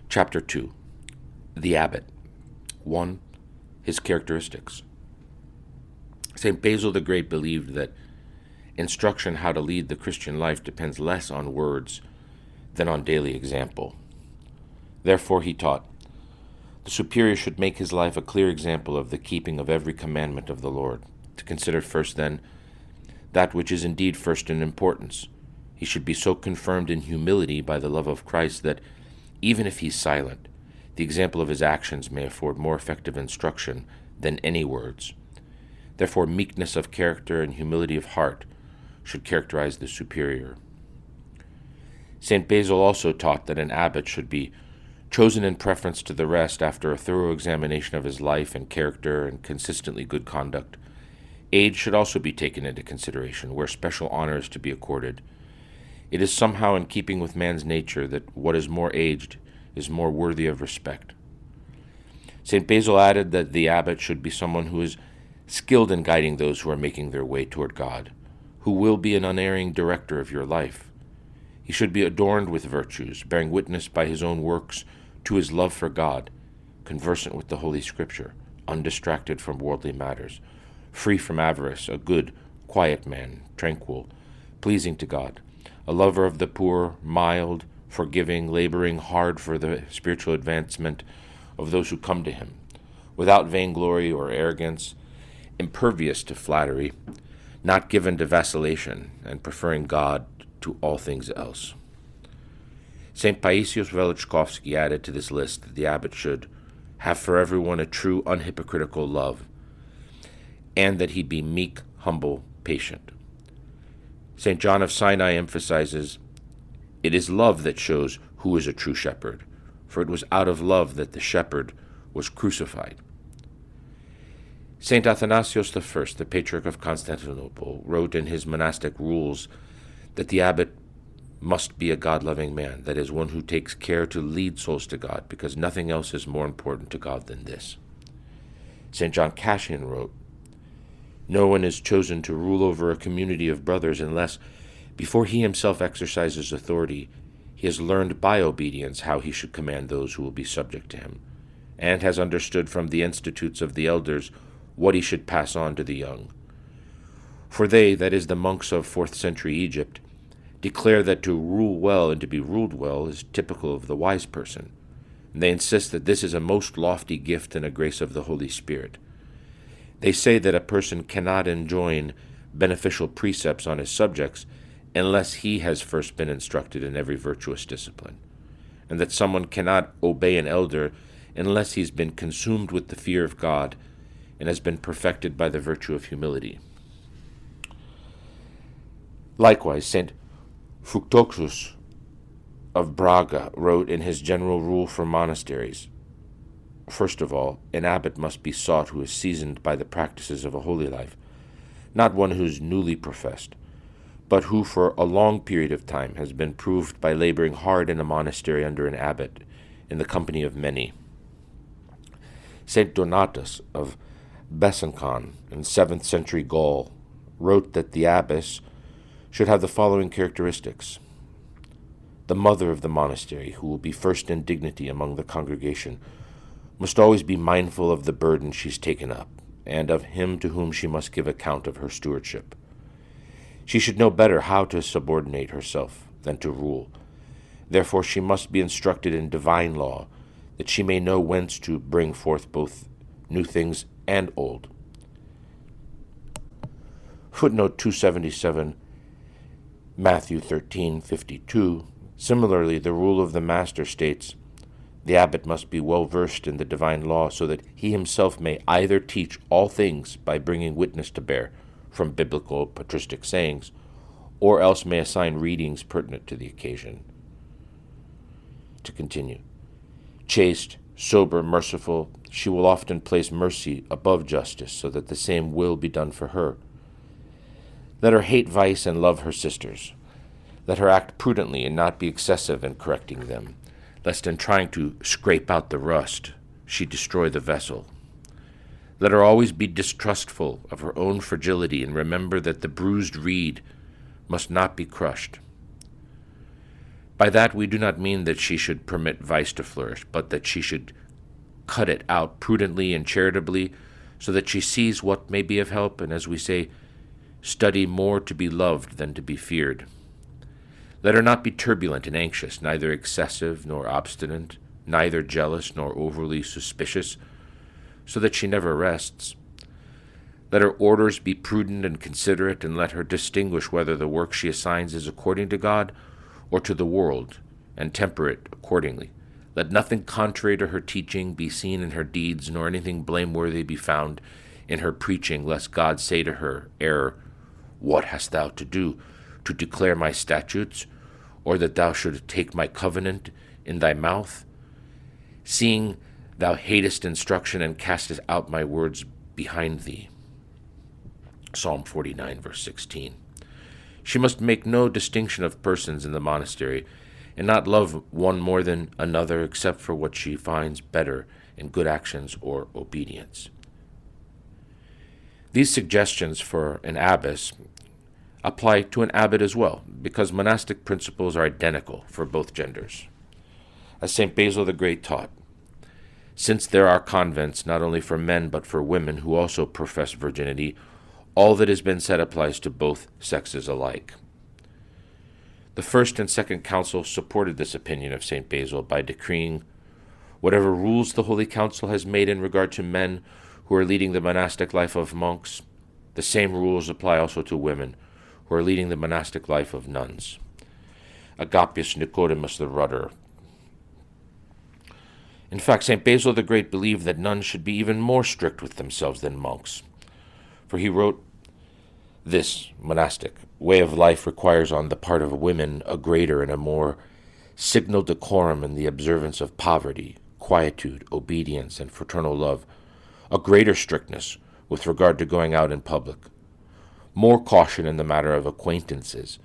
Chapter 2. The Abbot. 1. His characteristics. St. Basil the Great believed that instruction how to lead the Christian life depends less on words than on daily example. Therefore he taught, the superior should make his life a clear example of the keeping of every commandment of the Lord, to consider first, then, that which is indeed first in importance. He should be so confirmed in humility by the love of Christ that, even if he is silent, the example of his actions may afford more effective instruction than any words. Therefore, meekness of character and humility of heart should characterize the superior. St. Basil also taught that an abbot should be chosen in preference to the rest after a thorough examination of his life and character and consistently good conduct. Age should also be taken into consideration, where special honor is to be accorded. It is somehow in keeping with man's nature that what is more aged is more worthy of respect. St. Basil added that the abbot should be someone who is skilled in guiding those who are making their way toward God, who will be an unerring director of your life. He should be adorned with virtues, bearing witness by his own works to his love for God, conversant with the Holy Scripture, undistracted from worldly matters, free from avarice, a good, quiet man, tranquil, pleasing to God, a lover of the poor, mild, forgiving, laboring hard for the spiritual advancement of those who come to him, without vainglory or arrogance, impervious to flattery, not given to vacillation, and preferring God to all things else. St. Paisios Velichkovsky added to this list that the abbot should have for everyone a true, unhypocritical love, and that he be meek, humble, patient. St. John of Sinai emphasizes, it is love that shows who is a true shepherd, for it was out of love that the shepherd was crucified. St. Athanasius I, the Patriarch of Constantinople, wrote in his monastic rules that the abbot must be a God-loving man, that is, one who takes care to lead souls to God, because nothing else is more important to God than this. St. John Cassian wrote, no one is chosen to rule over a community of brothers unless, before he himself exercises authority, he has learned by obedience how he should command those who will be subject to him, and has understood from the institutes of the elders what he should pass on to the young. For they, that is, the monks of 4th century Egypt, declare that to rule well and to be ruled well is typical of the wise person, and they insist that this is a most lofty gift and a grace of the Holy Spirit. They say that a person cannot enjoin beneficial precepts on his subjects unless he has first been instructed in every virtuous discipline, and that someone cannot obey an elder unless he's been consumed with the fear of God and has been perfected by the virtue of humility. Likewise, St. Fructoxus of Braga wrote in his general rule for monasteries, first of all, an abbot must be sought who is seasoned by the practices of a holy life, not one who is newly professed, but who for a long period of time has been proved by laboring hard in a monastery under an abbot, in the company of many. St. Donatus of Besancon in 7th century Gaul wrote that the abbess should have the following characteristics. The mother of the monastery, who will be first in dignity among the congregation, must always be mindful of the burden she's taken up, and of him to whom she must give account of her stewardship. She should know better how to subordinate herself than to rule. Therefore she must be instructed in divine law, that she may know whence to bring forth both new things and old. Footnote 277, Matthew 13:52. Similarly, the rule of the master states, the abbot must be well versed in the divine law so that he himself may either teach all things by bringing witness to bear from biblical patristic sayings, or else may assign readings pertinent to the occasion. To continue. Chaste, sober, merciful, she will often place mercy above justice so that the same will be done for her. Let her hate vice and love her sisters. Let her act prudently and not be excessive in correcting them, lest in trying to scrape out the rust, she destroy the vessel. Let her always be distrustful of her own fragility and remember that the bruised reed must not be crushed. By that we do not mean that she should permit vice to flourish, but that she should cut it out prudently and charitably, so that she sees what may be of help, and, as we say, study more to be loved than to be feared. Let her not be turbulent and anxious, neither excessive nor obstinate, neither jealous nor overly suspicious, so that she never rests. Let her orders be prudent and considerate, and let her distinguish whether the work she assigns is according to God or to the world, and temper it accordingly. Let nothing contrary to her teaching be seen in her deeds, nor anything blameworthy be found in her preaching, lest God say to her, Error, what hast thou to do? To declare my statutes, or that thou shouldst take my covenant in thy mouth? Seeing thou hatest instruction, and castest out my words behind thee. Psalm 49, verse 16. She must make no distinction of persons in the monastery, and not love one more than another except for what she finds better in good actions or obedience. These suggestions for an abbess apply to an abbot as well, because monastic principles are identical for both genders. As St. Basil the Great taught, since there are convents not only for men but for women who also profess virginity, all that has been said applies to both sexes alike. The First and Second Council supported this opinion of St. Basil by decreeing, whatever rules the Holy Council has made in regard to men who are leading the monastic life of monks, the same rules apply also to women who are leading the monastic life of nuns. Agapius Nicodemus the Rudder. In fact, St. Basil the Great believed that nuns should be even more strict with themselves than monks, for he wrote, this monastic way of life requires on the part of women a greater and a more signal decorum in the observance of poverty, quietude, obedience, and fraternal love, a greater strictness with regard to going out in public, more caution in the matter of acquaintances,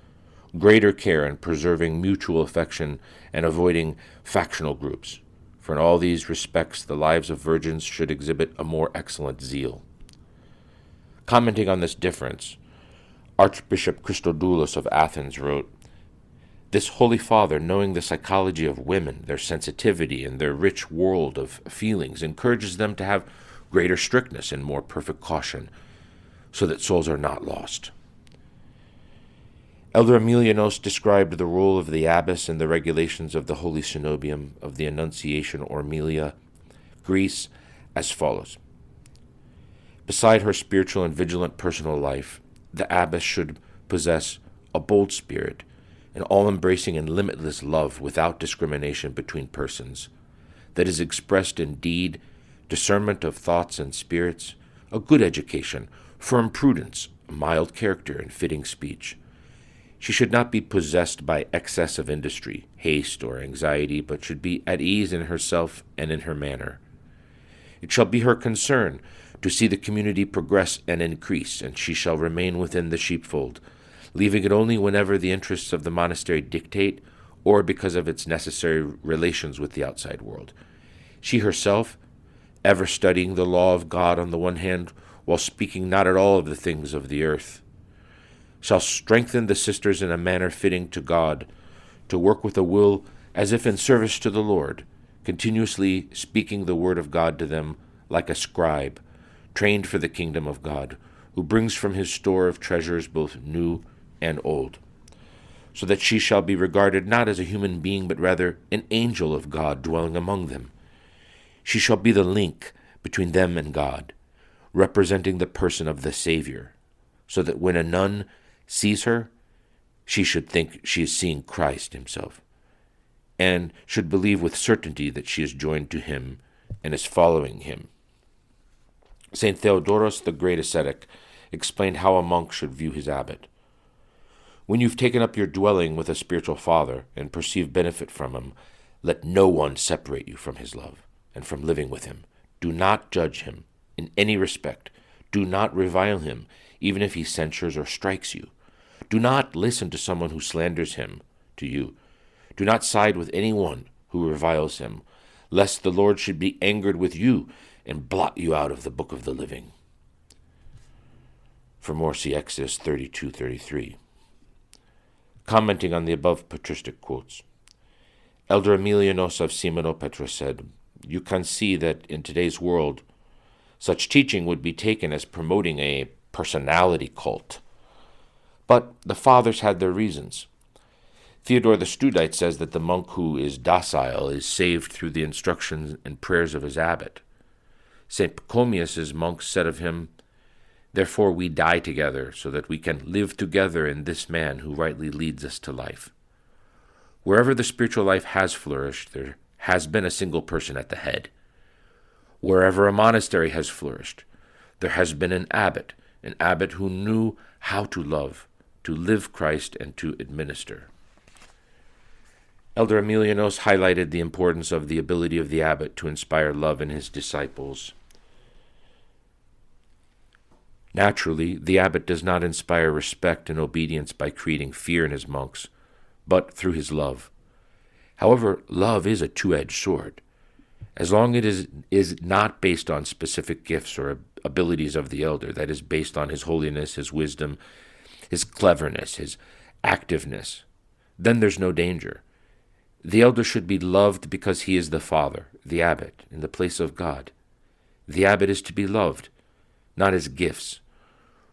greater care in preserving mutual affection and avoiding factional groups, for in all these respects the lives of virgins should exhibit a more excellent zeal. Commenting on this difference, Archbishop Christodoulos of Athens wrote, this Holy Father, knowing the psychology of women, their sensitivity, and their rich world of feelings, encourages them to have greater strictness and more perfect caution, so that souls are not lost. Elder Emilianos described the role of the abbess in the regulations of the Holy Synobium of the Annunciation or Emilia, Greece, as follows. Beside her spiritual and vigilant personal life, the abbess should possess a bold spirit, an all-embracing and limitless love without discrimination between persons, that is expressed in deed, discernment of thoughts and spirits, a good education, firm prudence, a mild character, and fitting speech. She should not be possessed by excess of industry, haste, or anxiety, but should be at ease in herself and in her manner. It shall be her concern to see the community progress and increase, and she shall remain within the sheepfold, leaving it only whenever the interests of the monastery dictate, or because of its necessary relations with the outside world. She herself, ever studying the law of God on the one hand, while speaking not at all of the things of the earth, shall strengthen the sisters in a manner fitting to God, to work with a will as if in service to the Lord, continuously speaking the word of God to them like a scribe, trained for the kingdom of God, who brings from his store of treasures both new and old, so that she shall be regarded not as a human being, but rather an angel of God dwelling among them. She shall be the link between them and God, representing the person of the Savior, so that when a nun sees her, she should think she is seeing Christ himself, and should believe with certainty that she is joined to him and is following him. St. Theodoros, the great ascetic, explained how a monk should view his abbot. When you've taken up your dwelling with a spiritual father and perceive benefit from him, let no one separate you from his love and from living with him. Do not judge him in any respect. Do not revile him, even if he censures or strikes you. Do not listen to someone who slanders him to you. Do not side with anyone who reviles him, lest the Lord should be angered with you and blot you out of the book of the living. For more, see Exodus 32:33. Commenting on the above patristic quotes, Elder Emilianos of Simonopetra said, "You can see that in today's world, such teaching would be taken as promoting a personality cult. But the fathers had their reasons. Theodore the Studite says that the monk who is docile is saved through the instructions and prayers of his abbot. St. Pachomius's monks said of him, 'Therefore we die together, so that we can live together in this man who rightly leads us to life.' Wherever the spiritual life has flourished, there has been a single person at the head. Wherever a monastery has flourished, there has been an abbot who knew how to love, to live Christ, and to administer." Elder Emilianos highlighted the importance of the ability of the abbot to inspire love in his disciples. Naturally, the abbot does not inspire respect and obedience by creating fear in his monks, but through his love. However, love is a two-edged sword. As long as it is not based on specific gifts or abilities of the elder, that is based on his holiness, his wisdom, his cleverness, his activeness, then there's no danger. The elder should be loved because he is the father, the abbot, in the place of God. The abbot is to be loved, not his gifts.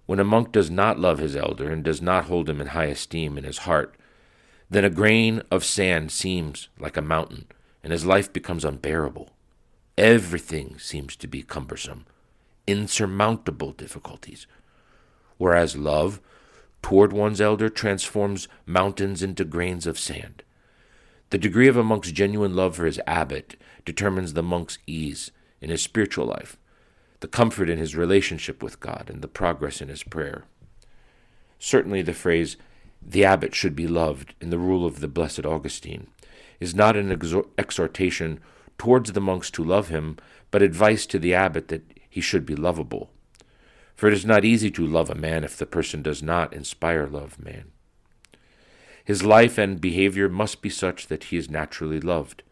When a monk does not love his elder and does not hold him in high esteem in his heart, then a grain of sand seems like a mountain, and his life becomes unbearable. Everything seems to be cumbersome, insurmountable difficulties. Whereas love toward one's elder transforms mountains into grains of sand. The degree of a monk's genuine love for his abbot determines the monk's ease in his spiritual life, the comfort in his relationship with God, and the progress in his prayer. Certainly the phrase, "the abbot should be loved," in the rule of the Blessed Augustine, is not an exhortation towards the monks to love him, but advice to the abbot that he should be lovable. For it is not easy to love a man if the person does not inspire love man. His life and behavior must be such that he is naturally loved.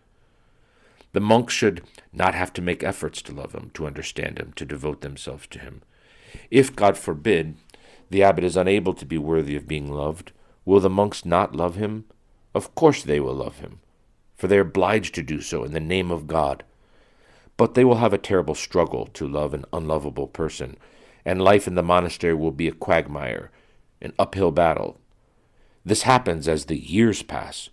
The monks should not have to make efforts to love him, to understand him, to devote themselves to him. If, God forbid, the abbot is unable to be worthy of being loved, will the monks not love him? Of course they will love him, for they are obliged to do so in the name of God. But they will have a terrible struggle to love an unlovable person, and life in the monastery will be a quagmire, an uphill battle. This happens as the years pass,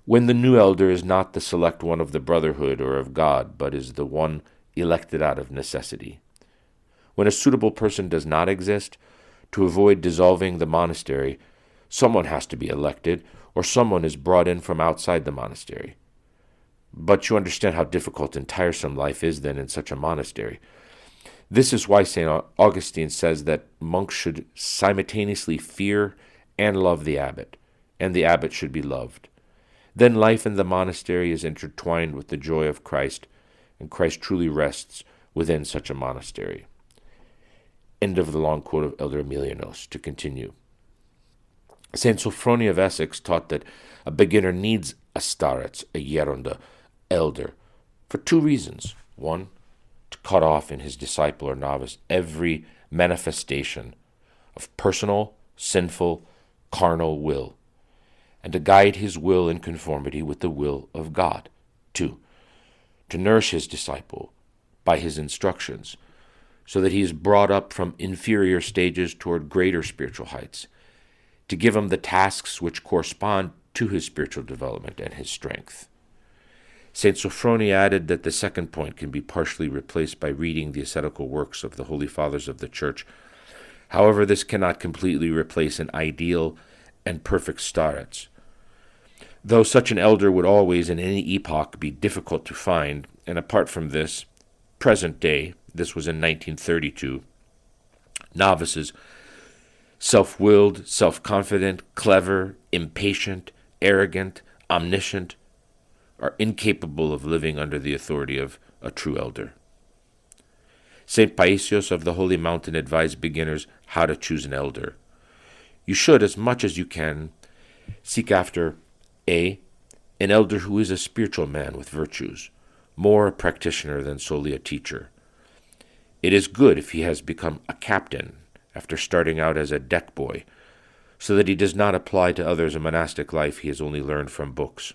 when the new elder is not the select one of the brotherhood or of God, but is the one elected out of necessity. When a suitable person does not exist, to avoid dissolving the monastery, someone has to be elected, or someone is brought in from outside the monastery. But you understand how difficult and tiresome life is then in such a monastery. This is why St. Augustine says that monks should simultaneously fear and love the abbot, and the abbot should be loved. Then life in the monastery is intertwined with the joy of Christ, and Christ truly rests within such a monastery. End of the long quote of Elder Emilianos. To continue. St. Sophronia of Essex taught that a beginner needs a starets, a geronda, elder, for two reasons. One, to cut off in his disciple or novice every manifestation of personal, sinful, carnal will, and to guide his will in conformity with the will of God. 2, to nourish his disciple by his instructions, so that he is brought up from inferior stages toward greater spiritual heights, to give him the tasks which correspond to his spiritual development and his strength. St. Sophronia added that the second point can be partially replaced by reading the ascetical works of the Holy Fathers of the Church. However, this cannot completely replace an ideal and perfect starets. Though such an elder would always, in any epoch, be difficult to find, and apart from this, present day, this was in 1932, novices, self-willed, self-confident, clever, impatient, arrogant, omniscient, are incapable of living under the authority of a true elder. St. Paisios of the Holy Mountain advised beginners how to choose an elder. You should, as much as you can, seek after A, an elder who is a spiritual man with virtues, more a practitioner than solely a teacher. It is good if he has become a captain after starting out as a deck boy, so that he does not apply to others a monastic life he has only learned from books.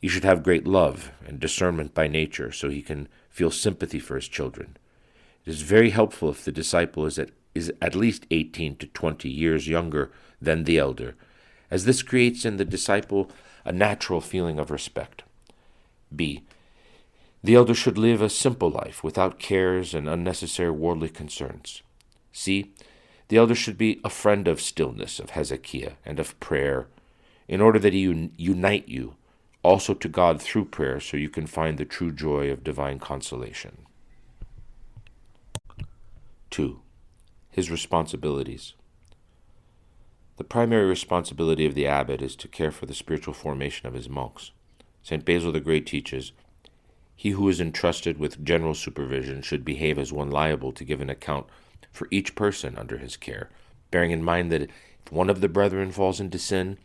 He should have great love and discernment by nature, so he can feel sympathy for his children. It is very helpful if the disciple is at least 18 to 20 years younger than the elder, as this creates in the disciple a natural feeling of respect. B. The elder should live a simple life without cares and unnecessary worldly concerns. C. The elder should be a friend of stillness, of Hezekiah, and of prayer, in order that he unite you also to God through prayer, so you can find the true joy of divine consolation. 2. His responsibilities. The primary responsibility of the abbot is to care for the spiritual formation of his monks. St. Basil the Great teaches, "He who is entrusted with general supervision should behave as one liable to give an account for each person under his care, bearing in mind that if one of the brethren falls into sin,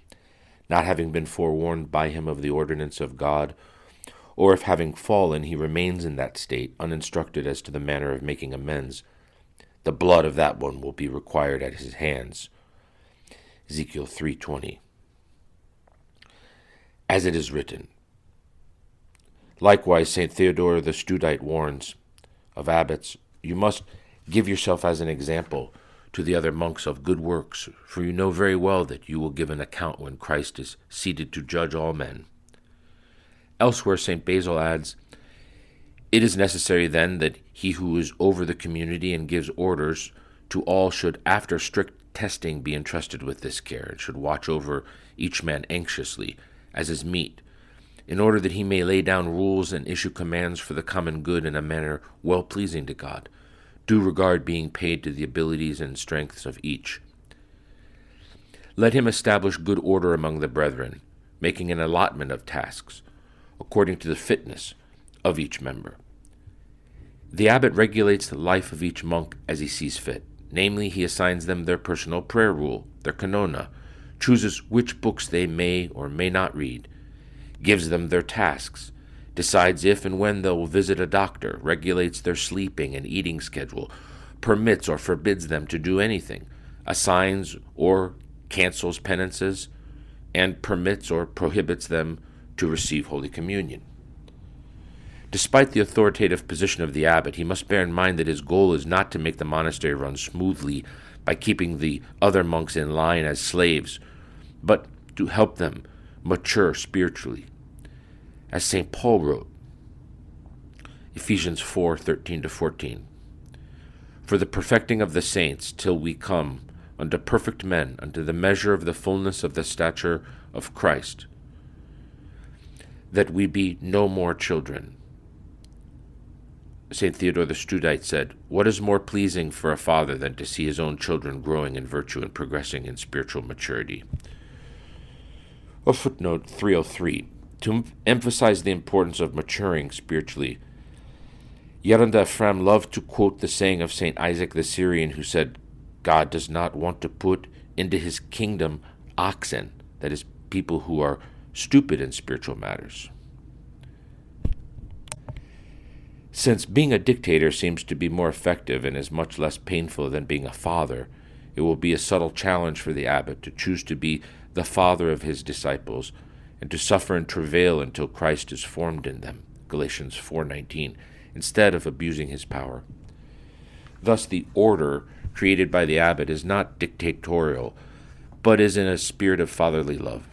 not having been forewarned by him of the ordinance of God, or if having fallen he remains in that state, uninstructed as to the manner of making amends, the blood of that one will be required at his hands." Ezekiel 3:20. As it is written. Likewise, St. Theodore the Studite warns of abbots, "You must give yourself as an example to the other monks of good works, for you know very well that you will give an account when Christ is seated to judge all men." Elsewhere, St. Basil adds, "It is necessary then that he who is over the community and gives orders to all should, after strict testing, be entrusted with this care, and should watch over each man anxiously, as is meet, in order that he may lay down rules and issue commands for the common good in a manner well pleasing to God, due regard being paid to the abilities and strengths of each. Let him establish good order among the brethren, making an allotment of tasks, according to the fitness of each member. The abbot regulates the life of each monk as he sees fit. Namely, he assigns them their personal prayer rule, their canona, chooses which books they may or may not read, gives them their tasks, decides if and when they'll visit a doctor, regulates their sleeping and eating schedule, permits or forbids them to do anything, assigns or cancels penances, and permits or prohibits them to receive Holy Communion. Despite the authoritative position of the abbot, he must bear in mind that his goal is not to make the monastery run smoothly by keeping the other monks in line as slaves, but to help them mature spiritually. As St. Paul wrote, Ephesians 4:13-14, "For the perfecting of the saints, till we come unto perfect men, unto the measure of the fullness of the stature of Christ, that we be no more children." St. Theodore the Studite said, "What is more pleasing for a father than to see his own children growing in virtue and progressing in spiritual maturity?" A footnote 303. To emphasize the importance of maturing spiritually, Yeranda Ephraim loved to quote the saying of St. Isaac the Syrian, who said, "God does not want to put into his kingdom oxen," that is, people who are stupid in spiritual matters. Since being a dictator seems to be more effective and is much less painful than being a father, it will be a subtle challenge for the abbot to choose to be the father of his disciples and to suffer and travail until Christ is formed in them, Galatians 4:19, instead of abusing his power. Thus, the order created by the abbot is not dictatorial, but is in a spirit of fatherly love.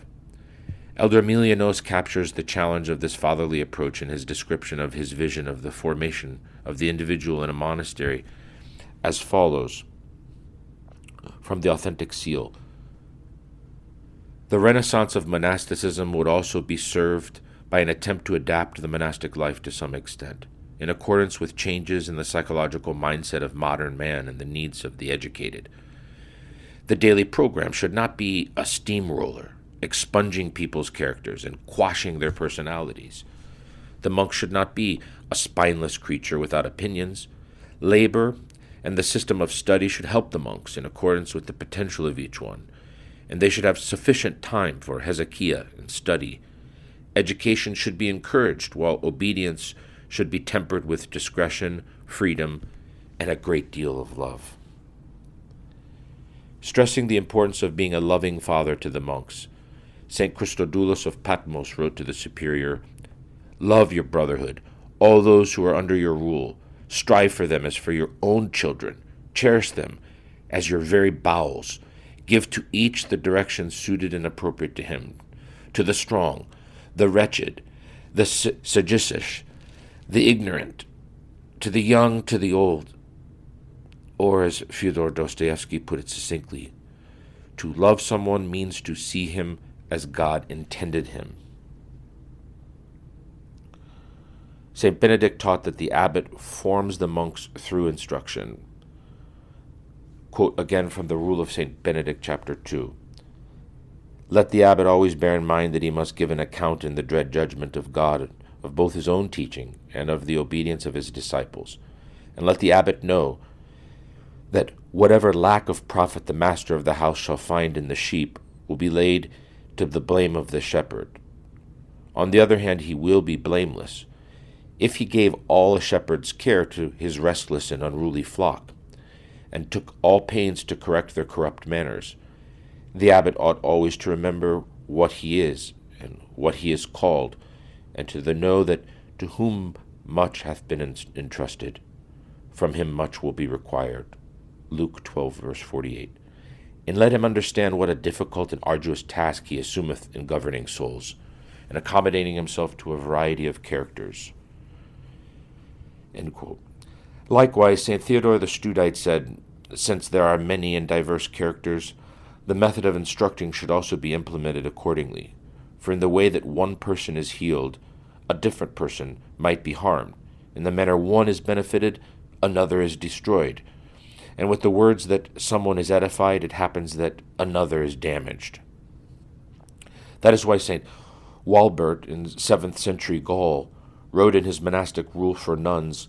Elder Emilianos captures the challenge of this fatherly approach in his description of his vision of the formation of the individual in a monastery as follows, from the Authentic Seal. The renaissance of monasticism would also be served by an attempt to adapt the monastic life to some extent, in accordance with changes in the psychological mindset of modern man and the needs of the educated. The daily program should not be a steamroller, expunging people's characters and quashing their personalities. The monk should not be a spineless creature without opinions. Labor and the system of study should help the monks in accordance with the potential of each one, and they should have sufficient time for Hezekiah and study. Education should be encouraged, while obedience should be tempered with discretion, freedom, and a great deal of love. Stressing the importance of being a loving father to the monks, St. Christodoulos of Patmos wrote to the superior, "Love your brotherhood, all those who are under your rule. Strive for them as for your own children. Cherish them as your very bowels. Give to each the direction suited and appropriate to him. To the strong, the wretched, the sagacious, the ignorant, to the young, to the old." Or, as Fyodor Dostoevsky put it succinctly, to love someone means to see him as God intended him. St. Benedict taught that the abbot forms the monks through instruction. Quote again from the Rule of St. Benedict, chapter 2. "Let the abbot always bear in mind that he must give an account in the dread judgment of God of both his own teaching and of the obedience of his disciples. And let the abbot know that whatever lack of profit the master of the house shall find in the sheep will be laid to the blame of the shepherd. On the other hand, he will be blameless if he gave all a shepherd's care to his restless and unruly flock, and took all pains to correct their corrupt manners. The abbot ought always to remember what he is and what he is called, and to know that to whom much hath been entrusted, from him much will be required." Luke 12, verse 48. "And let him understand what a difficult and arduous task he assumeth in governing souls, and accommodating himself to a variety of characters." End quote. Likewise, St. Theodore the Studite said, "Since there are many and diverse characters, the method of instructing should also be implemented accordingly. For in the way that one person is healed, a different person might be harmed. In the manner one is benefited, another is destroyed. And with the words that someone is edified, it happens that another is damaged." That is why St. Walbert in 7th century Gaul wrote in his monastic rule for nuns,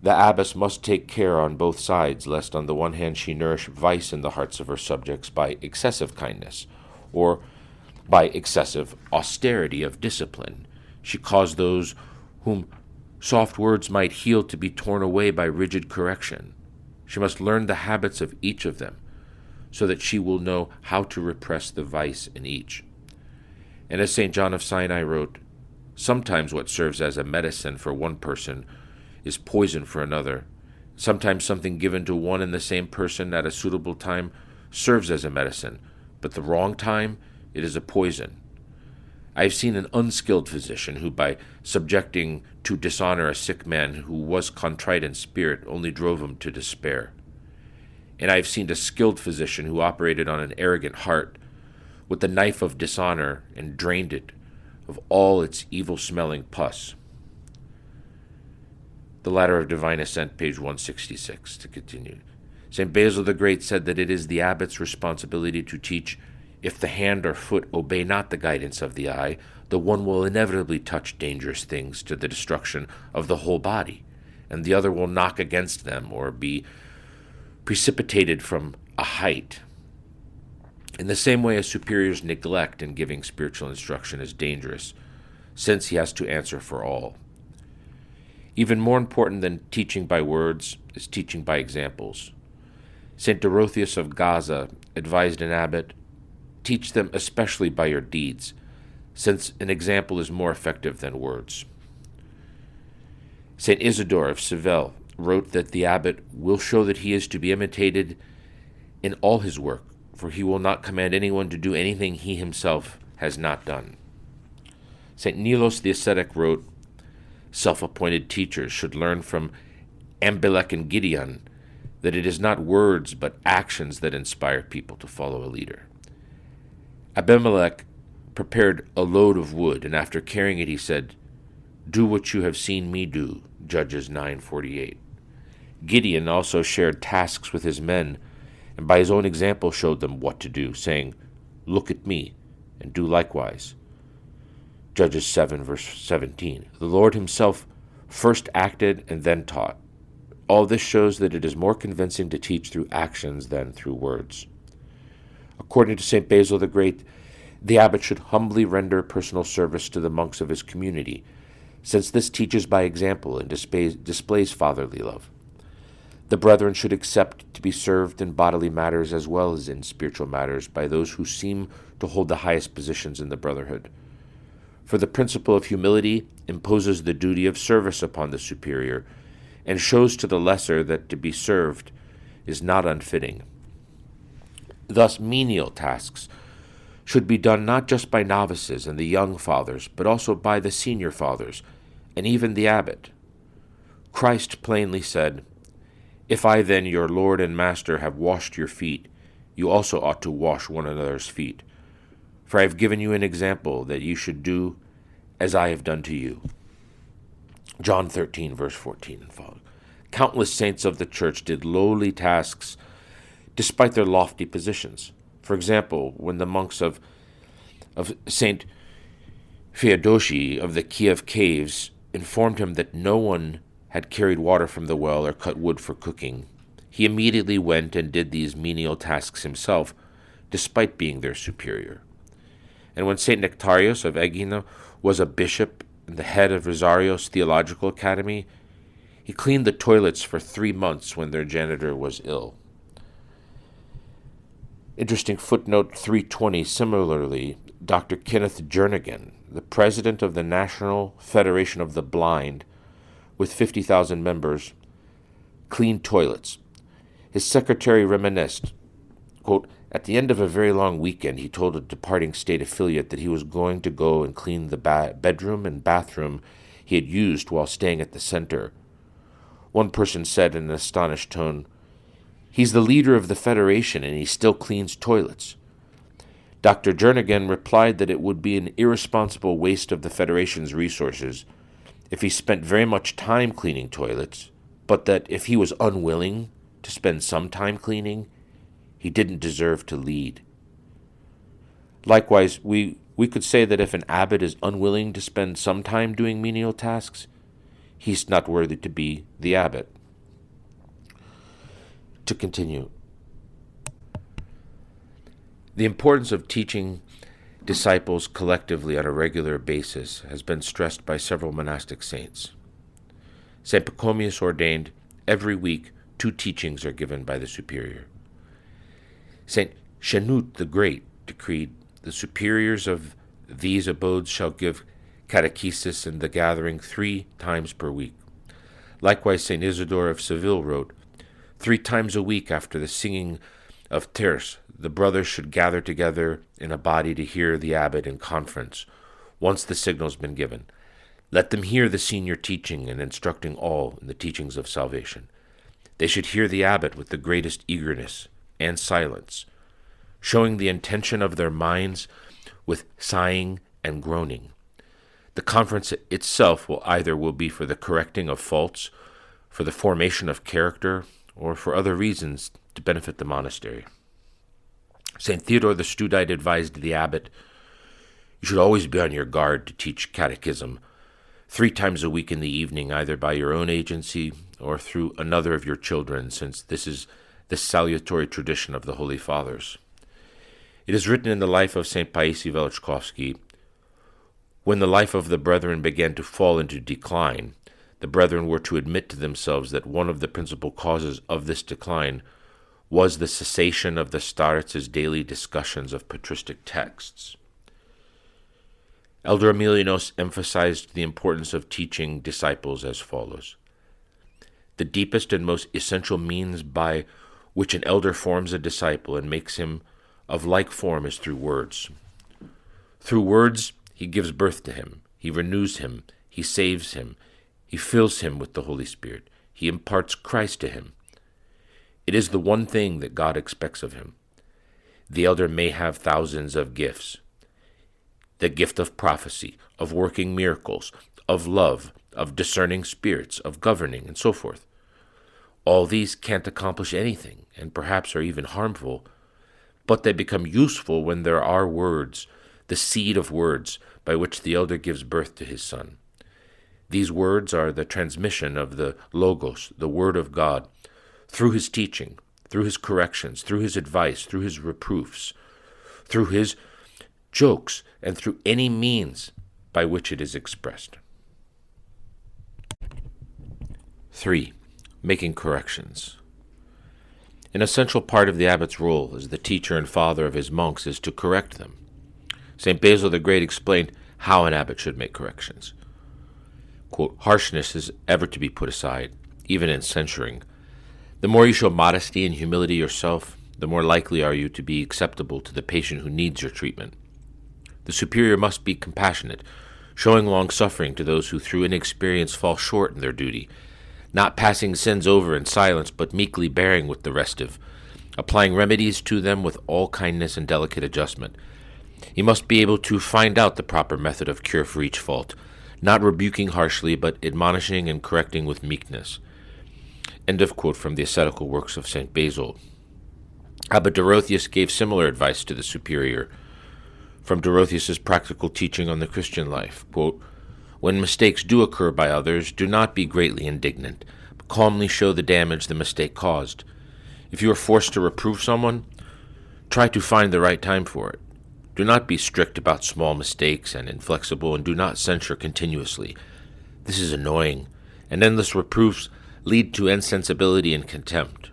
"The abbess must take care on both sides, lest on the one hand she nourish vice in the hearts of her subjects by excessive kindness, or by excessive austerity of discipline. She cause those whom soft words might heal to be torn away by rigid correction. She must learn the habits of each of them, so that she will know how to repress the vice in each." And as St. John of Sinai wrote, "Sometimes what serves as a medicine for one person is poison for another. Sometimes something given to one and the same person at a suitable time serves as a medicine, but the wrong time it is a poison. I have seen an unskilled physician who, by subjecting to dishonor a sick man who was contrite in spirit, only drove him to despair. And I have seen a skilled physician who operated on an arrogant heart with the knife of dishonor and drained it of all its evil-smelling pus." The Ladder of Divine Ascent, page 166, to continue. St. Basil the Great said that it is the abbot's responsibility to teach, "If the hand or foot obey not the guidance of the eye, the one will inevitably touch dangerous things to the destruction of the whole body, and the other will knock against them or be precipitated from a height." In the same way, a superior's neglect in giving spiritual instruction is dangerous, since he has to answer for all. Even more important than teaching by words is teaching by examples. St. Dorotheus of Gaza advised an abbot, "Teach them especially by your deeds, since an example is more effective than words." St. Isidore of Seville wrote that the abbot will show that he is to be imitated in all his work, for he will not command anyone to do anything he himself has not done. St. Nilos the ascetic wrote, "Self-appointed teachers should learn from Abimelech and Gideon that it is not words but actions that inspire people to follow a leader." Abimelech prepared a load of wood, and after carrying it he said, "Do what you have seen me do," Judges 9:48. Gideon also shared tasks with his men, and by his own example showed them what to do, saying, "Look at me, and do likewise." Judges 7, verse 17. The Lord himself first acted and then taught. All this shows that it is more convincing to teach through actions than through words. According to St. Basil the Great, the abbot should humbly render personal service to the monks of his community, since this teaches by example and displays fatherly love. The brethren should accept to be served in bodily matters as well as in spiritual matters by those who seem to hold the highest positions in the brotherhood. For the principle of humility imposes the duty of service upon the superior, and shows to the lesser that to be served is not unfitting. Thus, menial tasks should be done not just by novices and the young fathers, but also by the senior fathers, and even the abbot. Christ plainly said, "If I then, your Lord and Master, have washed your feet, you also ought to wash one another's feet. For I have given you an example that you should do as I have done to you." John 13, verse 14 and following. Countless saints of the church did lowly tasks despite their lofty positions. For example, when the monks of Saint Feodosi of the Kiev caves informed him that no one had carried water from the well or cut wood for cooking, he immediately went and did these menial tasks himself, despite being their superior. And when Saint Nectarius of Egina was a bishop and the head of Rosario's Theological Academy, he cleaned the toilets for 3 months when their janitor was ill. Interesting footnote 320, similarly, Dr. Kenneth Jernigan, the president of the National Federation of the Blind, with 50,000 members, cleaned toilets. His secretary reminisced, quote, "At the end of a very long weekend, he told a departing state affiliate that he was going to go and clean the bedroom and bathroom he had used while staying at the center. One person said in an astonished tone, 'He's the leader of the Federation and he still cleans toilets.' Dr. Jernigan replied that it would be an irresponsible waste of the Federation's resources if he spent very much time cleaning toilets, but that if he was unwilling to spend some time cleaning, he didn't deserve to lead." Likewise, we could say that if an abbot is unwilling to spend some time doing menial tasks, he's not worthy to be the abbot. To continue, the importance of teaching disciples collectively on a regular basis has been stressed by several monastic saints. St. Pachomius ordained, every week 2 teachings are given by the superior. St. Chanute the Great decreed, "The superiors of these abodes shall give catechesis in the gathering 3 times per week." Likewise, St. Isidore of Seville wrote, 3 times a week after the singing of terce, the brothers should gather together in a body to hear the abbot in conference, once the signal's been given. Let them hear the senior teaching and instructing all in the teachings of salvation. They should hear the abbot with the greatest eagerness and silence, showing the intention of their minds with sighing and groaning. The conference itself will be for the correcting of faults, for the formation of character, or for other reasons to benefit the monastery. St. Theodore the Studite advised the abbot, "You should always be on your guard to teach catechism 3 times a week in the evening, either by your own agency or through another of your children, since this is the salutary tradition of the Holy Fathers." It is written in the life of St. Paisi Velichkovsky, "When the life of the brethren began to fall into decline, the brethren were to admit to themselves that one of the principal causes of this decline was the cessation of the starets' daily discussions of patristic texts." Elder Emilianos emphasized the importance of teaching disciples as follows. "The deepest and most essential means by which an elder forms a disciple and makes him of like form is through words. Through words he gives birth to him, he renews him, he saves him, he fills him with the Holy Spirit, he imparts Christ to him. It is the one thing that God expects of him. The elder may have thousands of gifts. The gift of prophecy, of working miracles, of love, of discerning spirits, of governing, and so forth. All these can't accomplish anything, and perhaps are even harmful, but they become useful when there are words, the seed of words, by which the elder gives birth to his son. These words are the transmission of the Logos, the Word of God, through his teaching, through his corrections, through his advice, through his reproofs, through his jokes, and through any means by which it is expressed. 3. making corrections. An essential part of the abbot's role as the teacher and father of his monks is to correct them. St. Basil the Great explained how an abbot should make corrections. Quote, harshness is ever to be put aside, even in censuring. The more you show modesty and humility yourself, the more likely are you to be acceptable to the patient who needs your treatment. The superior must be compassionate, showing long-suffering to those who through inexperience fall short in their duty, not passing sins over in silence, but meekly bearing with the restive, applying remedies to them with all kindness and delicate adjustment. He must be able to find out the proper method of cure for each fault, not rebuking harshly, but admonishing and correcting with meekness. End of quote from the ascetical works of St. Basil. Abbot Dorotheus gave similar advice to the superior. From Dorotheus's practical teaching on the Christian life, quote, when mistakes do occur by others, do not be greatly indignant, but calmly show the damage the mistake caused. If you are forced to reprove someone, try to find the right time for it. Do not be strict about small mistakes and inflexible, and do not censure continuously. This is annoying, and endless reproofs lead to insensibility and contempt.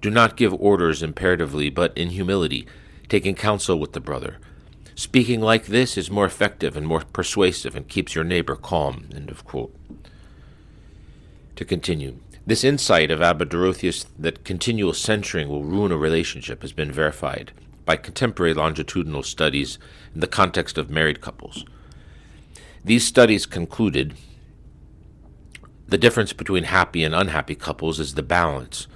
Do not give orders imperatively, but in humility, taking counsel with the brother. Speaking like this is more effective and more persuasive and keeps your neighbor calm. End of quote. To continue, this insight of Abbot Dorotheus that continual censuring will ruin a relationship has been verified by contemporary longitudinal studies in the context of married couples. These studies concluded the difference between happy and unhappy couples is the balance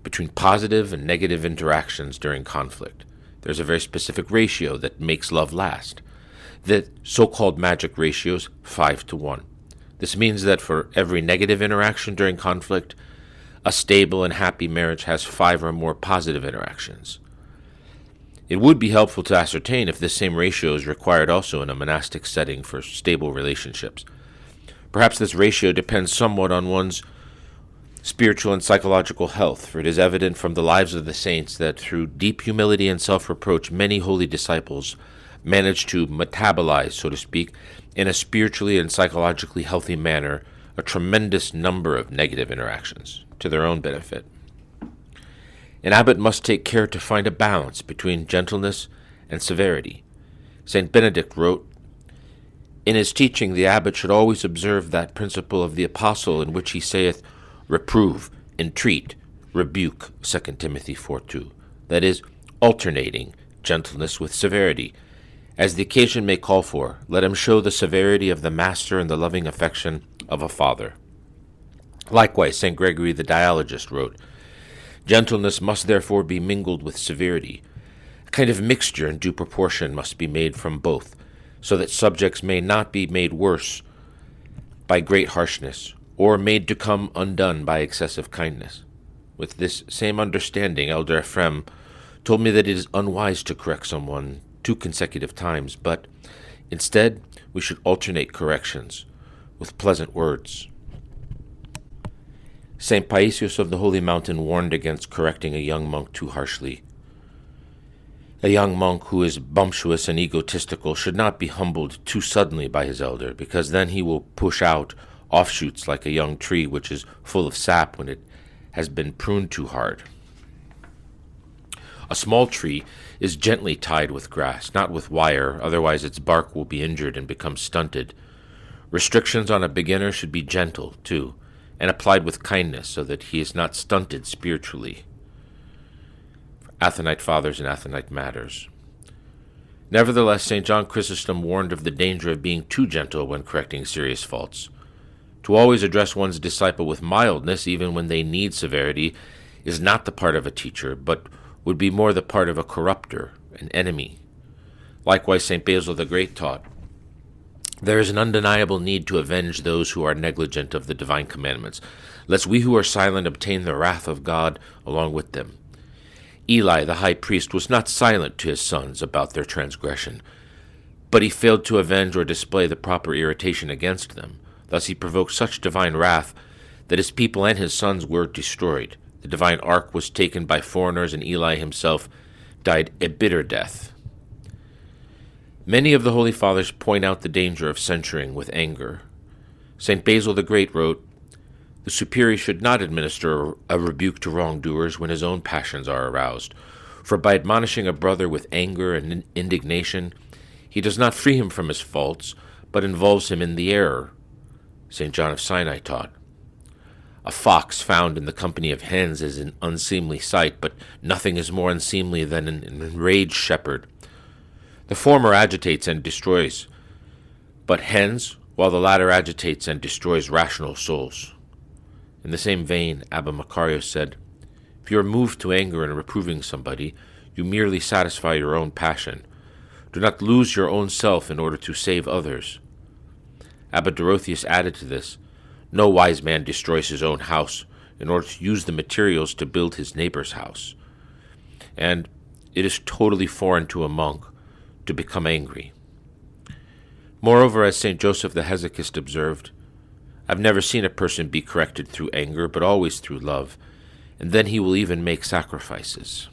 between positive and negative interactions during conflict. There's a very specific ratio that makes love last. The so-called magic ratio is 5-1. This means that for every negative interaction during conflict, a stable and happy marriage has 5 or more positive interactions. It would be helpful to ascertain if this same ratio is required also in a monastic setting for stable relationships. Perhaps this ratio depends somewhat on one's spiritual and psychological health, for it is evident from the lives of the saints that through deep humility and self-reproach, many holy disciples managed to metabolize, so to speak, in a spiritually and psychologically healthy manner, a tremendous number of negative interactions to their own benefit. An abbot must take care to find a balance between gentleness and severity. St. Benedict wrote, in his teaching, the abbot should always observe that principle of the apostle in which he saith, reprove, entreat, rebuke, 2 Timothy 4:2. That is, alternating gentleness with severity. As the occasion may call for, let him show the severity of the master and the loving affection of a father. Likewise, St. Gregory the Dialogist wrote, gentleness must therefore be mingled with severity. A kind of mixture in due proportion must be made from both, so that subjects may not be made worse by great harshness, or made to come undone by excessive kindness. With this same understanding, Elder Ephraim told me that it is unwise to correct someone 2 consecutive times, but instead we should alternate corrections with pleasant words. St. Paisius of the Holy Mountain warned against correcting a young monk too harshly. A young monk who is bumptious and egotistical should not be humbled too suddenly by his elder, because then he will push out offshoots like a young tree which is full of sap when it has been pruned too hard. A small tree is gently tied with grass, not with wire, otherwise its bark will be injured and become stunted. Restrictions on a beginner should be gentle, too, and applied with kindness so that he is not stunted spiritually. Athonite Fathers and Athonite Matters. Nevertheless, St. John Chrysostom warned of the danger of being too gentle when correcting serious faults. To always address one's disciple with mildness, even when they need severity, is not the part of a teacher, but would be more the part of a corrupter, an enemy. Likewise, St. Basil the Great taught, there is an undeniable need to avenge those who are negligent of the divine commandments, lest we who are silent obtain the wrath of God along with them. Eli, the high priest, was not silent to his sons about their transgression, but he failed to avenge or display the proper irritation against them. Thus he provoked such divine wrath that his people and his sons were destroyed. The divine ark was taken by foreigners, and Eli himself died a bitter death. Many of the Holy Fathers point out the danger of censuring with anger. St. Basil the Great wrote, The superior should not administer a rebuke to wrongdoers when his own passions are aroused, for by admonishing a brother with anger and indignation, he does not free him from his faults, but involves him in the error. St. John of Sinai taught. A fox found in the company of hens is an unseemly sight, but nothing is more unseemly than an enraged shepherd. The former agitates and destroys, but hens, while the latter agitates and destroys rational souls. In the same vein, Abbot Macarius said, if you are moved to anger in reproving somebody, you merely satisfy your own passion. Do not lose your own self in order to save others. Abbot Dorotheus added to this, no wise man destroys his own house in order to use the materials to build his neighbor's house. And it is totally foreign to a monk to become angry. Moreover, as St. Joseph the Hesychist observed, I've never seen a person be corrected through anger, but always through love, and then he will even make sacrifices.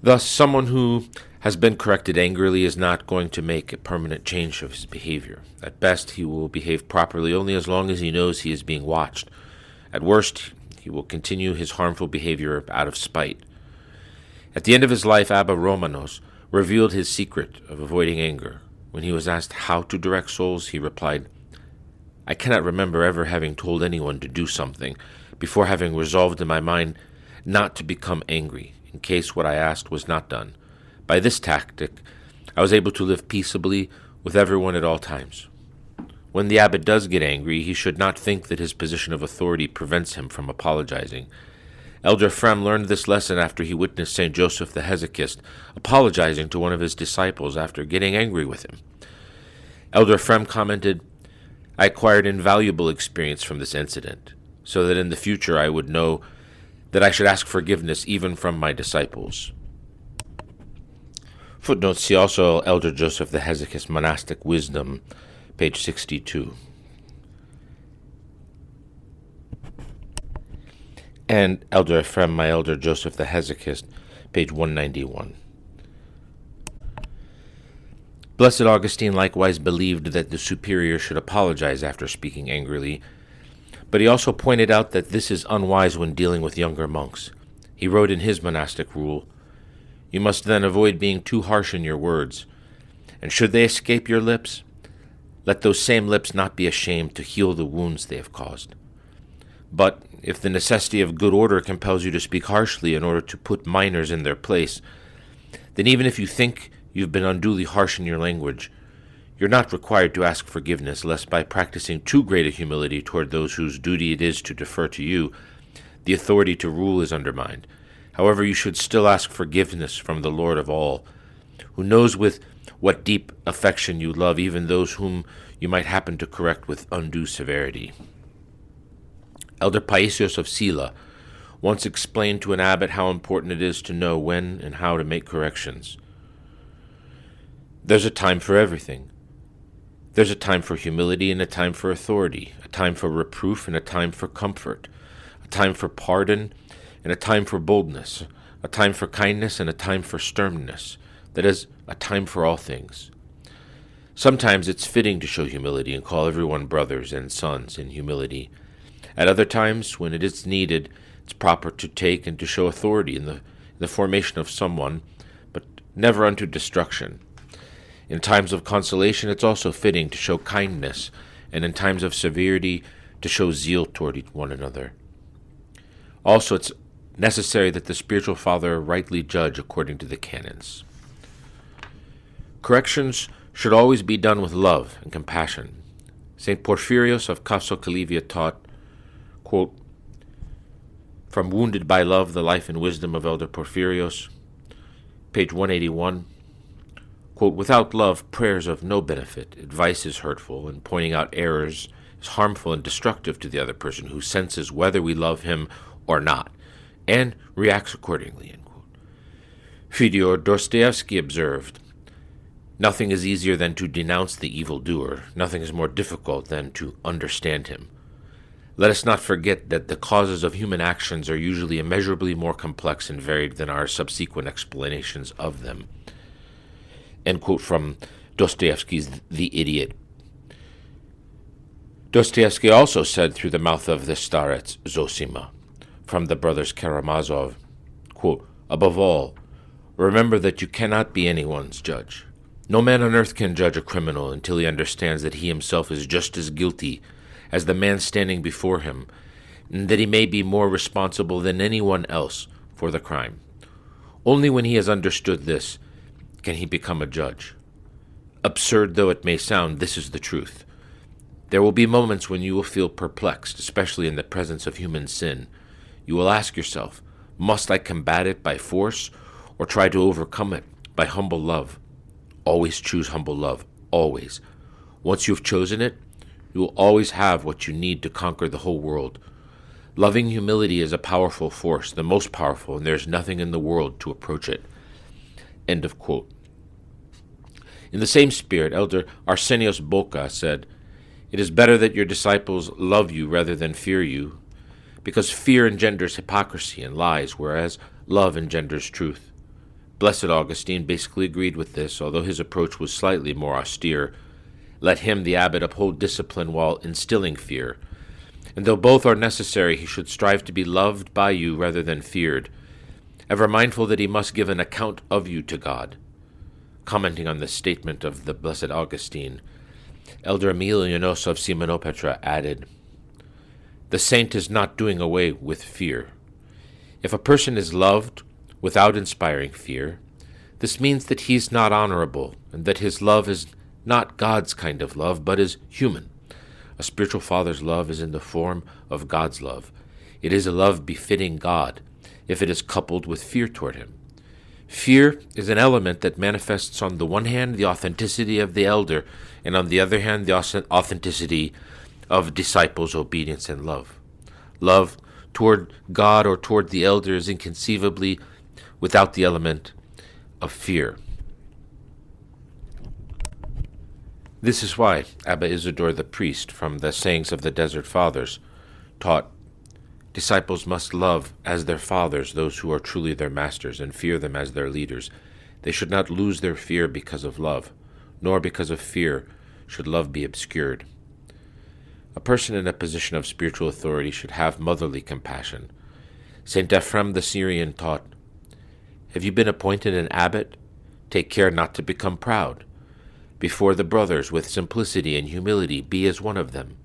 Thus, someone who has been corrected angrily is not going to make a permanent change of his behavior. At best, he will behave properly only as long as he knows he is being watched. At worst, he will continue his harmful behavior out of spite. At the end of his life, Abba Romanos revealed his secret of avoiding anger. When he was asked how to direct souls, he replied, I cannot remember ever having told anyone to do something before having resolved in my mind not to become angry, in case what I asked was not done. By this tactic, I was able to live peaceably with everyone at all times. When the abbot does get angry, he should not think that his position of authority prevents him from apologizing. Elder Frem learned this lesson after he witnessed St. Joseph the Hesychist apologizing to one of his disciples after getting angry with him. Elder Frem commented, I acquired invaluable experience from this incident, so that in the future I would know that I should ask forgiveness even from my disciples. Footnote, see also Elder Joseph the Hesychist, Monastic Wisdom, page 62. And Elder Ephraim, my Elder Joseph the Hesychist, page 191. Blessed Augustine likewise believed that the superior should apologize after speaking angrily, but he also pointed out that this is unwise when dealing with younger monks. He wrote in his monastic rule, you must then avoid being too harsh in your words, and should they escape your lips, let those same lips not be ashamed to heal the wounds they have caused. But if the necessity of good order compels you to speak harshly in order to put minors in their place, then even if you think you've been unduly harsh in your language, you're not required to ask forgiveness, lest by practicing too great a humility toward those whose duty it is to defer to you, the authority to rule is undermined. However, you should still ask forgiveness from the Lord of all, who knows with what deep affection you love even those whom you might happen to correct with undue severity. Elder Paisios of Sila once explained to an abbot how important it is to know when and how to make corrections. There's a time for everything. There's a time for humility and a time for authority, a time for reproof and a time for comfort, a time for pardon and a time for boldness, a time for kindness and a time for sternness, that is, a time for all things. Sometimes it's fitting to show humility and call everyone brothers and sons in humility. At other times, when it is needed, it's proper to take and to show authority in the formation of someone, but never unto destruction. In times of consolation, it's also fitting to show kindness, and in times of severity, to show zeal toward one another. Also, it's necessary that the spiritual father rightly judge according to the canons. Corrections should always be done with love and compassion. St. Porphyrios of Cassocalivia taught, quote, from Wounded by Love, the Life and Wisdom of Elder Porphyrios, page 181, quote, without love, prayers of no benefit, advice is hurtful, and pointing out errors is harmful and destructive to the other person who senses whether we love him or not, and reacts accordingly, end quote. Fyodor Dostoevsky observed, nothing is easier than to denounce the evildoer. Nothing is more difficult than to understand him. Let us not forget that the causes of human actions are usually immeasurably more complex and varied than our subsequent explanations of them. End quote from Dostoevsky's The Idiot. Dostoevsky also said through the mouth of the starets Zosima, from the brothers Karamazov, quote, "Above all, remember that you cannot be anyone's judge. No man on earth can judge a criminal until he understands that he himself is just as guilty as the man standing before him, and that he may be more responsible than anyone else for the crime. Only when he has understood this can he become a judge. Absurd though it may sound, this is the truth. There will be moments when you will feel perplexed, especially in the presence of human sin. You will ask yourself, must I combat it by force or try to overcome it by humble love? Always choose humble love, always. Once you have chosen it, you will always have what you need to conquer the whole world. Loving humility is a powerful force, the most powerful, and there is nothing in the world to approach it." End of quote. In the same spirit, Elder Arsenios Boca said, "It is better that your disciples love you rather than fear you, because fear engenders hypocrisy and lies, whereas love engenders truth." Blessed Augustine basically agreed with this, although his approach was slightly more austere. Let him, the abbot, uphold discipline while instilling fear. And though both are necessary, he should strive to be loved by you rather than feared, ever mindful that he must give an account of you to God. Commenting on this statement of the Blessed Augustine, Elder Emilianos of Simonopetra added, "The saint is not doing away with fear. If a person is loved without inspiring fear, this means that he is not honorable, and that his love is not God's kind of love, but is human. A spiritual father's love is in the form of God's love. It is a love befitting God, if it is coupled with fear toward him. Fear is an element that manifests on the one hand the authenticity of the elder, and on the other hand the authenticity of disciples' obedience and love. Love toward God or toward the elder is inconceivably without the element of fear." This is why Abba Isidore the priest, from the Sayings of the Desert Fathers, taught, "Disciples must love as their fathers those who are truly their masters, and fear them as their leaders. They should not lose their fear because of love, nor because of fear should love be obscured." A person in a position of spiritual authority should have motherly compassion. St. Ephrem the Syrian taught, "Have you been appointed an abbot? Take care not to become proud. Before the brothers, with simplicity and humility, be as one of them.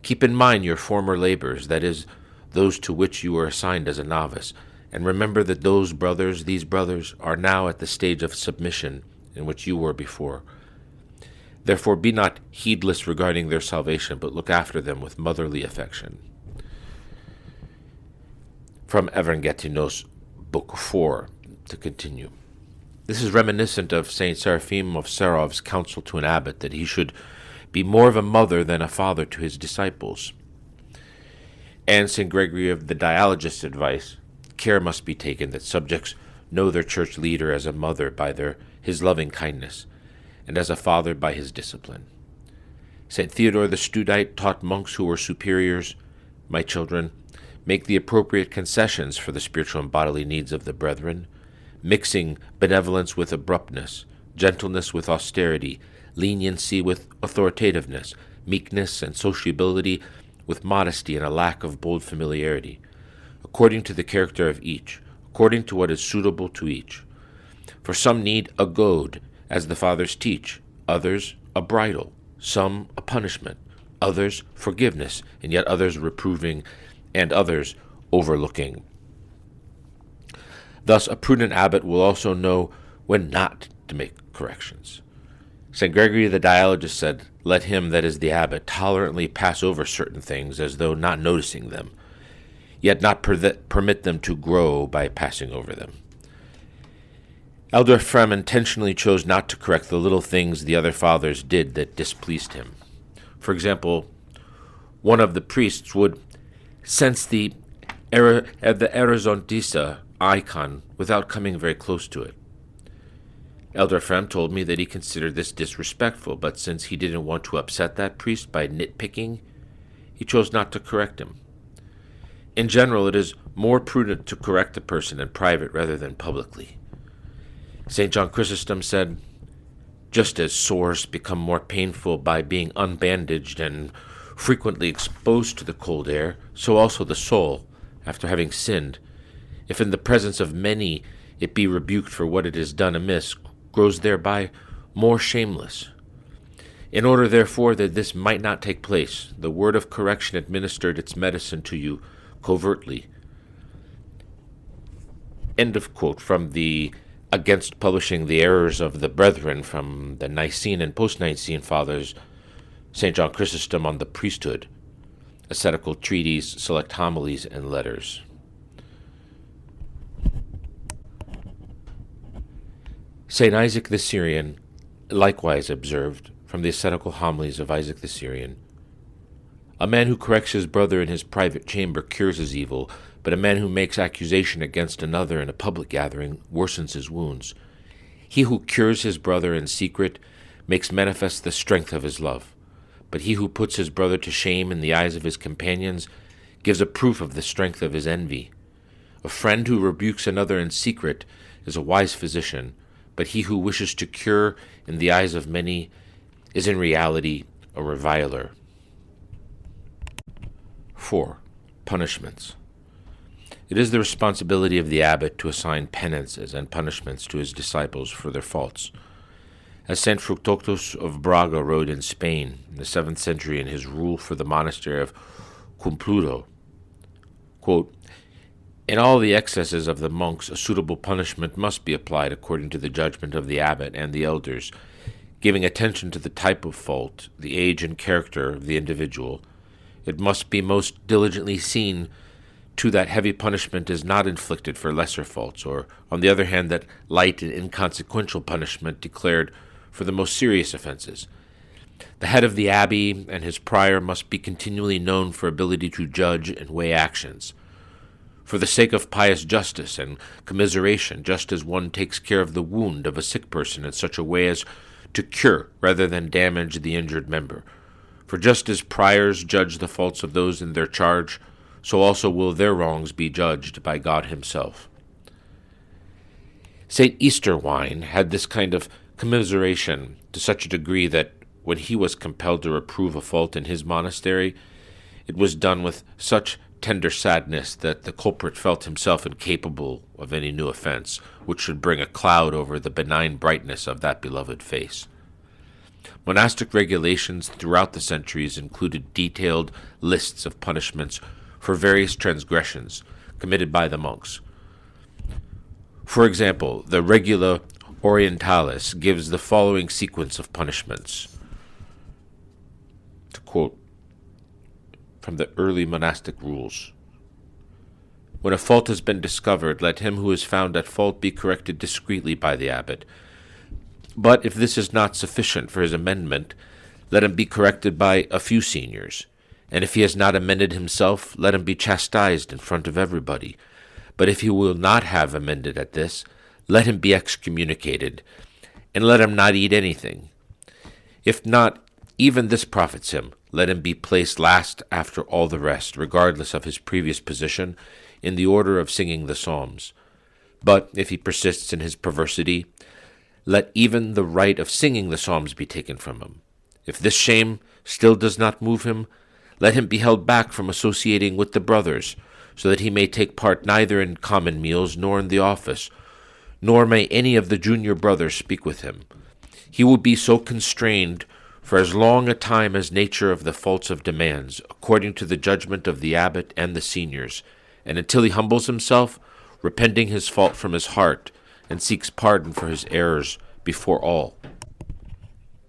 Keep in mind your former labors, that is, those to which you were assigned as a novice, and remember that these brothers, are now at the stage of submission in which you were before. Therefore be not heedless regarding their salvation, but look after them with motherly affection." From Evangelinos, Book 4, to continue. This is reminiscent of St. Seraphim of Sarov's counsel to an abbot that he should be more of a mother than a father to his disciples. And St. Gregory of the Dialogist's advice, care must be taken that subjects know their church leader as a mother by his loving kindness, and as a father by his discipline. St. Theodore the Studite taught monks who were superiors, "My children, make the appropriate concessions for the spiritual and bodily needs of the brethren, mixing benevolence with abruptness, gentleness with austerity, leniency with authoritativeness, meekness and sociability with modesty and a lack of bold familiarity, according to the character of each, according to what is suitable to each. For some need a goad, as the fathers teach, others a bridle, some a punishment, others forgiveness, and yet others reproving, and others overlooking. Thus a prudent abbot will also know when not to make corrections. St. Gregory the Dialogist said, "Let him, that is the abbot, tolerantly pass over certain things as though not noticing them, yet not permit them to grow by passing over them." Elder Ephrem intentionally chose not to correct the little things the other fathers did that displeased him. For example, one of the priests would sense the Horizontista icon without coming very close to it. Elder Ephrem told me that he considered this disrespectful, but since he didn't want to upset that priest by nitpicking, he chose not to correct him. In general, it is more prudent to correct a person in private rather than publicly. St. John Chrysostom said, "Just as sores become more painful by being unbandaged and frequently exposed to the cold air, so also the soul, after having sinned, if in the presence of many it be rebuked for what it has done amiss, grows thereby more shameless. In order, therefore, that this might not take place, the word of correction administered its medicine to you covertly. End of quote from the Against Publishing the Errors of the Brethren from the Nicene and Post-Nicene Fathers, St. John Chrysostom on the Priesthood, Ascetical Treatise, Select Homilies and Letters. St. Isaac the Syrian likewise observed, from the Ascetical Homilies of Isaac the Syrian, a man who corrects his brother in his private chamber cures his evil, but a man who makes accusation against another in a public gathering worsens his wounds. He who cures his brother in secret makes manifest the strength of his love, but he who puts his brother to shame in the eyes of his companions gives a proof of the strength of his envy. A friend who rebukes another in secret is a wise physician, but he who wishes to cure in the eyes of many is in reality a reviler. 4. Punishments. It is the responsibility of the abbot to assign penances and punishments to his disciples for their faults. As St. Fructuotus of Braga wrote in Spain in the 7th century in his rule for the monastery of Cumpludo, quote, in all the excesses of the monks a suitable punishment must be applied according to the judgment of the abbot and the elders, giving attention to the type of fault, the age and character of the individual. It must be most diligently seen to that heavy punishment is not inflicted for lesser faults, or, on the other hand, that light and inconsequential punishment declared for the most serious offenses. The head of the abbey and his prior must be continually known for ability to judge and weigh actions. For the sake of pious justice and commiseration, just as one takes care of the wound of a sick person in such a way as to cure rather than damage the injured member. For just as priors judge the faults of those in their charge, so also will their wrongs be judged by God himself. St. Easterwine had this kind of commiseration to such a degree that when he was compelled to reprove a fault in his monastery, it was done with such tender sadness that the culprit felt himself incapable of any new offense, which should bring a cloud over the benign brightness of that beloved face. Monastic regulations throughout the centuries included detailed lists of punishments for various transgressions committed by the monks. For example, the Regula Orientalis gives the following sequence of punishments. To quote from the early monastic rules. When a fault has been discovered, let him who is found at fault be corrected discreetly by the abbot. But if this is not sufficient for his amendment, let him be corrected by a few seniors. And if he has not amended himself, let him be chastised in front of everybody. But if he will not have amended at this, let him be excommunicated, and let him not eat anything. If not, even this profits him. Let him be placed last after all the rest, regardless of his previous position, in the order of singing the psalms. But if he persists in his perversity, let even the right of singing the psalms be taken from him. If this shame still does not move him, let him be held back from associating with the brothers, so that he may take part neither in common meals nor in the office, nor may any of the junior brothers speak with him. He will be so constrained for as long a time as nature of the faults of demands, according to the judgment of the abbot and the seniors, and until he humbles himself, repenting his fault from his heart, and seeks pardon for his errors before all.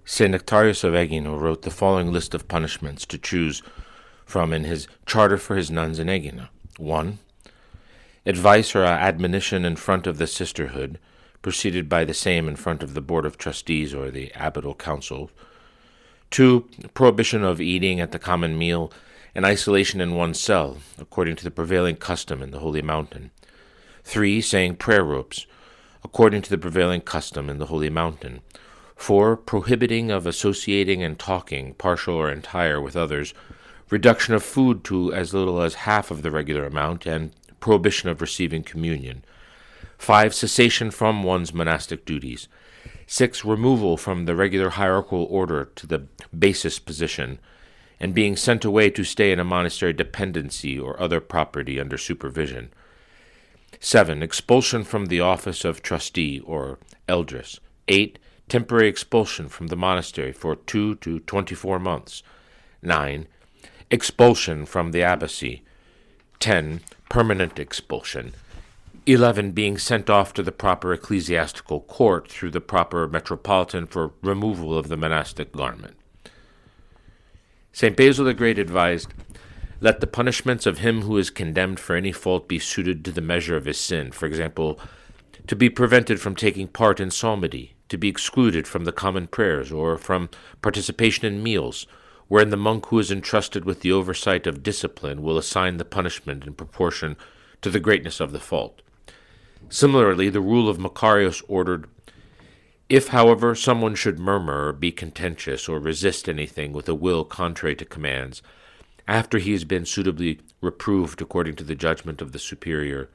St. Nectarius of Egina wrote the following list of punishments to choose from in his charter for his nuns in Egina. 1. Advice or admonition in front of the sisterhood, preceded by the same in front of the board of trustees or the abbatial council. 2. Prohibition of eating at the common meal, and isolation in one's cell, according to the prevailing custom in the Holy Mountain. 3. Saying prayer ropes, according to the prevailing custom in the Holy Mountain. 4. Prohibiting of associating and talking, partial or entire, with others. Reduction of food to as little as half of the regular amount, and prohibition of receiving communion. 5. Cessation from one's monastic duties. 6. Removal from the regular hierarchical order to the basest position. and being sent away to stay in a monastery dependency or other property under supervision. 7. Expulsion from the office of trustee or eldris. 8. Temporary expulsion from the monastery for 2 to 24 months. 9. Expulsion from the abbacy. 10. Permanent expulsion. 11. Being sent off to the proper ecclesiastical court through the proper metropolitan for removal of the monastic garment. St. Basil the Great advised, "Let the punishments of him who is condemned for any fault be suited to the measure of his sin. For example, to be prevented from taking part in psalmody, to be excluded from the common prayers, or from participation in meals, wherein the monk who is entrusted with the oversight of discipline will assign the punishment in proportion to the greatness of the fault." Similarly, the rule of Macarius ordered, "If, however, someone should murmur or be contentious or resist anything with a will contrary to commands, after he has been suitably reproved according to the judgment of the superior,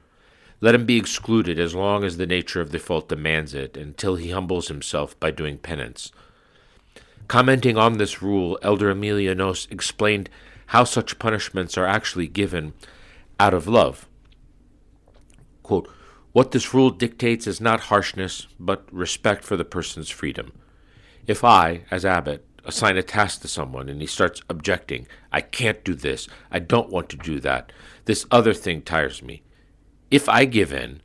let him be excluded as long as the nature of the fault demands it, until he humbles himself by doing penance." Commenting on this rule, Elder Emilianos explained how such punishments are actually given out of love. Quote, "What this rule dictates is not harshness, but respect for the person's freedom. If I, as abbot, assign a task to someone and he starts objecting, 'I can't do this, I don't want to do that, this other thing tires me,' if I give in,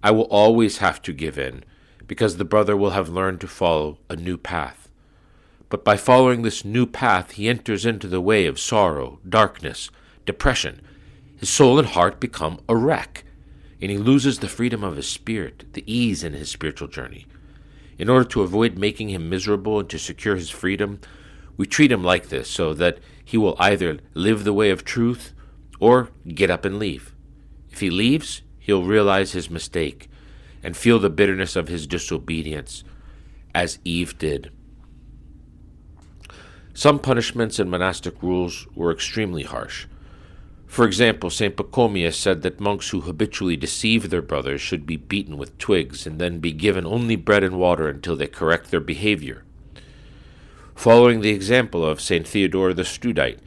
I will always have to give in, because the brother will have learned to follow a new path. But by following this new path, he enters into the way of sorrow, darkness, depression. His soul and heart become a wreck, and he loses the freedom of his spirit, the ease in his spiritual journey. In order to avoid making him miserable and to secure his freedom, we treat him like this so that he will either live the way of truth or get up and leave. If he leaves, he'll realize his mistake and feel the bitterness of his disobedience, as Eve did." Some punishments and monastic rules were extremely harsh. For example, St. Pachomius said that monks who habitually deceive their brothers should be beaten with twigs and then be given only bread and water until they correct their behavior. Following the example of St. Theodore the Studite,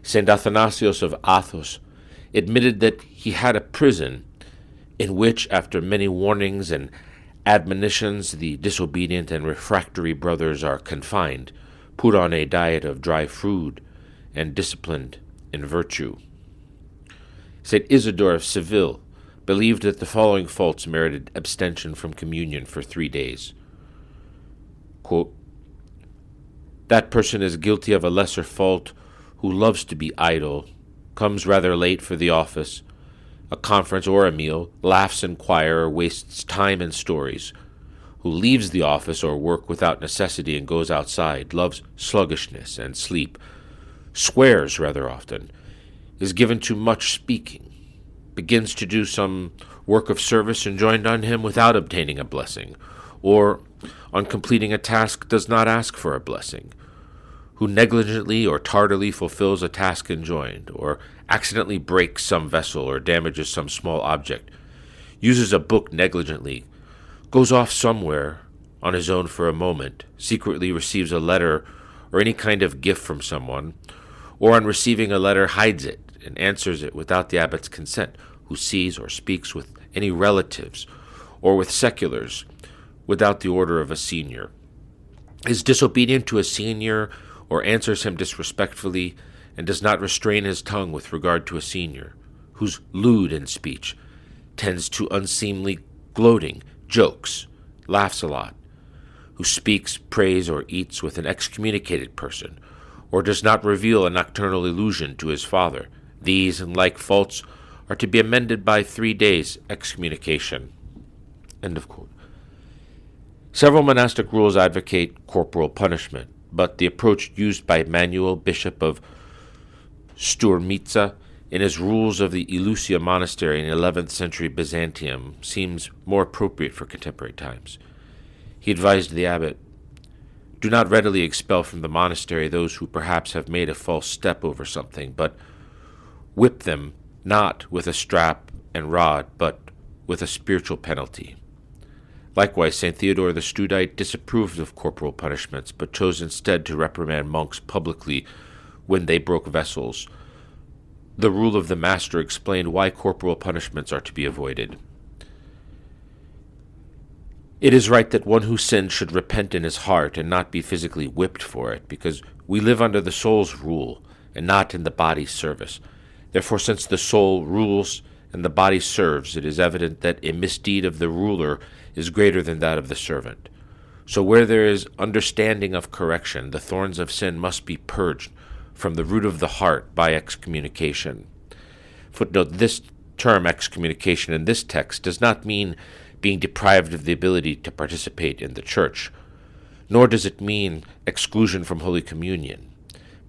St. Athanasius of Athos admitted that he had a prison in which, after many warnings and admonitions, the disobedient and refractory brothers are confined, put on a diet of dry food, and disciplined in virtue. St. Isidore of Seville believed that the following faults merited abstention from communion for 3 days. Quote, "That person is guilty of a lesser fault who loves to be idle, comes rather late for the office, a conference or a meal, laughs in choir or wastes time in stories, who leaves the office or work without necessity and goes outside, loves sluggishness and sleep, swears rather often, is given to much speaking, begins to do some work of service enjoined on him without obtaining a blessing, or, on completing a task, does not ask for a blessing, who negligently or tardily fulfills a task enjoined, or accidentally breaks some vessel or damages some small object, uses a book negligently, goes off somewhere on his own for a moment, secretly receives a letter or any kind of gift from someone, or on receiving a letter hides it and answers it without the abbot's consent, who sees or speaks with any relatives or with seculars without the order of a senior, is disobedient to a senior or answers him disrespectfully, and does not restrain his tongue with regard to a senior, who's lewd in speech, tends to unseemly gloating, jokes, laughs a lot, who speaks, prays, or eats with an excommunicated person, or does not reveal a nocturnal illusion to his father. These and like faults are to be amended by 3 days' excommunication." End of quote. Several monastic rules advocate corporal punishment, but the approach used by Manuel, Bishop of Sturmica, in his rules of the Eleusia monastery in 11th century Byzantium seems more appropriate for contemporary times. He advised the abbot, "Do not readily expel from the monastery those who perhaps have made a false step over something, but whip them not with a strap and rod, but with a spiritual penalty." Likewise, St. Theodore the Studite disapproved of corporal punishments, but chose instead to reprimand monks publicly when they broke vessels. The rule of the master explained why corporal punishments are to be avoided. It is right that one who sins should repent in his heart and not be physically whipped for it, because we live under the soul's rule and not in the body's service. Therefore, since the soul rules and the body serves, it is evident that a misdeed of the ruler is greater than that of the servant. So where there is understanding of correction, the thorns of sin must be purged from the root of the heart by excommunication. Footnote: this term excommunication in this text does not mean being deprived of the ability to participate in the church, nor does it mean exclusion from Holy Communion,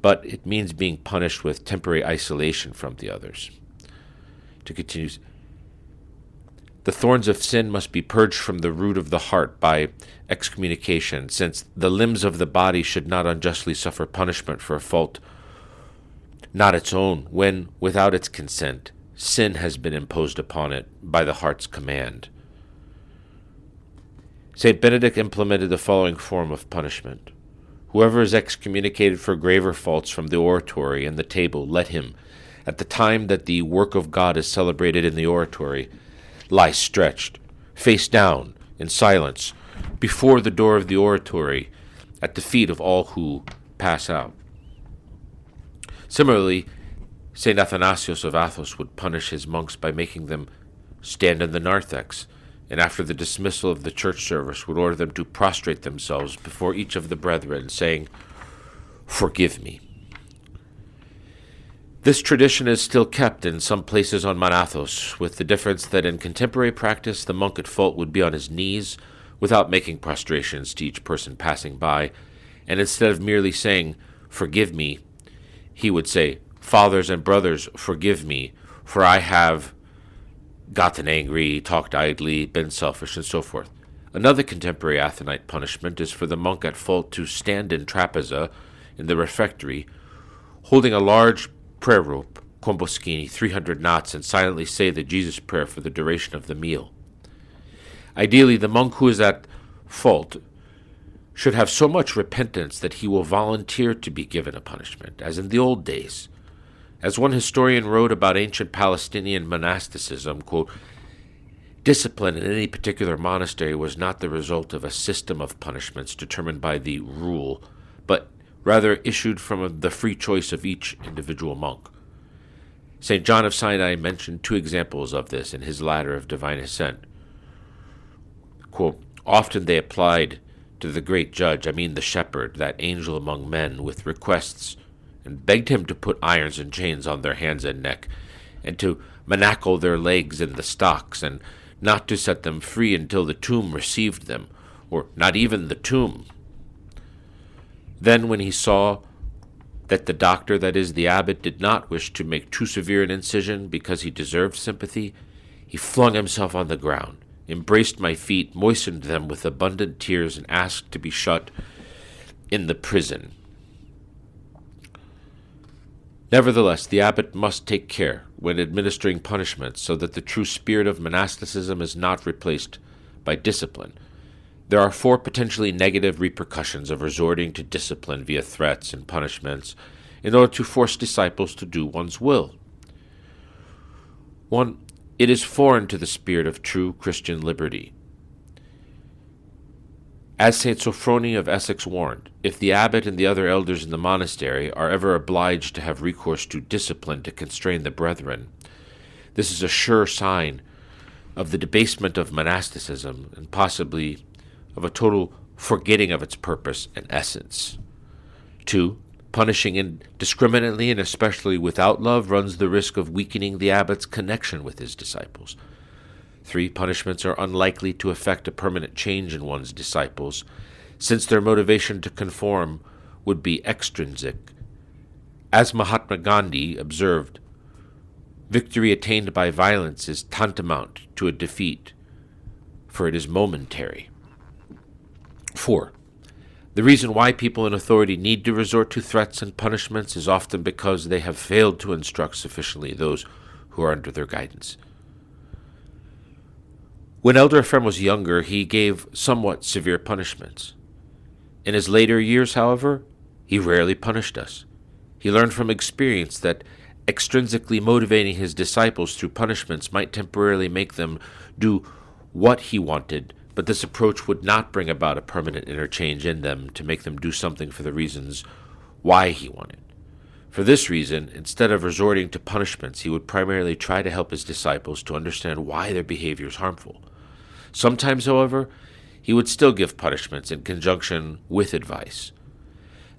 but it means being punished with temporary isolation from the others. To continue, the thorns of sin must be purged from the root of the heart by excommunication, since the limbs of the body should not unjustly suffer punishment for a fault not its own, when, without its consent, sin has been imposed upon it by the heart's command. St. Benedict implemented the following form of punishment. Whoever is excommunicated for graver faults from the oratory and the table, let him, at the time that the work of God is celebrated in the oratory, lie stretched, face down, in silence, before the door of the oratory, at the feet of all who pass out. Similarly, St. Athanasius of Athos would punish his monks by making them stand in the narthex, and after the dismissal of the church service would order them to prostrate themselves before each of the brethren, saying, "Forgive me." This tradition is still kept in some places on Mount Athos, with the difference that in contemporary practice the monk at fault would be on his knees without making prostrations to each person passing by, and instead of merely saying, "Forgive me," he would say, "Fathers and brothers, forgive me, for I have gotten angry, talked idly, been selfish," and so forth. Another contemporary Athonite punishment is for the monk at fault to stand in trapeza, in the refectory, holding a large prayer rope, comboschini, 300 knots, and silently say the Jesus prayer for the duration of the meal. Ideally, the monk who is at fault should have so much repentance that he will volunteer to be given a punishment, as in the old days. As one historian wrote about ancient Palestinian monasticism, quote, "Discipline in any particular monastery was not the result of a system of punishments determined by the rule, but rather issued from the free choice of each individual monk." St. John of Sinai mentioned two examples of this in his Ladder of Divine Ascent. Quote, "Often they applied to the great judge, I mean the shepherd, that angel among men, with requests, and begged him to put irons and chains on their hands and neck, and to manacle their legs in the stocks, and not to set them free until the tomb received them, or not even the tomb. Then when he saw that the doctor, that is, the abbot, did not wish to make too severe an incision because he deserved sympathy, he flung himself on the ground, embraced my feet, moistened them with abundant tears, and asked to be shut in the prison." Nevertheless, the abbot must take care when administering punishments so that the true spirit of monasticism is not replaced by discipline. There are four potentially negative repercussions of resorting to discipline via threats and punishments in order to force disciples to do one's will. 1. It is foreign to the spirit of true Christian liberty. As St. Sophrony of Essex warned, if the abbot and the other elders in the monastery are ever obliged to have recourse to discipline to constrain the brethren, this is a sure sign of the debasement of monasticism and possibly of a total forgetting of its purpose and essence. 2. Punishing indiscriminately and especially without love runs the risk of weakening the abbot's connection with his disciples. 3. Punishments are unlikely to effect a permanent change in one's disciples, since their motivation to conform would be extrinsic. As Mahatma Gandhi observed, victory attained by violence is tantamount to a defeat, for it is momentary. 4. The reason why people in authority need to resort to threats and punishments is often because they have failed to instruct sufficiently those who are under their guidance. When Elder Ephraim was younger, he gave somewhat severe punishments. In his later years, however, he rarely punished us. He learned from experience that extrinsically motivating his disciples through punishments might temporarily make them do what he wanted, but this approach would not bring about a permanent interchange in them to make them do something for the reasons why he wanted. For this reason, instead of resorting to punishments, he would primarily try to help his disciples to understand why their behavior is harmful. Sometimes, however, he would still give punishments in conjunction with advice.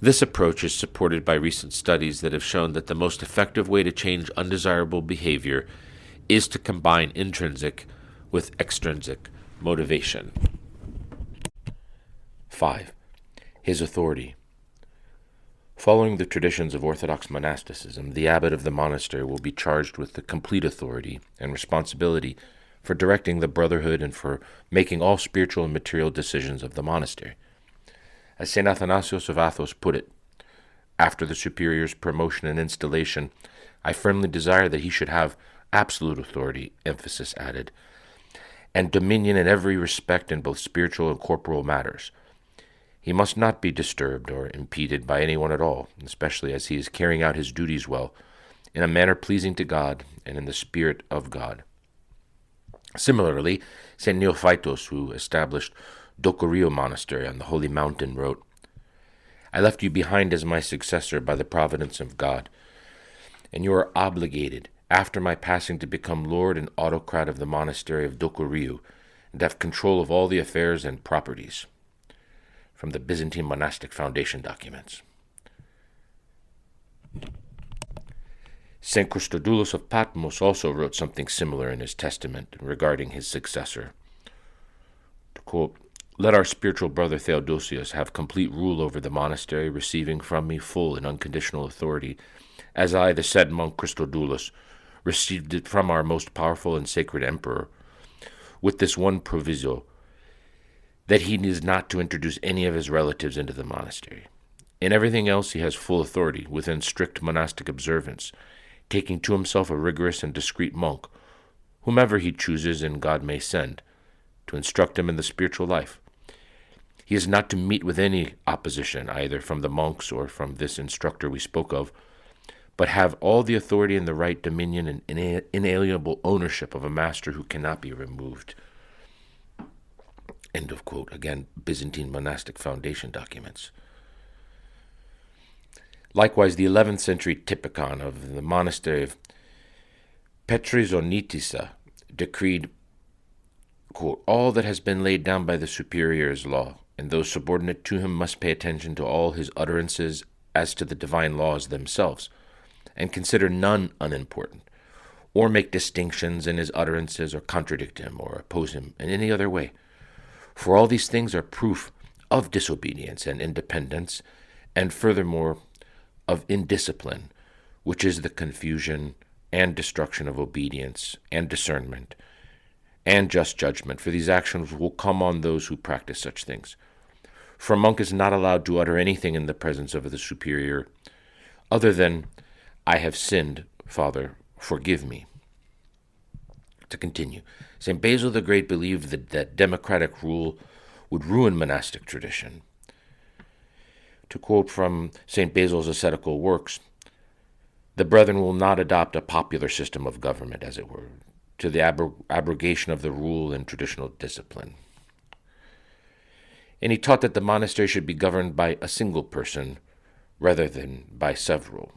This approach is supported by recent studies that have shown that the most effective way to change undesirable behavior is to combine intrinsic with extrinsic motivation. 5. His authority. Following the traditions of Orthodox monasticism, the abbot of the monastery will be charged with the complete authority and responsibility for directing the brotherhood and for making all spiritual and material decisions of the monastery. As St. Athanasius of Athos put it, after the superior's promotion and installation, I firmly desire that he should have absolute authority, emphasis added, and dominion in every respect in both spiritual and corporal matters. He must not be disturbed or impeded by anyone at all, especially as he is carrying out his duties well, in a manner pleasing to God and in the spirit of God. Similarly, St. Neophytos, who established Docorio Monastery on the Holy Mountain, wrote, I left you behind as my successor by the providence of God, and you are obligated, after my passing, to become lord and autocrat of the monastery of Docorio, and have control of all the affairs and properties. From the Byzantine monastic foundation documents. St. Christodoulos of Patmos also wrote something similar in his testament regarding his successor. To quote, Let our spiritual brother Theodosius have complete rule over the monastery, receiving from me full and unconditional authority, as I, the said monk Christodoulos, received it from our most powerful and sacred emperor, with this one proviso, that he is not to introduce any of his relatives into the monastery. In everything else he has full authority, within strict monastic observance, taking to himself a rigorous and discreet monk, whomever he chooses and God may send, to instruct him in the spiritual life. He is not to meet with any opposition, either from the monks or from this instructor we spoke of, but have all the authority and the right dominion and inalienable ownership of a master who cannot be removed. End of quote. Again, Byzantine monastic foundation documents. Likewise, the 11th century typicon of the monastery of Petrizonitisa decreed, quote, all that has been laid down by the superior is law, and those subordinate to him must pay attention to all his utterances as to the divine laws themselves, and consider none unimportant, or make distinctions in his utterances, or contradict him, or oppose him in any other way. For all these things are proof of disobedience and independence, and furthermore of indiscipline, which is the confusion and destruction of obedience and discernment and just judgment, for these actions will come on those who practice such things. For a monk is not allowed to utter anything in the presence of the superior other than, I have sinned, Father, forgive me. To continue, St. Basil the Great believed that democratic rule would ruin monastic tradition. To quote from St. Basil's ascetical works, the brethren will not adopt a popular system of government, as it were, to the abrogation of the rule and traditional discipline. And he taught that the monastery should be governed by a single person rather than by several.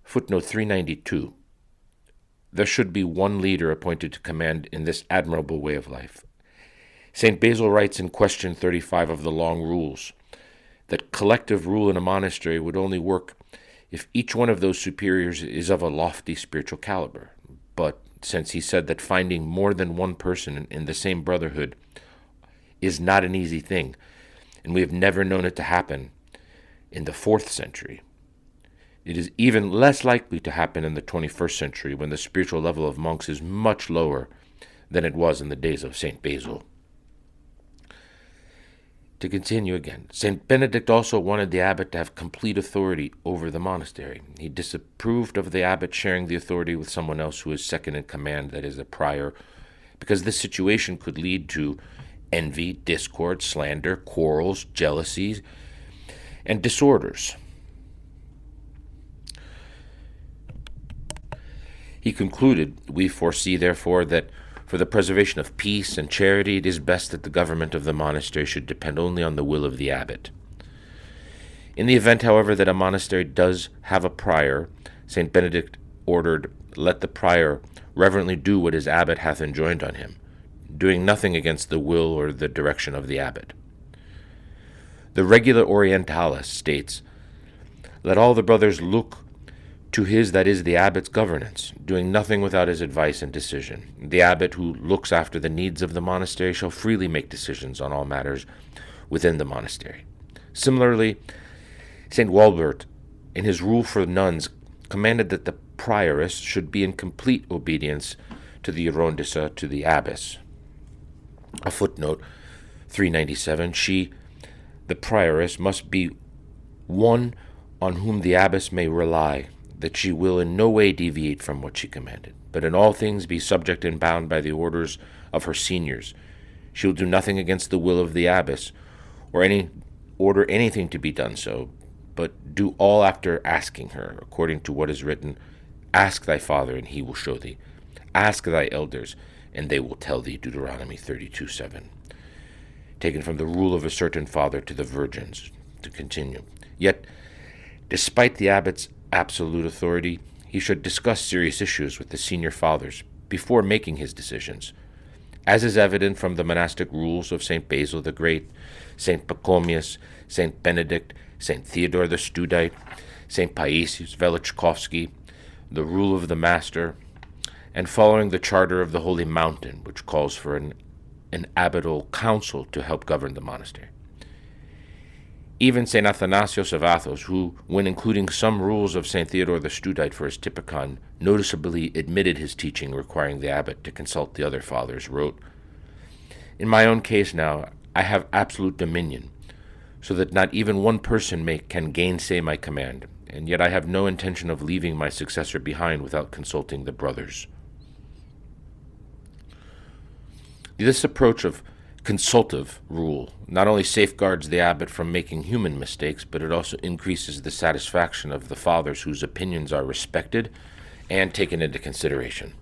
Footnote 392. There should be one leader appointed to command in this admirable way of life. St. Basil writes in question 35 of the Long Rules that collective rule in a monastery would only work if each one of those superiors is of a lofty spiritual caliber. But since he said that finding more than one person in the same brotherhood is not an easy thing, and we have never known it to happen in the 4th century, it is even less likely to happen in the 21st century, when the spiritual level of monks is much lower than it was in the days of St. Basil. To continue again, St. Benedict also wanted the abbot to have complete authority over the monastery. He disapproved of the abbot sharing the authority with someone else who is second in command, that is, a prior, because this situation could lead to envy, discord, slander, quarrels, jealousies, and disorders. He concluded, "We foresee, therefore, that for the preservation of peace and charity, it is best that the government of the monastery should depend only on the will of the abbot. In the event, however, that a monastery does have a prior, St. Benedict ordered, let the prior reverently do what his abbot hath enjoined on him, doing nothing against the will or the direction of the abbot." The Regula Orientalis states, "Let all the brothers look to his, that is, the abbot's governance, doing nothing without his advice and decision. The abbot who looks after the needs of the monastery shall freely make decisions on all matters within the monastery." Similarly, St. Walbert, in his rule for nuns, commanded that the prioress should be in complete obedience to the Arrondissa, to the abbess. A footnote, 397, she, the prioress, must be one on whom the abbess may rely, that she will in no way deviate from what she commanded, but in all things be subject and bound by the orders of her seniors. She will do nothing against the will of the abbess, or order anything to be done so, but do all after asking her, according to what is written, "Ask thy father, and he will show thee. Ask thy elders, and they will tell thee." Deuteronomy 32:7. Taken from the rule of a certain father to the virgins, to continue. Yet, despite the abbot's absolute authority, he should discuss serious issues with the senior fathers before making his decisions, as is evident from the monastic rules of St. Basil the Great, St. Pachomius, St. Benedict, St. Theodore the Studite, St. Paisius Velichkovsky, the rule of the Master, and following the charter of the Holy Mountain, which calls for an abbatial council to help govern the monastery. Even St. Athanasius of Athos, who, when including some rules of St. Theodore the Studite for his Typicon, noticeably admitted his teaching requiring the abbot to consult the other fathers, wrote, "In my own case now, I have absolute dominion, so that not even one person can gainsay my command, and yet I have no intention of leaving my successor behind without consulting the brothers." This approach of consultative rule not only safeguards the abbot from making human mistakes, but it also increases the satisfaction of the fathers whose opinions are respected and taken into consideration.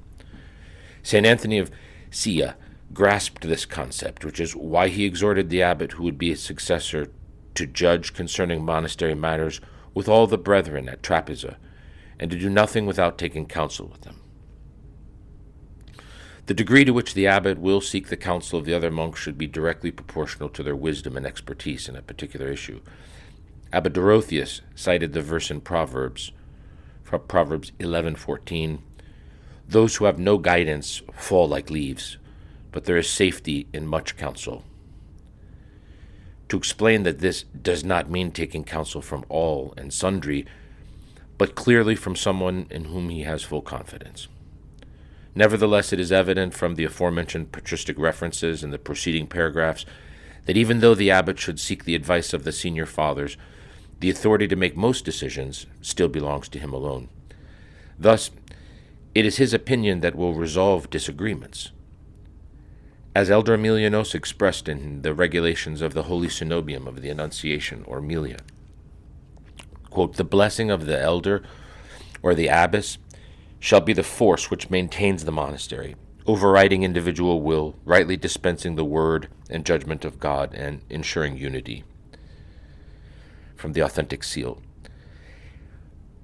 St. Anthony of Sia grasped this concept, which is why he exhorted the abbot who would be his successor to judge concerning monastery matters with all the brethren at Trapeza, and to do nothing without taking counsel with them. The degree to which the abbot will seek the counsel of the other monks should be directly proportional to their wisdom and expertise in a particular issue. Abbot Dorotheus cited the verse in Proverbs 11:14, "Those who have no guidance fall like leaves, but there is safety in much counsel," to explain that this does not mean taking counsel from all and sundry, but clearly from someone in whom he has full confidence. Nevertheless, it is evident from the aforementioned patristic references in the preceding paragraphs that even though the abbot should seek the advice of the senior fathers, the authority to make most decisions still belongs to him alone. Thus, it is his opinion that will resolve disagreements. As Elder Emilianos expressed in the regulations of the Holy Synobium of the Annunciation, or Emilia, quote, "The blessing of the elder or the abbess shall be the force which maintains the monastery, overriding individual will, rightly dispensing the word and judgment of God, and ensuring unity." From the Authentic Seal.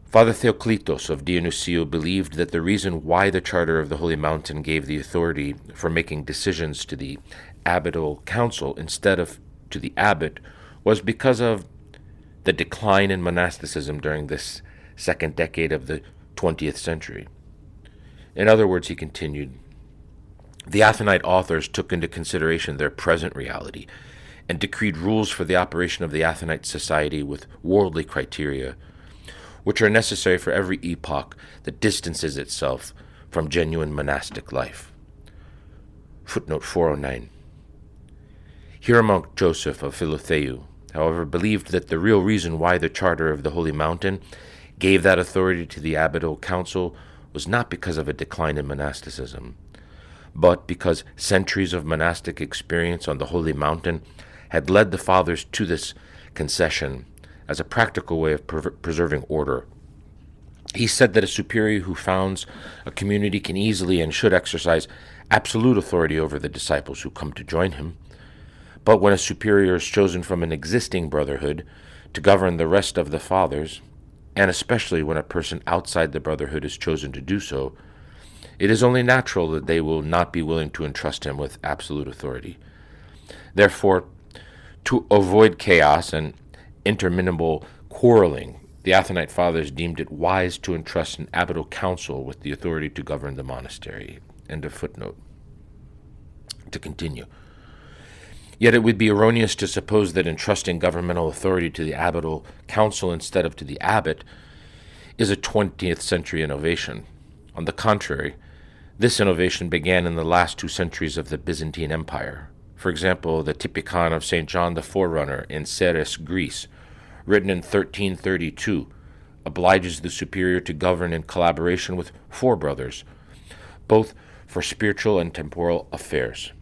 Father Theoklitos of Dionysiou believed that the reason why the Charter of the Holy Mountain gave the authority for making decisions to the abbatial council instead of to the abbot was because of the decline in monasticism during this second decade of the 20th century. In other words, he continued, the Athonite authors took into consideration their present reality and decreed rules for the operation of the Athonite society with worldly criteria, which are necessary for every epoch that distances itself from genuine monastic life. Footnote 409. Hieromonk Joseph of Philotheu, however, believed that the real reason why the Charter of the Holy Mountain gave that authority to the abbatial council was not because of a decline in monasticism, but because centuries of monastic experience on the Holy Mountain had led the fathers to this concession as a practical way of preserving order He said that a superior who founds a community can easily and should exercise absolute authority over the disciples who come to join him. But when a superior is chosen from an existing brotherhood to govern the rest of the fathers, and especially when a person outside the brotherhood is chosen to do so, it is only natural that they will not be willing to entrust him with absolute authority. Therefore, to avoid chaos and interminable quarreling, the Athonite fathers deemed it wise to entrust an abbatial council with the authority to govern the monastery. End of footnote. To continue. Yet it would be erroneous to suppose that entrusting governmental authority to the abbatial council instead of to the abbot is a 20th century innovation. On the contrary, this innovation began in the last 2 centuries of the Byzantine Empire. For example, the Typicon of St. John the Forerunner in Serres, Greece, written in 1332, obliges the superior to govern in collaboration with 4 brothers, both for spiritual and temporal affairs.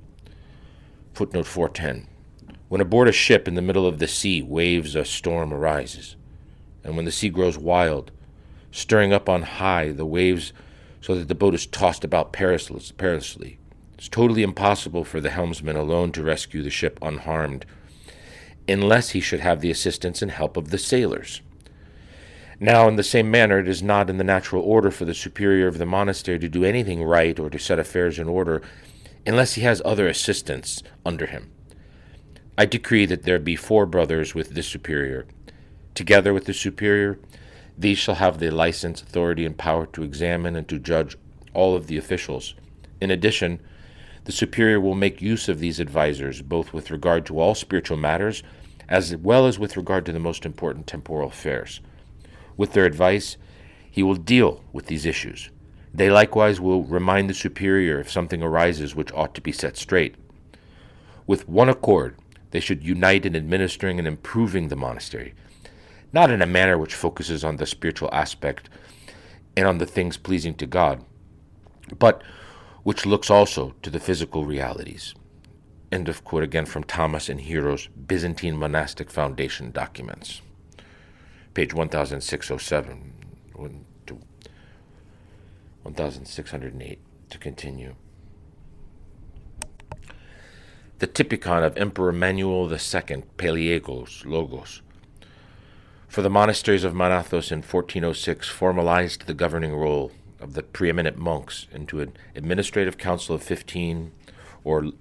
Footnote 410. When aboard a ship in the middle of the sea, waves a storm arises, and when the sea grows wild, stirring up on high the waves so that the boat is tossed about perilously, it's totally impossible for the helmsman alone to rescue the ship unharmed, unless he should have the assistance and help of the sailors. Now, in the same manner, it is not in the natural order for the superior of the monastery to do anything right or to set affairs in order unless he has other assistants under him. I decree that there be 4 brothers with the superior. Together with the superior, these shall have the license, authority, and power to examine and to judge all of the officials. In addition, the superior will make use of these advisors, both with regard to all spiritual matters, as well as with regard to the most important temporal affairs. With their advice, he will deal with these issues. They likewise will remind the superior if something arises which ought to be set straight. With one accord, they should unite in administering and improving the monastery, not in a manner which focuses on the spiritual aspect and on the things pleasing to God, but which looks also to the physical realities. End of quote again from Thomas and Hero's Byzantine Monastic Foundation documents. Page 1607 to 1608. To continue. The Typicon of Emperor Manuel II, Peliagos, Logos, for the monasteries of Manathos in 1406 formalized the governing role of the preeminent monks into an administrative council of 15, or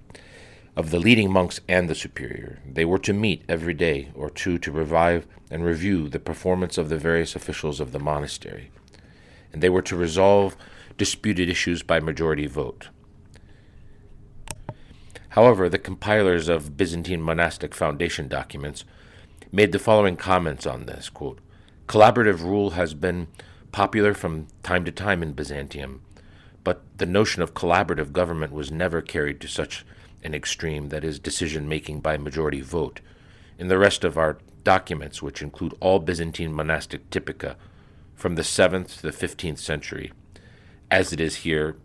of the leading monks and the superior. They were to meet every day or 2 to revive and review the performance of the various officials of the monastery, and they were to resolve disputed issues by majority vote. However, the compilers of Byzantine monastic foundation documents made the following comments on this, quote, "Collaborative rule has been popular from time to time in Byzantium, but the notion of collaborative government was never carried to such an extreme, that is, decision-making by majority vote. In the rest of our documents, which include all Byzantine monastic typica from the 7th to the 15th century, as it is here,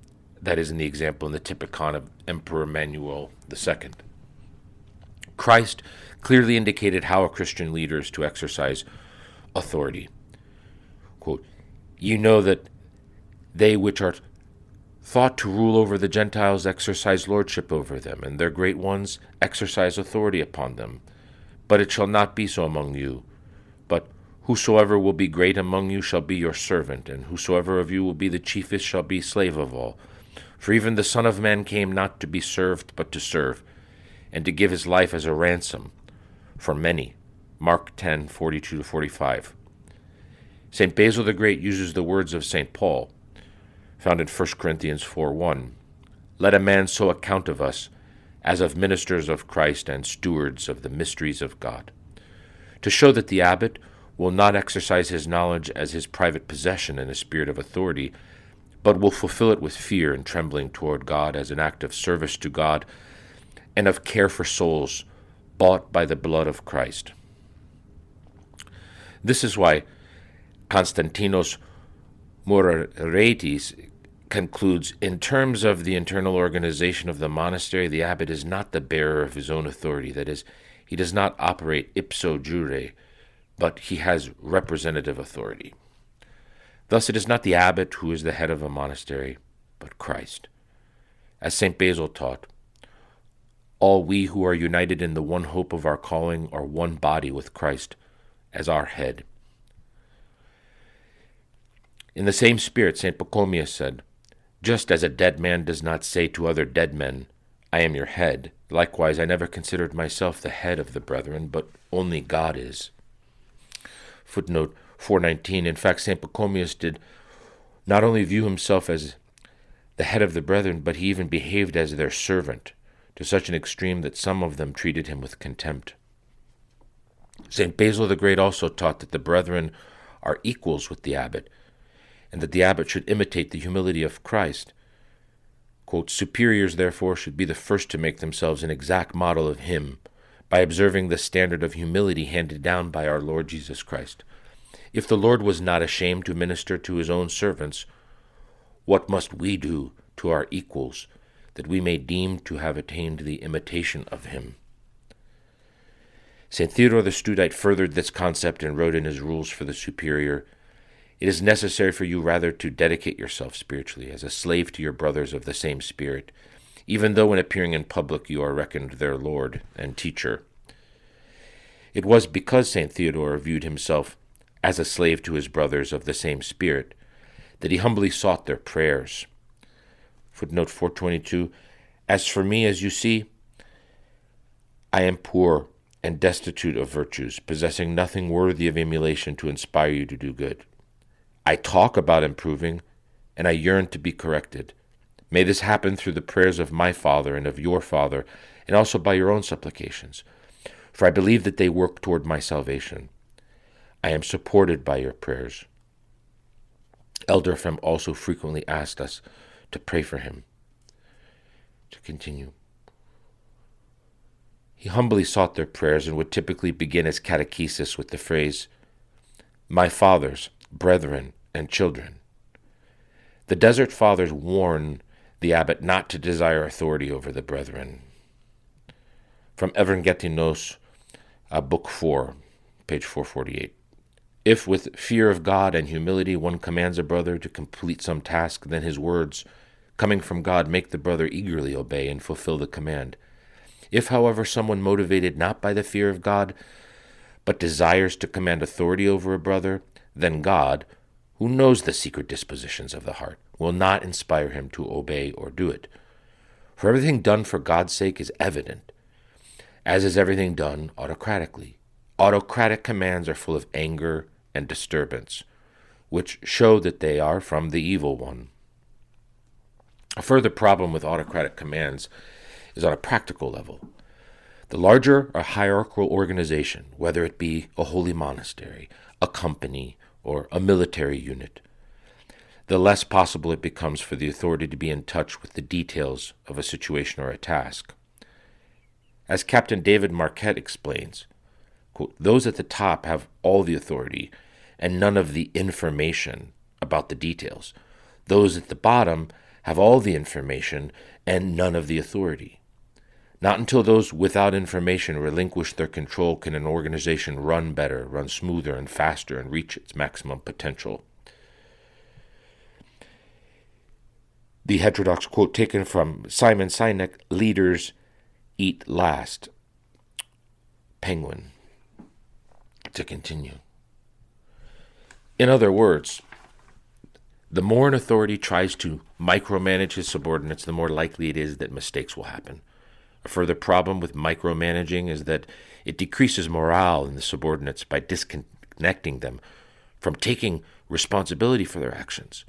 that is in the example in the Typicon of Emperor Manuel II. Christ clearly indicated how a Christian leader is to exercise authority. Quote, "You know that they which are thought to rule over the Gentiles exercise lordship over them, and their great ones exercise authority upon them. But it shall not be so among you. But whosoever will be great among you shall be your servant, and whosoever of you will be the chiefest shall be slave of all. For even the Son of Man came not to be served, but to serve, and to give his life as a ransom for many." Mark 10:42-45. St. Basil the Great uses the words of St. Paul, found in 1 Corinthians 4:1. "Let a man so account of us, as of ministers of Christ and stewards of the mysteries of God," to show that the abbot will not exercise his knowledge as his private possession in a spirit of authority, but will fulfill it with fear and trembling toward God as an act of service to God and of care for souls bought by the blood of Christ. This is why Constantinos Moraretes concludes, "In terms of the internal organization of the monastery, the abbot is not the bearer of his own authority. That is, he does not operate ipso jure, but he has representative authority." Thus it is not the abbot who is the head of a monastery, but Christ. As St. Basil taught, all we who are united in the one hope of our calling are one body with Christ as our head. In the same spirit, St. Pachomius said, just as a dead man does not say to other dead men, I am your head, likewise I never considered myself the head of the brethren, but only God is. Footnote 419. In fact, St. Pachomius did not only view himself as the head of the brethren, but he even behaved as their servant, to such an extreme that some of them treated him with contempt. St. Basil the Great also taught that the brethren are equals with the abbot, and that the abbot should imitate the humility of Christ. Quote, superiors, therefore, should be the first to make themselves an exact model of him, by observing the standard of humility handed down by our Lord Jesus Christ. If the Lord was not ashamed to minister to his own servants, what must we do to our equals, that we may deem to have attained the imitation of him? St. Theodore the Studite furthered this concept and wrote in his Rules for the Superior, it is necessary for you rather to dedicate yourself spiritually as a slave to your brothers of the same spirit, even though when appearing in public you are reckoned their Lord and teacher. It was because St. Theodore viewed himself as a slave to his brothers of the same spirit that he humbly sought their prayers. Footnote 422, as for me, as you see, I am poor and destitute of virtues, possessing nothing worthy of emulation to inspire you to do good. I talk about improving, and I yearn to be corrected. May this happen through the prayers of my Father and of your Father, and also by your own supplications, for I believe that they work toward my salvation. I am supported by your prayers. Elder Ephraim also frequently asked us to pray for him. To continue. He humbly sought their prayers and would typically begin his catechesis with the phrase, my fathers, brethren, and children. The Desert Fathers warn the abbot not to desire authority over the brethren. From Evangelinos, Book 4, page 448. If with fear of God and humility one commands a brother to complete some task, then his words, coming from God, make the brother eagerly obey and fulfill the command. If, however, someone motivated not by the fear of God, but desires to command authority over a brother, then God, who knows the secret dispositions of the heart, will not inspire him to obey or do it. For everything done for God's sake is evident, as is everything done autocratically. Autocratic commands are full of anger and disturbance, which show that they are from the evil one. A further problem with autocratic commands is on a practical level. The larger a hierarchical organization, whether it be a holy monastery, a company, or a military unit, the less possible it becomes for the authority to be in touch with the details of a situation or a task. As Captain David Marquette explains, quote, those at the top have all the authority and none of the information about the details. Those at the bottom have all the information and none of the authority. Not until those without information relinquish their control can an organization run better, run smoother and faster, and reach its maximum potential. The heterodox quote taken from Simon Sinek, leaders eat last. Penguin. To continue. In other words, the more an authority tries to micromanage his subordinates, the more likely it is that mistakes will happen. A further problem with micromanaging is that it decreases morale in the subordinates by disconnecting them from taking responsibility for their actions.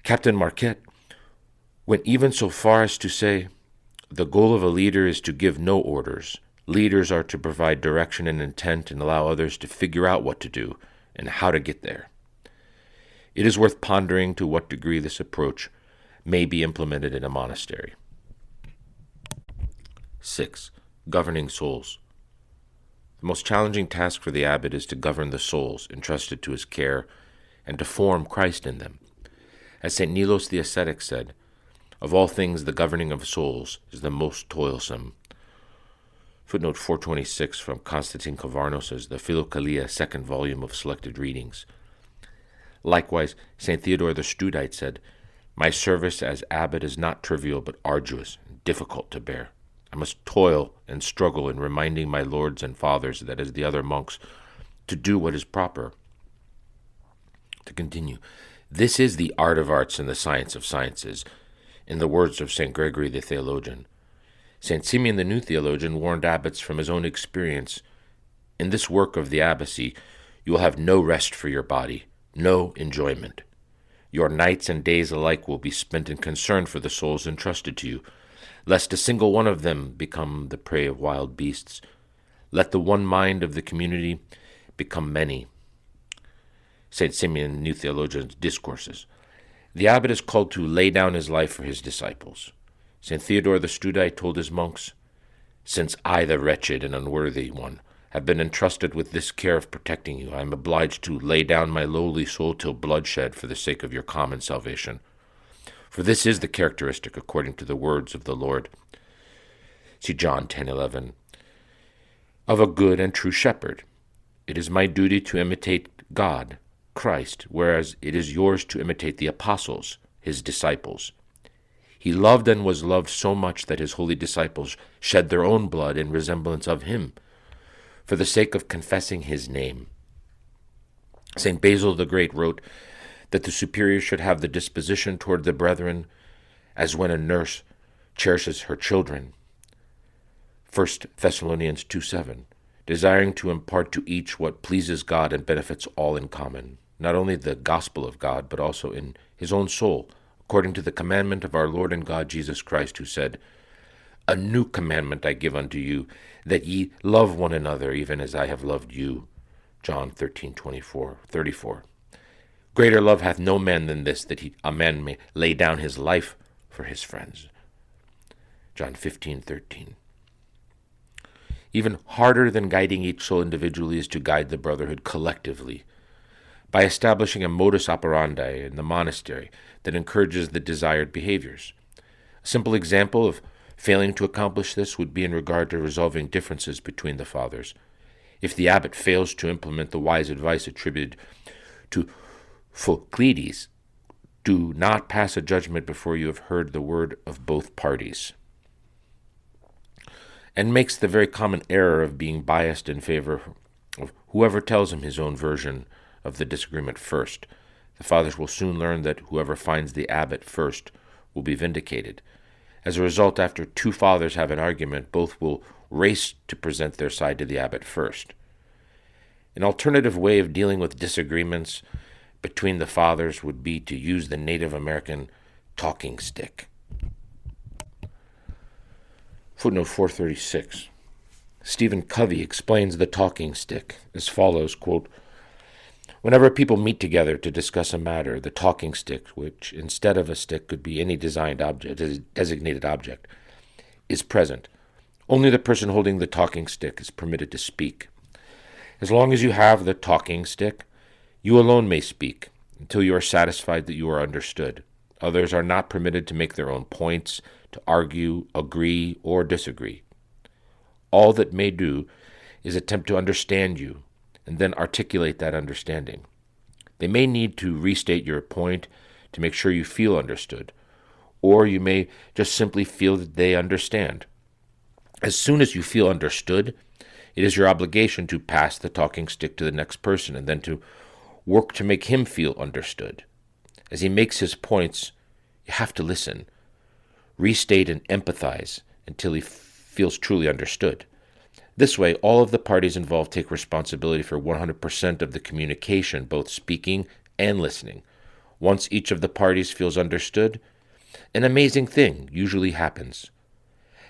Captain Marquette went even so far as to say, the goal of a leader is to give no orders. Leaders are to provide direction and intent and allow others to figure out what to do and how to get there. It is worth pondering to what degree this approach may be implemented in a monastery. 6. Governing souls. The most challenging task for the abbot is to govern the souls entrusted to his care and to form Christ in them. As St. Nilos the ascetic said, of all things the governing of souls is the most toilsome. Footnote 426 from Constantine Kavarnos, The Philokalia, second volume of Selected Readings. Likewise, St. Theodore the Studite said, "My service as abbot is not trivial but arduous and difficult to bear. I must toil and struggle in reminding my lords and fathers, that is, the other monks, to do what is proper." To continue, "This is the art of arts and the science of sciences," in the words of St. Gregory the theologian. St. Simeon the new theologian warned abbots from his own experience, "In this work of the abbacy, you will have no rest for your body, no enjoyment. Your nights and days alike will be spent in concern for the souls entrusted to you, lest a single one of them become the prey of wild beasts. Let the one mind of the community become many." St. Simeon, New Theologian's Discourses. The abbot is called to lay down his life for his disciples. St. Theodore the Studite told his monks, "Since I, the wretched and unworthy one, have been entrusted with this care of protecting you, I am obliged to lay down my lowly soul till bloodshed for the sake of your common salvation. For this is the characteristic, according to the words of the Lord." See John 10:11. "Of a good and true shepherd. It is my duty to imitate God, Christ, whereas it is yours to imitate the apostles, his disciples. He loved and was loved so much that his holy disciples shed their own blood in resemblance of him, for the sake of confessing his name." St. Basil the Great wrote that the superior should have the disposition toward the brethren as when a nurse cherishes her children. 1 Thessalonians 2:7, desiring to impart to each what pleases God and benefits all in common, not only the gospel of God, but also in his own soul, according to the commandment of our Lord and God Jesus Christ, who said, "A new commandment I give unto you, that ye love one another, even as I have loved you." John 13:34. "Greater love hath no man than this, that a man may lay down his life for his friends." John 15:13. Even harder than guiding each soul individually is to guide the brotherhood collectively, by establishing a modus operandi in the monastery that encourages the desired behaviors. A simple example of failing to accomplish this would be in regard to resolving differences between the fathers. If the abbot fails to implement the wise advice attributed to Phoclides, "Do not pass a judgment before you have heard the word of both parties," and makes the very common error of being biased in favor of whoever tells him his own version of the disagreement first, the fathers will soon learn that whoever finds the abbot first will be vindicated. As a result, after two fathers have an argument, both will race to present their side to the abbot first. An alternative way of dealing with disagreements between the fathers would be to use the Native American talking stick. Footnote 436. Stephen Covey explains the talking stick as follows, quote, "Whenever people meet together to discuss a matter, the talking stick, which instead of a stick could be any designated object, is present. Only the person holding the talking stick is permitted to speak. As long as you have the talking stick, you alone may speak, until you are satisfied that you are understood. Others are not permitted to make their own points, to argue, agree, or disagree. All that may do is attempt to understand you, and then articulate that understanding. They may need to restate your point to make sure you feel understood, or you may just simply feel that they understand. As soon as you feel understood, it is your obligation to pass the talking stick to the next person and then to work to make him feel understood. As he makes his points, you have to listen, restate and empathize until he feels truly understood. This way, all of the parties involved take responsibility for 100% of the communication, both speaking and listening. Once each of the parties feels understood, an amazing thing usually happens.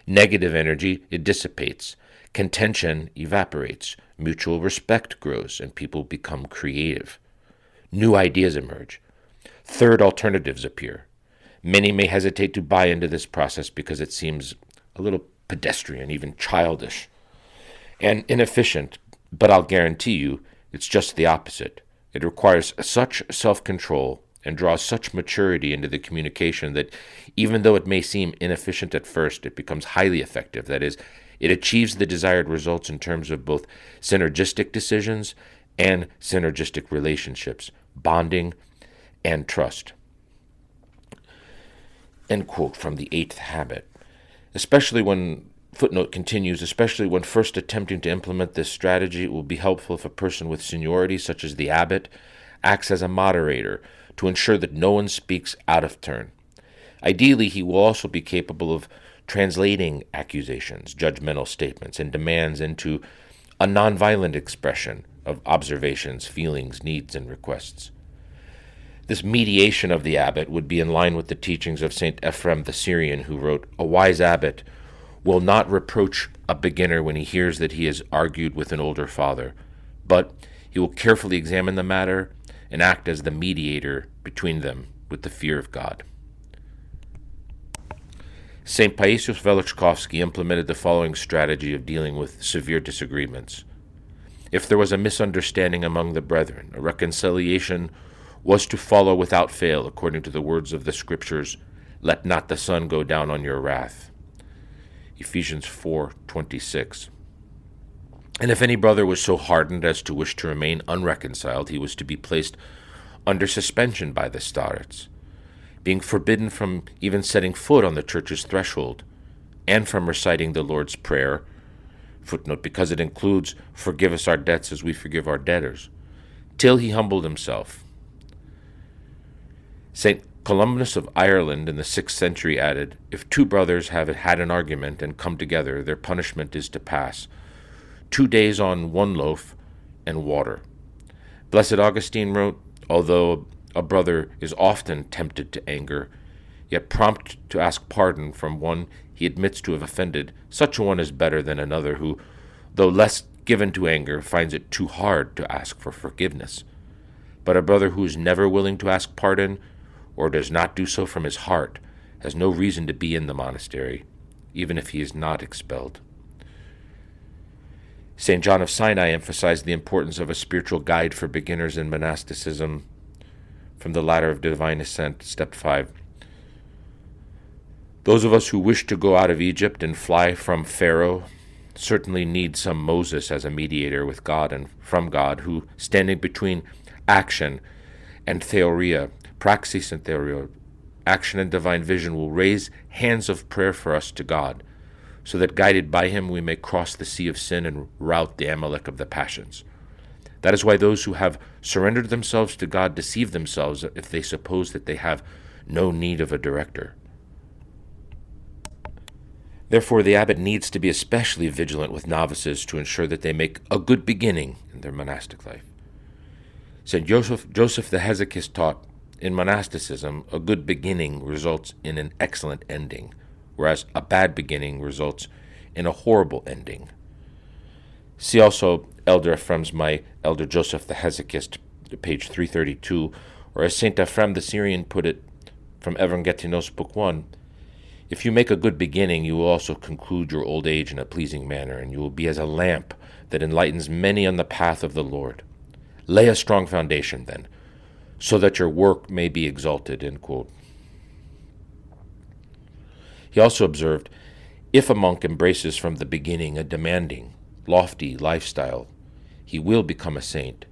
Negative energy, it dissipates. Contention evaporates. Mutual respect grows, and people become creative. New ideas emerge. Third alternatives appear. Many may hesitate to buy into this process because it seems a little pedestrian, even childish, and inefficient, but I'll guarantee you it's just the opposite. It requires such self-control and draws such maturity into the communication that even though it may seem inefficient at first, it becomes highly effective. That is, it achieves the desired results in terms of both synergistic decisions and synergistic relationships bonding, and trust. End quote from the Eighth Habit. Footnote continues, especially when first attempting to implement this strategy, it will be helpful if a person with seniority, such as the abbot, acts as a moderator to ensure that no one speaks out of turn. Ideally, he will also be capable of translating accusations, judgmental statements, and demands into a nonviolent expression of observations, feelings, needs, and requests. This mediation of the abbot would be in line with the teachings of St. Ephrem the Syrian, who wrote, "A wise abbot will not reproach a beginner when he hears that he has argued with an older father, but he will carefully examine the matter and act as the mediator between them with the fear of God." St. Paisios Velichkovsky implemented the following strategy of dealing with severe disagreements. If there was a misunderstanding among the brethren, a reconciliation was to follow without fail, according to the words of the Scriptures, "Let not the sun go down on your wrath." Ephesians 4:26. And if any brother was so hardened as to wish to remain unreconciled, he was to be placed under suspension by the starets, being forbidden from even setting foot on the church's threshold, and from reciting the Lord's Prayer, footnote, because it includes, "Forgive us our debts as we forgive our debtors," till he humbled himself. St. Columbanus of Ireland in the 6th century added, "If two brothers have had an argument and come together, their punishment is to pass 2 days on one loaf and water." Blessed Augustine wrote, "Although a brother is often tempted to anger, yet prompt to ask pardon from one he admits to have offended, such a one is better than another who, though less given to anger, finds it too hard to ask for forgiveness. But a brother who is never willing to ask pardon, or does not do so from his heart, has no reason to be in the monastery, even if he is not expelled." St. John of Sinai emphasized the importance of a spiritual guide for beginners in monasticism from the Ladder of Divine Ascent, Step 5. "Those of us who wish to go out of Egypt and fly from Pharaoh certainly need some Moses as a mediator with God and from God, who, standing between action and theoria, praxis and theoria, action and divine vision, will raise hands of prayer for us to God, so that guided by him we may cross the sea of sin and rout the ANGELIC of the passions. That is why those who have surrendered themselves to God deceive themselves if they suppose that they have no need of a director. Therefore, the abbot needs to be especially vigilant with novices to ensure that they make a good beginning in their monastic life. St. Joseph the Hesychist taught, in monasticism, a good beginning results in an excellent ending, whereas a bad beginning results in a horrible ending. See also Elder Ephrem's My Elder Joseph the Hesychist, page 332, or as St. Ephrem the Syrian put it from Evangelinos, Book 1, "If you make a good beginning, you will also conclude your old age in a pleasing manner, and you will be as a lamp that enlightens many on the path of the Lord. Lay a strong foundation, then, so that your work may be exalted." End quote. He also observed, if a monk embraces from the beginning a demanding, lofty lifestyle, he will become a saint.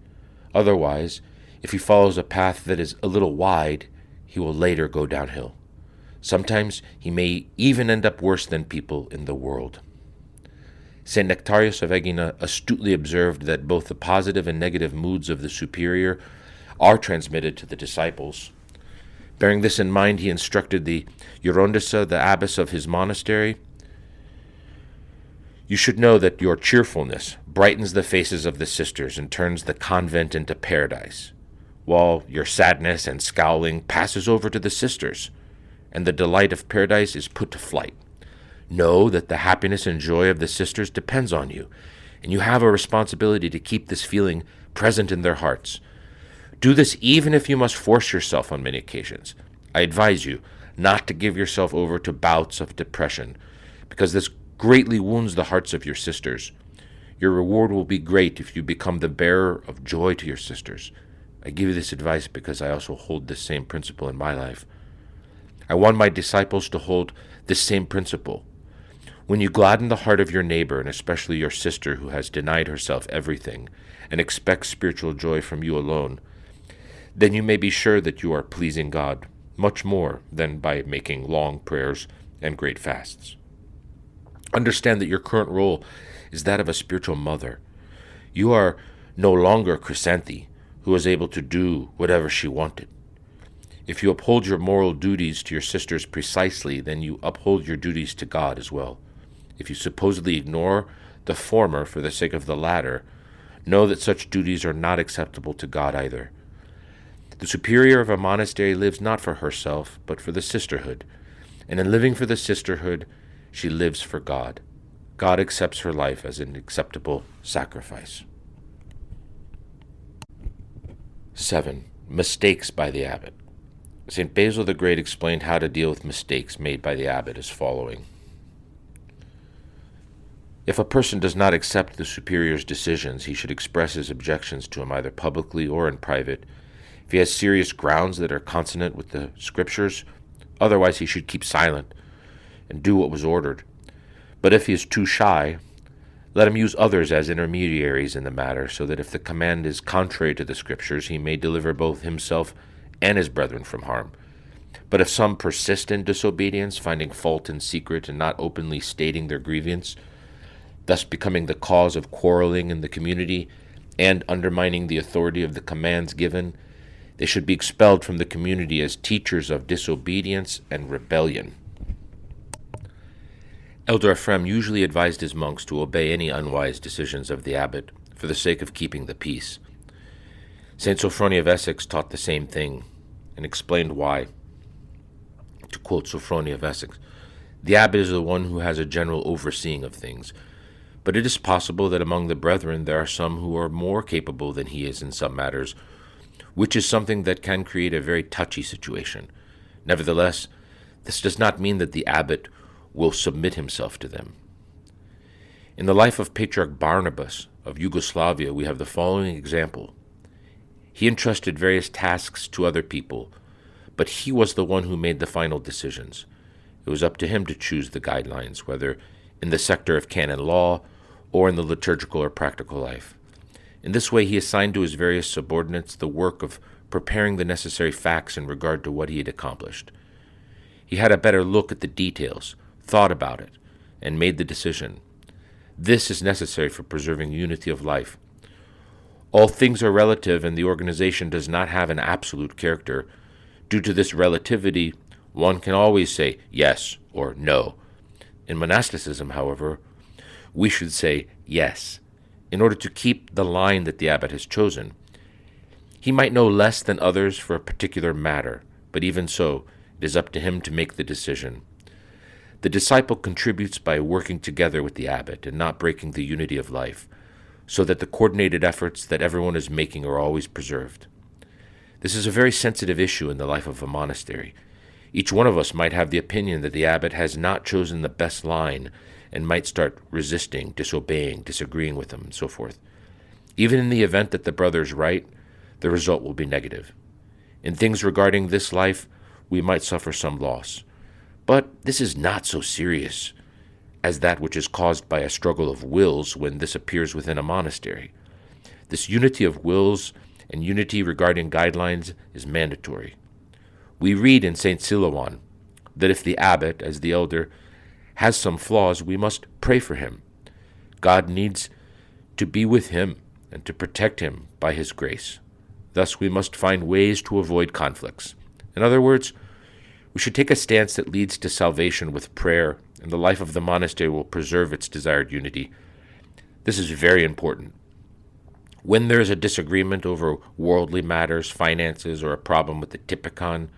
Otherwise, if he follows a path that is a little wide, he will later go downhill. Sometimes he may even end up worse than people in the world. St. Nectarius of Egina astutely observed that both the positive and negative moods of the superior are transmitted to the disciples. Bearing this in mind, he instructed the Eurondissa, the abbess of his monastery, "You should know that your cheerfulness brightens the faces of the sisters and turns the convent into paradise, while your sadness and scowling passes over to the sisters, and the delight of paradise is put to flight. Know that the happiness and joy of the sisters depends on you, and you have a responsibility to keep this feeling present in their hearts. Do this even if you must force yourself on many occasions. I advise you not to give yourself over to bouts of depression, because this greatly wounds the hearts of your sisters. Your reward will be great if you become the bearer of joy to your sisters. I give you this advice because I also hold this same principle in my life. I want my disciples to hold this same principle. When you gladden the heart of your neighbor, and especially your sister who has denied herself everything and expects spiritual joy from you alone, then you may be sure that you are pleasing God much more than by making long prayers and great fasts. Understand that your current role is that of a spiritual mother. You are no longer Chrysanthe, who was able to do whatever she wanted. If you uphold your moral duties to your sisters precisely, then you uphold your duties to God as well. If you supposedly ignore the former for the sake of the latter, know that such duties are not acceptable to God either. The superior of a monastery lives not for herself, but for the sisterhood, and in living for the sisterhood, she lives for God. God accepts her life as an acceptable sacrifice. 7. Mistakes by the abbot. St. Basil the Great explained how to deal with mistakes made by the abbot as following. If a person does not accept the superior's decisions, he should express his objections to him either publicly or in private. If he has serious grounds that are consonant with the Scriptures, otherwise he should keep silent and do what was ordered. But if he is too shy, let him use others as intermediaries in the matter, so that if the command is contrary to the Scriptures, he may deliver both himself and his brethren from harm. But if some persist in disobedience, finding fault in secret and not openly stating their grievance, thus becoming the cause of quarreling in the community and undermining the authority of the commands given, they should be expelled from the community as teachers of disobedience and rebellion. Elder Ephrem usually advised his monks to obey any unwise decisions of the abbot for the sake of keeping the peace. St. Sophronia of Essex taught the same thing and explained why. To quote Sophronia of Essex, "The abbot is the one who has a general overseeing of things, but it is possible that among the brethren there are some who are more capable than he is in some matters, which is something that can create a very touchy situation. Nevertheless, this does not mean that the abbot will submit himself to them." In the life of Patriarch Barnabas of Yugoslavia, we have the following example. He entrusted various tasks to other people, but he was the one who made the final decisions. It was up to him to choose the guidelines, whether in the sector of canon law or in the liturgical or practical life. In this way, he assigned to his various subordinates the work of preparing the necessary facts in regard to what he had accomplished. He had a better look at the details, thought about it, and made the decision. This is necessary for preserving unity of life. All things are relative, and the organization does not have an absolute character. Due to this relativity, one can always say yes or no. In monasticism, however, we should say yes, in order to keep the line that the abbot has chosen. He might know less than others for a particular matter, but even so, it is up to him to make the decision. The disciple contributes by working together with the abbot and not breaking the unity of life, so that the coordinated efforts that everyone is making are always preserved. This is a very sensitive issue in the life of a monastery. Each one of us might have the opinion that the abbot has not chosen the best line and might start resisting, disobeying, disagreeing with him, and so forth. Even in the event that the brother is right, the result will be negative. In things regarding this life, we might suffer some loss. But this is not so serious as that which is caused by a struggle of wills when this appears within a monastery. This unity of wills and unity regarding guidelines is mandatory. We read in St. Silouan that if the abbot, as the elder, has some flaws, we must pray for him. God needs to be with him and to protect him by his grace. Thus we must find ways to avoid conflicts. In other words, we should take a stance that leads to salvation with prayer, and the life of the monastery will preserve its desired unity. This is very important. When there is a disagreement over worldly matters, finances, or a problem with the typicon,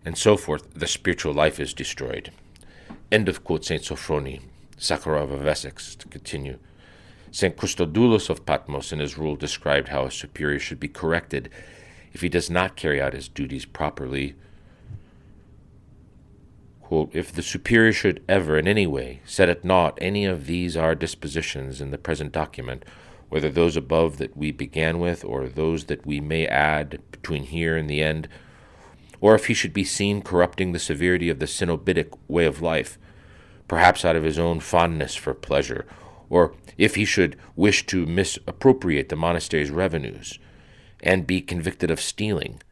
and so forth, the spiritual life is destroyed. End of quote, St. Sophronie, Sakharov of Essex. To continue, St. Christodoulos of Patmos in his rule described how a superior should be corrected if he does not carry out his duties properly. Quote, "If the superior should ever in any way set at naught any of these our dispositions in the present document, whether those above that we began with, or those that we may add between here and the end, or if he should be seen corrupting the severity of the Cenobitic way of life, perhaps out of his own fondness for pleasure, or if he should wish to misappropriate the monastery's revenues, and be convicted of stealing.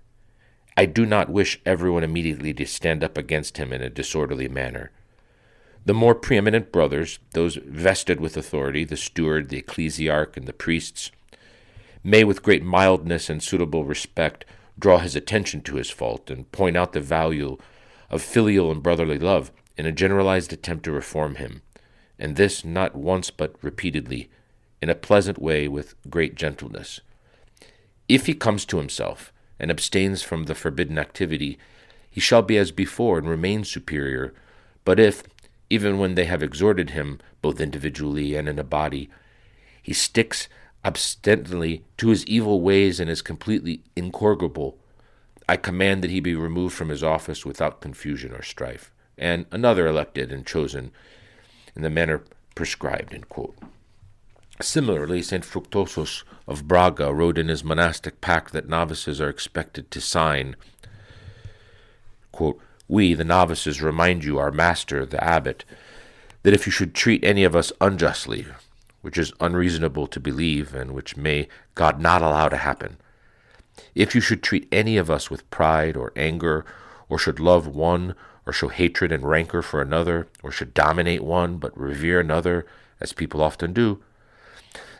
I do not wish everyone immediately to stand up against him in a disorderly manner. The more preeminent brothers, those vested with authority, the steward, the ecclesiarch, and the priests, may with great mildness and suitable respect draw his attention to his fault and point out the value of filial and brotherly love in a generalized attempt to reform him, and this not once but repeatedly, in a pleasant way with great gentleness. If he comes to himself and abstains from the forbidden activity, he shall be as before and remain superior. But if, even when they have exhorted him, both individually and in a body, he sticks obstinately to his evil ways and is completely incorrigible, I command that he be removed from his office without confusion or strife, and another elected and chosen in the manner prescribed. End quote. Similarly, St. Fructuosus of Braga wrote in his monastic pact that novices are expected to sign, quote, "We, the novices, remind you, our master, the abbot, that if you should treat any of us unjustly, which is unreasonable to believe, and which may God not allow to happen, if you should treat any of us with pride or anger, or should love one, or show hatred and rancor for another, or should dominate one, but revere another, as people often do,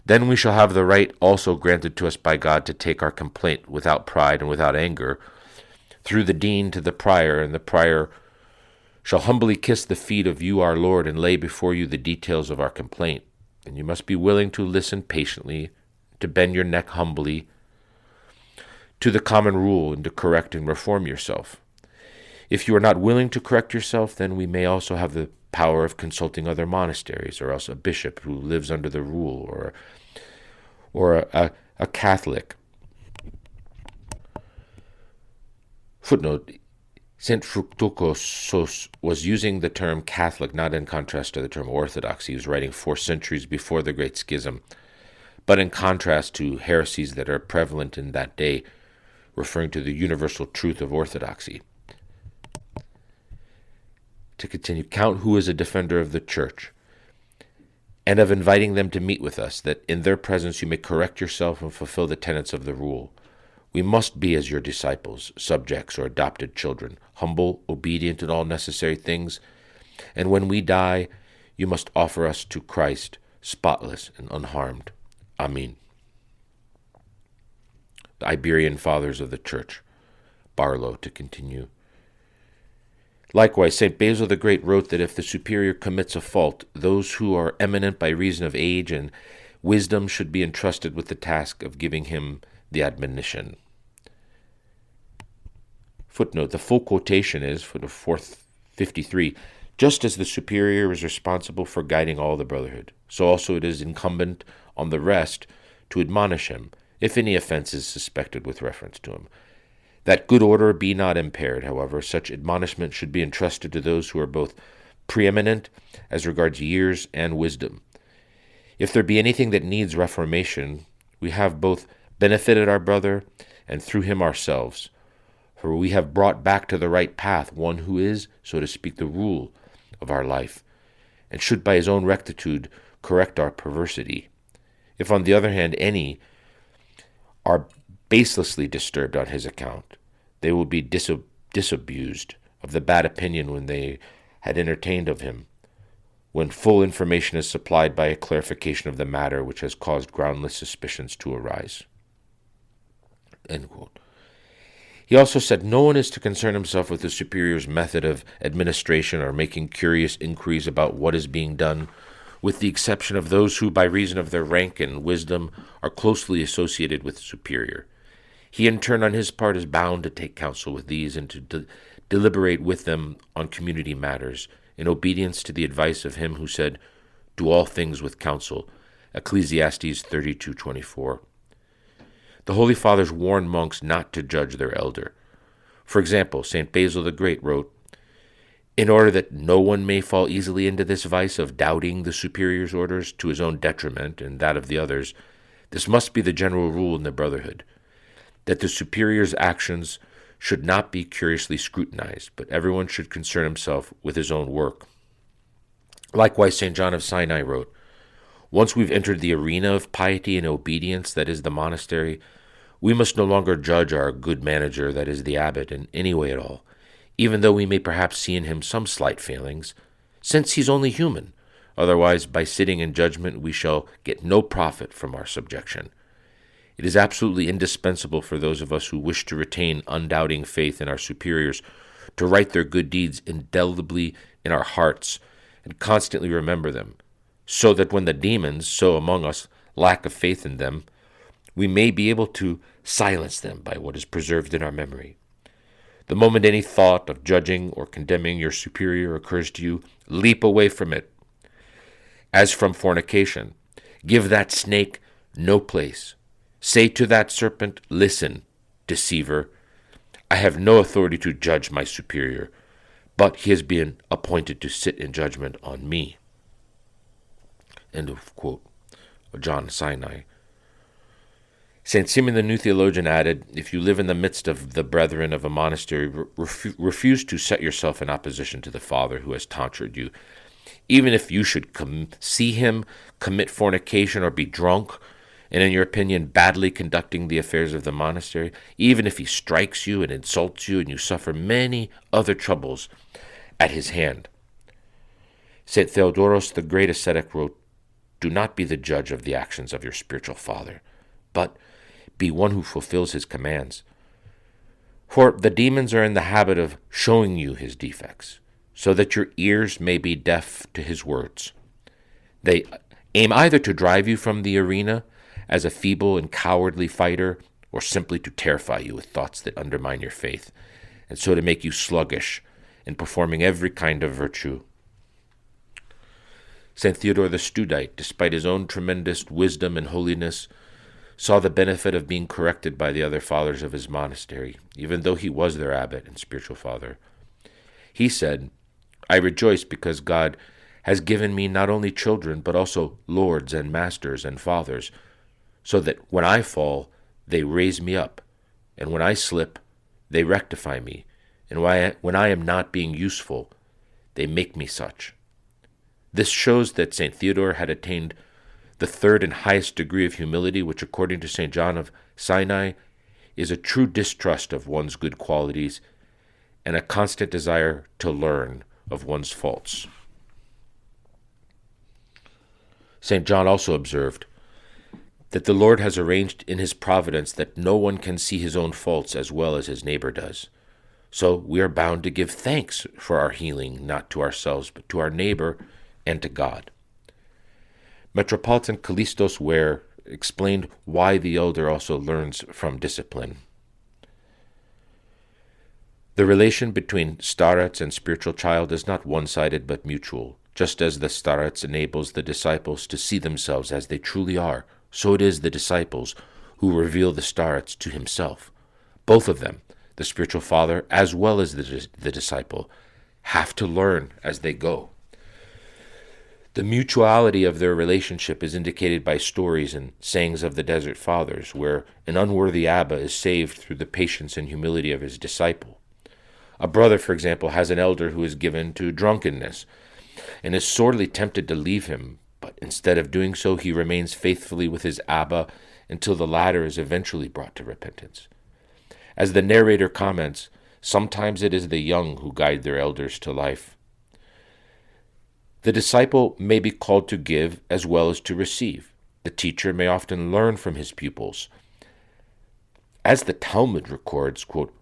then we shall have the right also granted to us by God to take our complaint without pride and without anger, through the dean to the prior, and the prior shall humbly kiss the feet of you, our Lord, and lay before you the details of our complaint. And you must be willing to listen patiently, to bend your neck humbly to the common rule, and to correct and reform yourself. If you are not willing to correct yourself, then we may also have the power of consulting other monasteries, or else a bishop who lives under the rule, or a Catholic." Footnote: St. Fructuosus was using the term Catholic not in contrast to the term Orthodox. He was writing 4 centuries before the Great Schism, but in contrast to heresies that are prevalent in that day, referring to the universal truth of orthodoxy. To continue, count who is a defender of the Church, and of inviting them to meet with us, that in their presence you may correct yourself and fulfill the tenets of the rule. We must be as your disciples, subjects, or adopted children, humble, obedient in all necessary things, and when we die, you must offer us to Christ, spotless and unharmed. Amen. The Iberian Fathers of the Church. Barlow, to continue. Likewise, St. Basil the Great wrote that if the superior commits a fault, those who are eminent by reason of age and wisdom should be entrusted with the task of giving him the admonition. Footnote: the full quotation is, for the 453, just as the superior is responsible for guiding all the brotherhood, so also it is incumbent on the rest to admonish him, if any offense is suspected with reference to him. That good order be not impaired, however, such admonishment should be entrusted to those who are both preeminent as regards years and wisdom. If there be anything that needs reformation, we have both benefited our brother and through him ourselves, for we have brought back to the right path one who is, so to speak, the rule of our life, and should by his own rectitude correct our perversity. If, on the other hand, any are baselessly disturbed on his account, they will be disabused of the bad opinion when they had entertained of him, when full information is supplied by a clarification of the matter which has caused groundless suspicions to arise. End quote. He also said no one is to concern himself with the superior's method of administration or making curious inquiries about what is being done, with the exception of those who, by reason of their rank and wisdom, are closely associated with the superior. He, in turn, on his part, is bound to take counsel with these and to deliberate with them on community matters, in obedience to the advice of him who said, "Do all things with counsel," Ecclesiastes 32:24. The Holy Fathers warn monks not to judge their elder. For example, St. Basil the Great wrote, "In order that no one may fall easily into this vice of doubting the superior's orders to his own detriment and that of the others, this must be the general rule in the brotherhood, that the superior's actions should not be curiously scrutinized, but everyone should concern himself with his own work." Likewise, St. John of Sinai wrote, "Once we've entered the arena of piety and obedience, that is the monastery, We must no longer judge our good manager, that is the abbot, in any way at all, even though we may perhaps see in him some slight failings, since he's only human. Otherwise, by sitting in judgment, we shall get no profit from our subjection. It is absolutely indispensable for those of us who wish to retain undoubting faith in our superiors to write their good deeds indelibly in our hearts and constantly remember them, so that when the demons sow among us lack of faith in them, we may be able to silence them by what is preserved in our memory. The moment any thought of judging or condemning your superior occurs to you, leap away from it. As from fornication, give that snake no place. Say to that serpent, listen, deceiver, I have no authority to judge my superior, but he has been appointed to sit in judgment on me. End of quote. John Sinai. St. Simeon the New Theologian added, if you live in the midst of the brethren of a monastery, refuse to set yourself in opposition to the Father who has tonsured you. Even if you should see him commit fornication or be drunk, and in your opinion badly conducting the affairs of the monastery, even if he strikes you and insults you and you suffer many other troubles at his hand. St. Theodoros, the great ascetic, wrote, do not be the judge of the actions of your spiritual father, but be one who fulfills his commands. For the demons are in the habit of showing you his defects, so that your ears may be deaf to his words. They aim either to drive you from the arena as a feeble and cowardly fighter, or simply to terrify you with thoughts that undermine your faith, and so to make you sluggish in performing every kind of virtue. St. Theodore the Studite, despite his own tremendous wisdom and holiness, saw the benefit of being corrected by the other fathers of his monastery, even though he was their abbot and spiritual father. He said, I rejoice because God has given me not only children, but also lords and masters and fathers, so that when I fall, they raise me up, and when I slip, they rectify me, and when I am not being useful, they make me such. This shows that St. Theodore had attained the third and highest degree of humility, which, according to St. John of Sinai, is a true distrust of one's good qualities and a constant desire to learn of one's faults. St. John also observed that the Lord has arranged in his providence that no one can see his own faults as well as his neighbor does. So we are bound to give thanks for our healing, not to ourselves, but to our neighbor and to God. Metropolitan Callistos Ware explained why the elder also learns from discipline. The relation between starets and spiritual child is not one-sided but mutual. Just as the starets enables the disciples to see themselves as they truly are, so it is the disciples who reveal the starets to himself. Both of them, the spiritual father as well as the disciple, have to learn as they go. The mutuality of their relationship is indicated by stories and sayings of the Desert Fathers, where an unworthy Abbot is saved through the patience and humility of his disciple. A brother, for example, has an elder who is given to drunkenness and is sorely tempted to leave him, but instead of doing so, he remains faithfully with his Abba until the latter is eventually brought to repentance. As the narrator comments, sometimes it is the young who guide their elders to life. The disciple may be called to give as well as to receive. The teacher may often learn from his pupils. As the Talmud records, quote,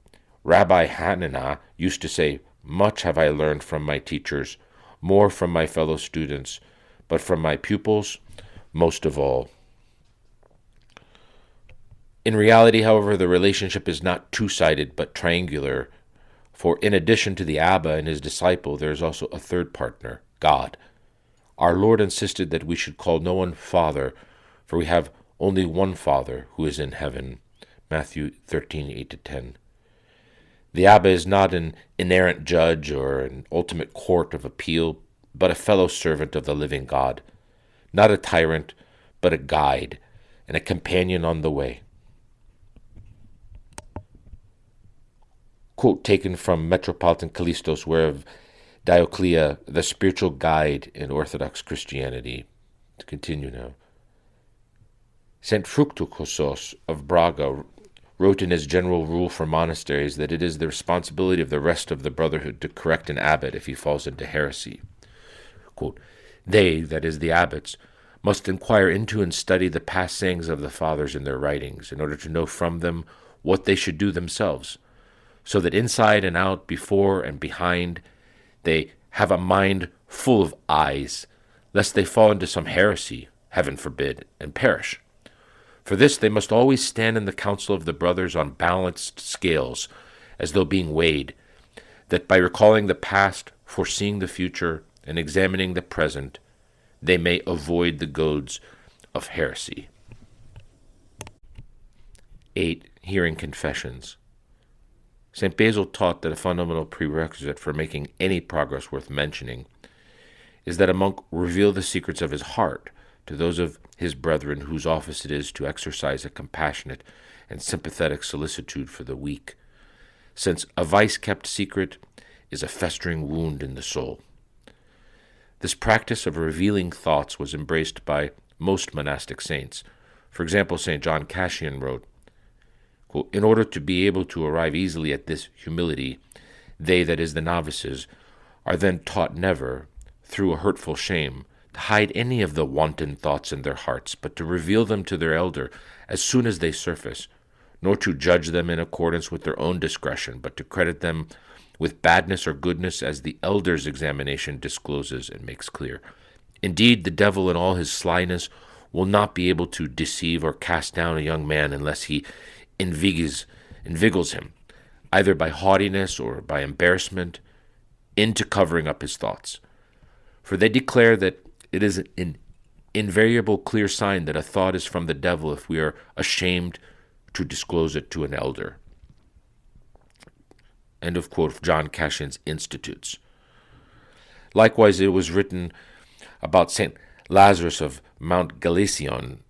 Rabbi Hananiah used to say, much have I learned from my teachers, more from my fellow students, but from my pupils, most of all. In reality, however, the relationship is not two-sided but triangular, for in addition to the Abba and his disciple, there is also a third partner, God. Our Lord insisted that we should call no one Father, for we have only one Father who is in heaven. Matthew 13:8-10. The Abba is not an inerrant judge or an ultimate court of appeal, but a fellow servant of the living God, not a tyrant, but a guide and a companion on the way. Quote taken from Metropolitan Callistos, where of Dioclea, the spiritual guide in Orthodox Christianity. To continue now. St. Fructuosos of Braga wrote in his general rule for monasteries that it is the responsibility of the rest of the brotherhood to correct an abbot if he falls into heresy. Quote, "They, that is, the abbots, must inquire into and study the past sayings of the fathers in their writings, in order to know from them what they should do themselves, so that inside and out, before and behind, they have a mind full of eyes, lest they fall into some heresy, heaven forbid, and perish. For this they must always stand in the council of the brothers on balanced scales, as though being weighed, that by recalling the past, foreseeing the future, and examining the present, they may avoid the goads of heresy." 8. Hearing confessions. St. Basil taught that a fundamental prerequisite for making any progress worth mentioning is that a monk reveal the secrets of his heart to those of his brethren whose office it is to exercise a compassionate and sympathetic solicitude for the weak, since a vice kept secret is a festering wound in the soul. This practice of revealing thoughts was embraced by most monastic saints. For example, St. John Cassian wrote, quote, "In order to be able to arrive easily at this humility, they, that is, the novices, are then taught never, through a hurtful shame, to hide any of the wanton thoughts in their hearts, but to reveal them to their elder as soon as they surface, nor to judge them in accordance with their own discretion, but to credit them with badness or goodness as the elder's examination discloses and makes clear. Indeed, the devil in all his slyness will not be able to deceive or cast down a young man unless he invigilates him, either by haughtiness or by embarrassment, into covering up his thoughts. For they declare that it is an invariable clear sign that a thought is from the devil if we are ashamed to disclose it to an elder." End of quote of John Cassian's Institutes. Likewise, it was written about St. Lazarus of Mount Galicion.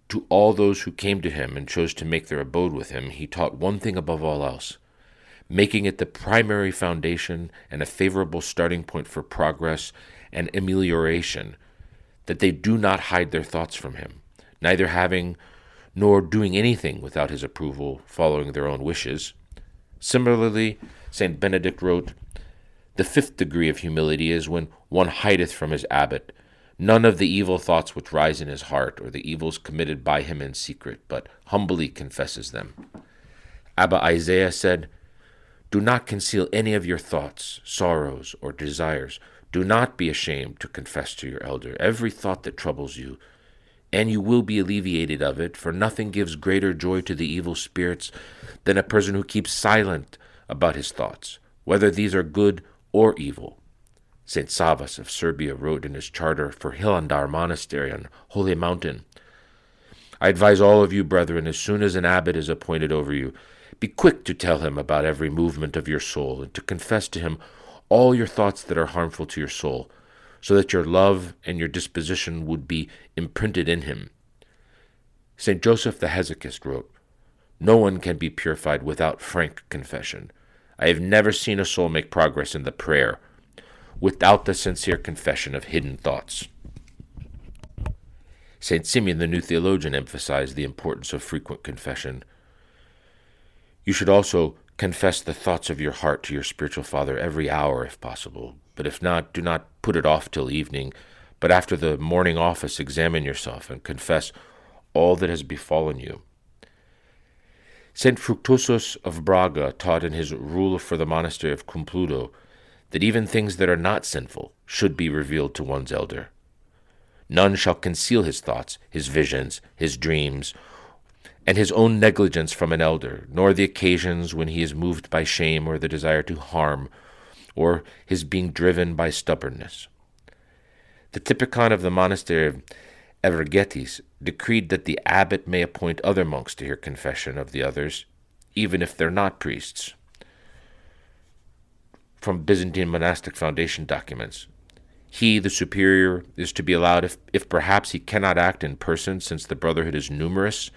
To all those who came to him and chose to make their abode with him, he taught one thing above all else, making it the primary foundation and a favorable starting point for progress and amelioration, that they do not hide their thoughts from him, neither having nor doing anything without his approval, following their own wishes. Similarly, St. Benedict wrote, "The 5th degree of humility is when one hideth from his abbot none of the evil thoughts which rise in his heart, or the evils committed by him in secret, but humbly confesses them." Abbot Isaiah said, "Do not conceal any of your thoughts, sorrows, or desires. Do not be ashamed to confess to your elder every thought that troubles you, and you will be alleviated of it, for nothing gives greater joy to the evil spirits than a person who keeps silent about his thoughts, whether these are good or evil." St. Savas of Serbia wrote in his charter for Hilandar Monastery on Holy Mountain, "I advise all of you, brethren, as soon as an abbot is appointed over you, be quick to tell him about every movement of your soul, and to confess to him all your thoughts that are harmful to your soul, so that your love and your disposition would be imprinted in him." St. Joseph the Hesychist wrote, "No one can be purified without frank confession. I have never seen a soul make progress in the prayer without the sincere confession of hidden thoughts." St. Simeon the New Theologian emphasized the importance of frequent confession. "You should also confess the thoughts of your heart to your spiritual father every hour if possible, but if not, do not put it off till evening, but after the morning office examine yourself and confess all that has befallen you." St. Fructuosus of Braga taught in his rule for the monastery of Cumpludo that even things that are not sinful should be revealed to one's elder. None shall conceal his thoughts, his visions, his dreams, and his own negligence from an elder, nor the occasions when he is moved by shame or the desire to harm, or his being driven by stubbornness. The Typicon of the monastery of Evergetis decreed that the abbot may appoint other monks to hear confession of the others, even if they're not priests. From Byzantine monastic foundation documents, he, the superior, is to be allowed, if perhaps he cannot act in person since the brotherhood is numerous,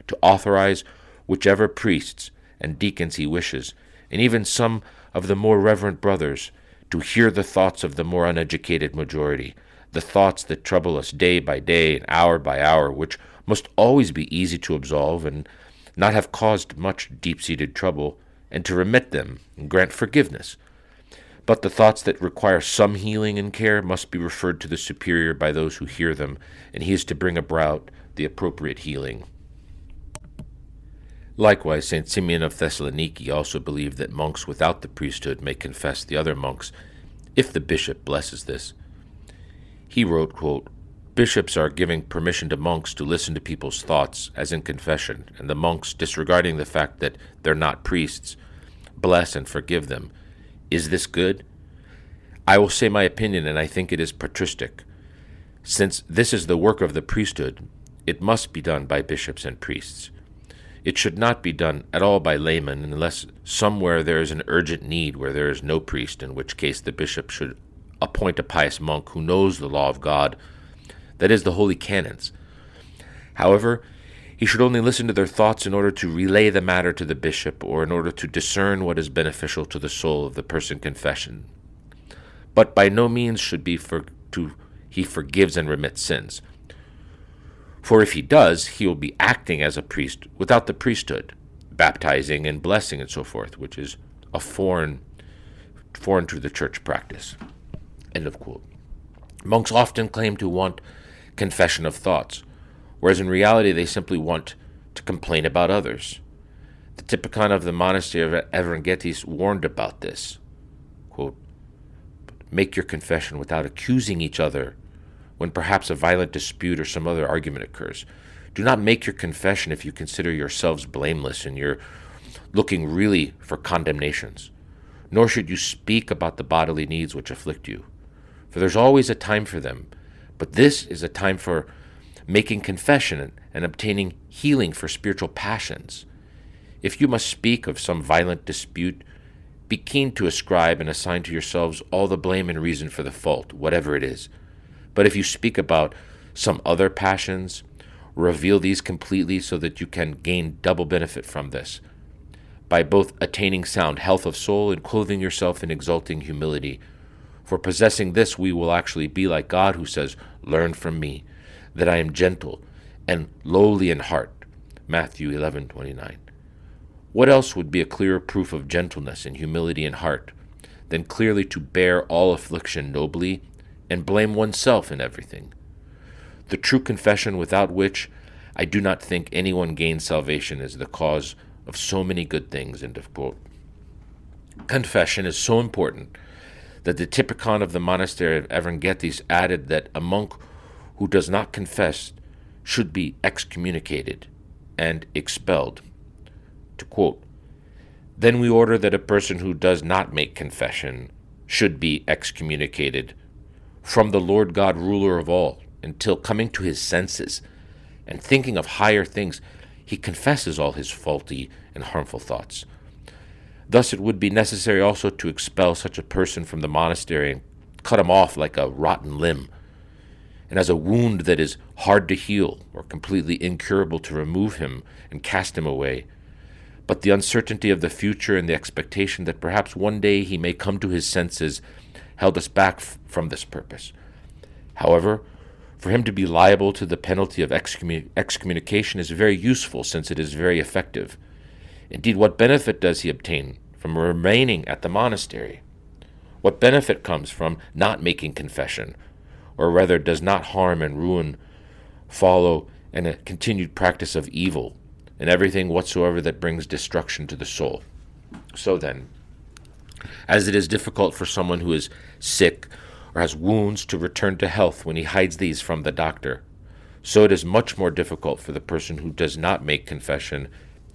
to authorize whichever priests and deacons he wishes, and even some of the more reverent brothers, to hear the thoughts of the more uneducated majority, the thoughts that trouble us day by day and hour by hour, which must always be easy to absolve, and not have caused much deep-seated trouble, and to remit them and grant forgiveness. But the thoughts that require some healing and care must be referred to the superior by those who hear them, and he is to bring about the appropriate healing. Likewise, St. Simeon of Thessaloniki also believed that monks without the priesthood may confess the other monks, if the bishop blesses this. He wrote, quote, "Bishops are giving permission to monks to listen to people's thoughts, as in confession, and the monks, disregarding the fact that they're not priests, bless and forgive them. Is this good? I will say my opinion, and I think it is patristic. Since this is the work of the priesthood, it must be done by bishops and priests. It should not be done at all by laymen, unless somewhere there is an urgent need where there is no priest, in which case the bishop should appoint a pious monk who knows the law of God, that is, the holy canons. However, he should only listen to their thoughts in order to relay the matter to the bishop, or in order to discern what is beneficial to the soul of the person confession. But by no means should be he forgives and remits sins. For if he does, he will be acting as a priest without the priesthood, baptizing and blessing and so forth, which is a foreign to the church practice." End of quote. Monks often claim to want confession of thoughts, whereas in reality they simply want to complain about others. The Typicon of the monastery of Evangelicis warned about this. Quote, "Make your confession without accusing each other when perhaps a violent dispute or some other argument occurs. Do not make your confession if you consider yourselves blameless and you're looking really for condemnations. Nor should you speak about the bodily needs which afflict you, for there's always a time for them, but this is a time for making confession and obtaining healing for spiritual passions. If you must speak of some violent dispute, be keen to ascribe and assign to yourselves all the blame and reason for the fault, whatever it is. But if you speak about some other passions, reveal these completely so that you can gain double benefit from this, by both attaining sound health of soul and clothing yourself in exulting humility. For possessing this, we will actually be like God, who says, 'Learn from me, that I am gentle and lowly in heart.' Matthew 11:29. What else would be a clearer proof of gentleness and humility in heart than clearly to bear all affliction nobly and blame oneself in everything? The true confession, without which I do not think anyone gains salvation, is the cause of so many good things." End of quote. Confession is so important that the Typicon of the monastery of Evangelicis added that a monk who does not confess should be excommunicated and expelled. To quote, "Then we order that a person who does not make confession should be excommunicated from the Lord God, ruler of all, until coming to his senses and thinking of higher things, he confesses all his faulty and harmful thoughts. Thus it would be necessary also to expel such a person from the monastery and cut him off like a rotten limb, and as a wound that is hard to heal or completely incurable to remove him and cast him away. But the uncertainty of the future and the expectation that perhaps one day he may come to his senses held us back from this purpose. However, for him to be liable to the penalty of excommunication is very useful, since it is very effective. Indeed, what benefit does he obtain from remaining at the monastery? What benefit comes from not making confession, or rather does not harm and ruin follow in a continued practice of evil, and everything whatsoever that brings destruction to the soul? So then, as it is difficult for someone who is sick or has wounds to return to health when he hides these from the doctor, so it is much more difficult for the person who does not make confession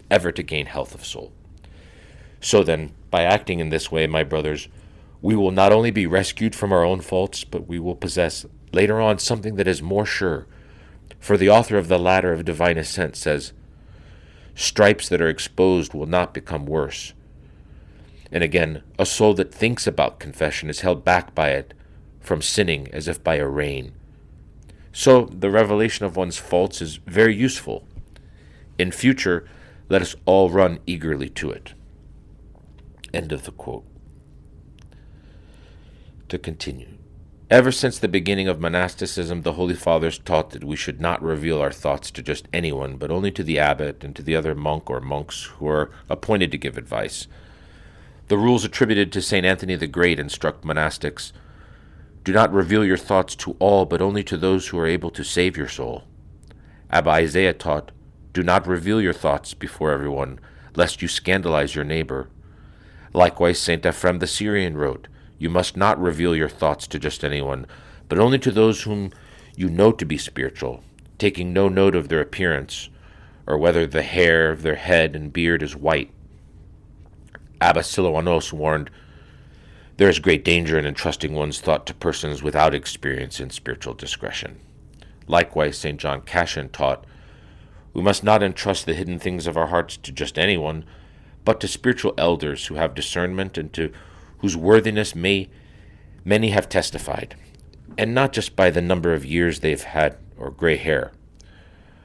ever to gain health of soul. So then, by acting in this way, my brothers, we will not only be rescued from our own faults, but we will possess later on something that is more sure. For the author of the Ladder of Divine Ascent says, "Stripes that are exposed will not become worse." And again, a soul that thinks about confession is held back by it from sinning as if by a rein. So the revelation of one's faults is very useful. In future, let us all run eagerly to it. End of the quote. To continue. Ever since the beginning of monasticism, the Holy Fathers taught that we should not reveal our thoughts to just anyone, but only to the abbot and to the other monk or monks who are appointed to give advice. The rules attributed to St. Anthony the Great instruct monastics: do not reveal your thoughts to all, but only to those who are able to save your soul. Abba Isaiah taught, do not reveal your thoughts before everyone, lest you scandalize your neighbor. Likewise, St. Ephrem the Syrian wrote, you must not reveal your thoughts to just anyone, but only to those whom you know to be spiritual, taking no note of their appearance, or whether the hair of their head and beard is white. Abba Siloanos warned, there is great danger in entrusting one's thought to persons without experience in spiritual discretion. Likewise, St. John Cassian taught, we must not entrust the hidden things of our hearts to just anyone, but to spiritual elders who have discernment and to whose worthiness many have testified, and not just by the number of years they've had or gray hair.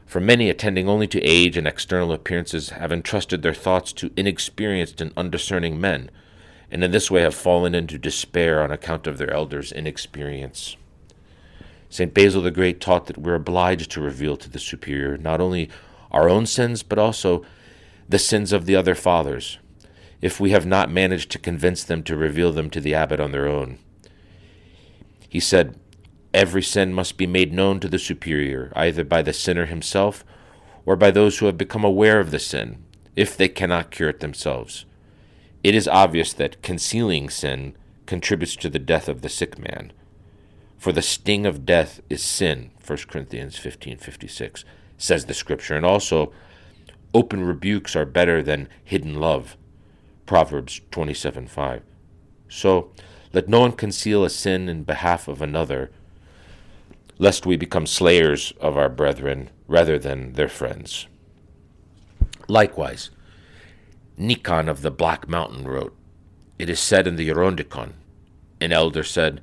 For many, attending only to age and external appearances, have entrusted their thoughts to inexperienced and undiscerning men, and in this way have fallen into despair on account of their elders' inexperience. St. Basil the Great taught that we're obliged to reveal to the superior not only our own sins, but also the sins of the other fathers, if we have not managed to convince them to reveal them to the abbot on their own. He said, every sin must be made known to the superior, either by the sinner himself or by those who have become aware of the sin, if they cannot cure it themselves. It is obvious that concealing sin contributes to the death of the sick man. For the sting of death is sin, 1 Corinthians 15:56, says the Scripture, and also open rebukes are better than hidden love, Proverbs 27:5. So, let no one conceal a sin in behalf of another, lest we become slayers of our brethren rather than their friends. Likewise, Nikon of the Black Mountain wrote, it is said in the Eurondikon, an elder said,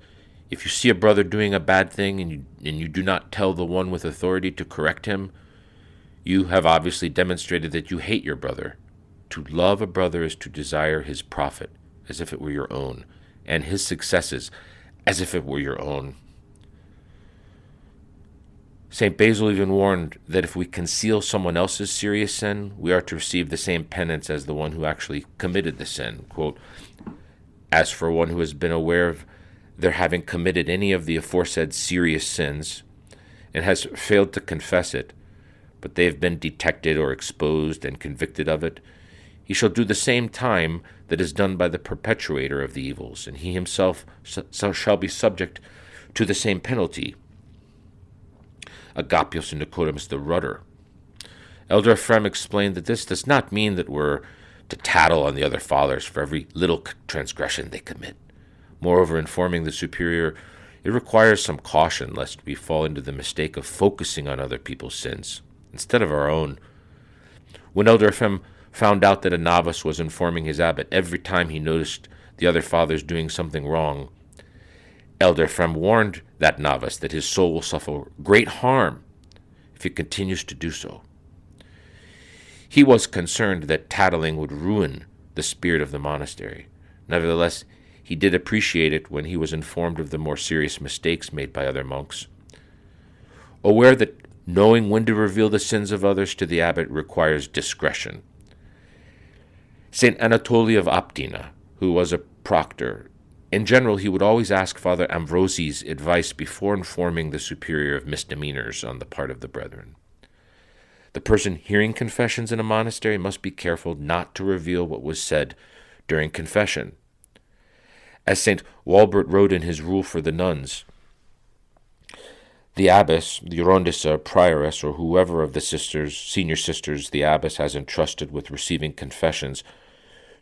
if you see a brother doing a bad thing and you do not tell the one with authority to correct him, you have obviously demonstrated that you hate your brother. To love a brother is to desire his profit as if it were your own, and his successes as if it were your own. St. Basil even warned that if we conceal someone else's serious sin, we are to receive the same penance as the one who actually committed the sin. Quote, as for one who has been aware of their having committed any of the aforesaid serious sins and has failed to confess it, but they have been detected or exposed and convicted of it, he shall do the same time that is done by the perpetrator of the evils, and he himself shall be subject to the same penalty. Agapios and Nicodemus the rudder. Elder Ephrem explained that this does not mean that we're to tattle on the other fathers for every little transgression they commit. Moreover, informing the superior, it requires some caution lest we fall into the mistake of focusing on other people's sins instead of our own. When Elder Ephrem found out that a novice was informing his abbot every time he noticed the other fathers doing something wrong, Elder Ephrem warned that novice that his soul will suffer great harm if he continues to do so. He was concerned that tattling would ruin the spirit of the monastery. Nevertheless, he did appreciate it when he was informed of the more serious mistakes made by other monks. Aware that knowing when to reveal the sins of others to the abbot requires discretion, St. Anatoly of Optina, who was a proctor, in general he would always ask Father Ambrosi's advice before informing the superior of misdemeanors on the part of the brethren. The person hearing confessions in a monastery must be careful not to reveal what was said during confession. As St. Walbert wrote in his rule for the nuns, the abbess, the Eurondissa, prioress, or whoever of the sisters, senior sisters, the abbess has entrusted with receiving confessions,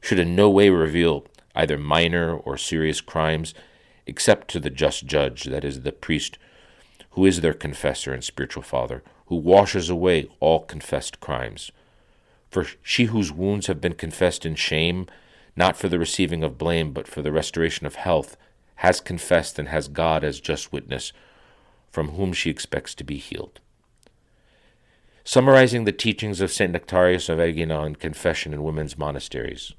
should in no way reveal either minor or serious crimes, except to the just judge, that is, the priest, who is their confessor and spiritual father, who washes away all confessed crimes. For she whose wounds have been confessed in shame, not for the receiving of blame, but for the restoration of health, has confessed and has God as just witness, from whom she expects to be healed. Summarizing the teachings of St. Nectarius of Egina on confession in women's monasteries,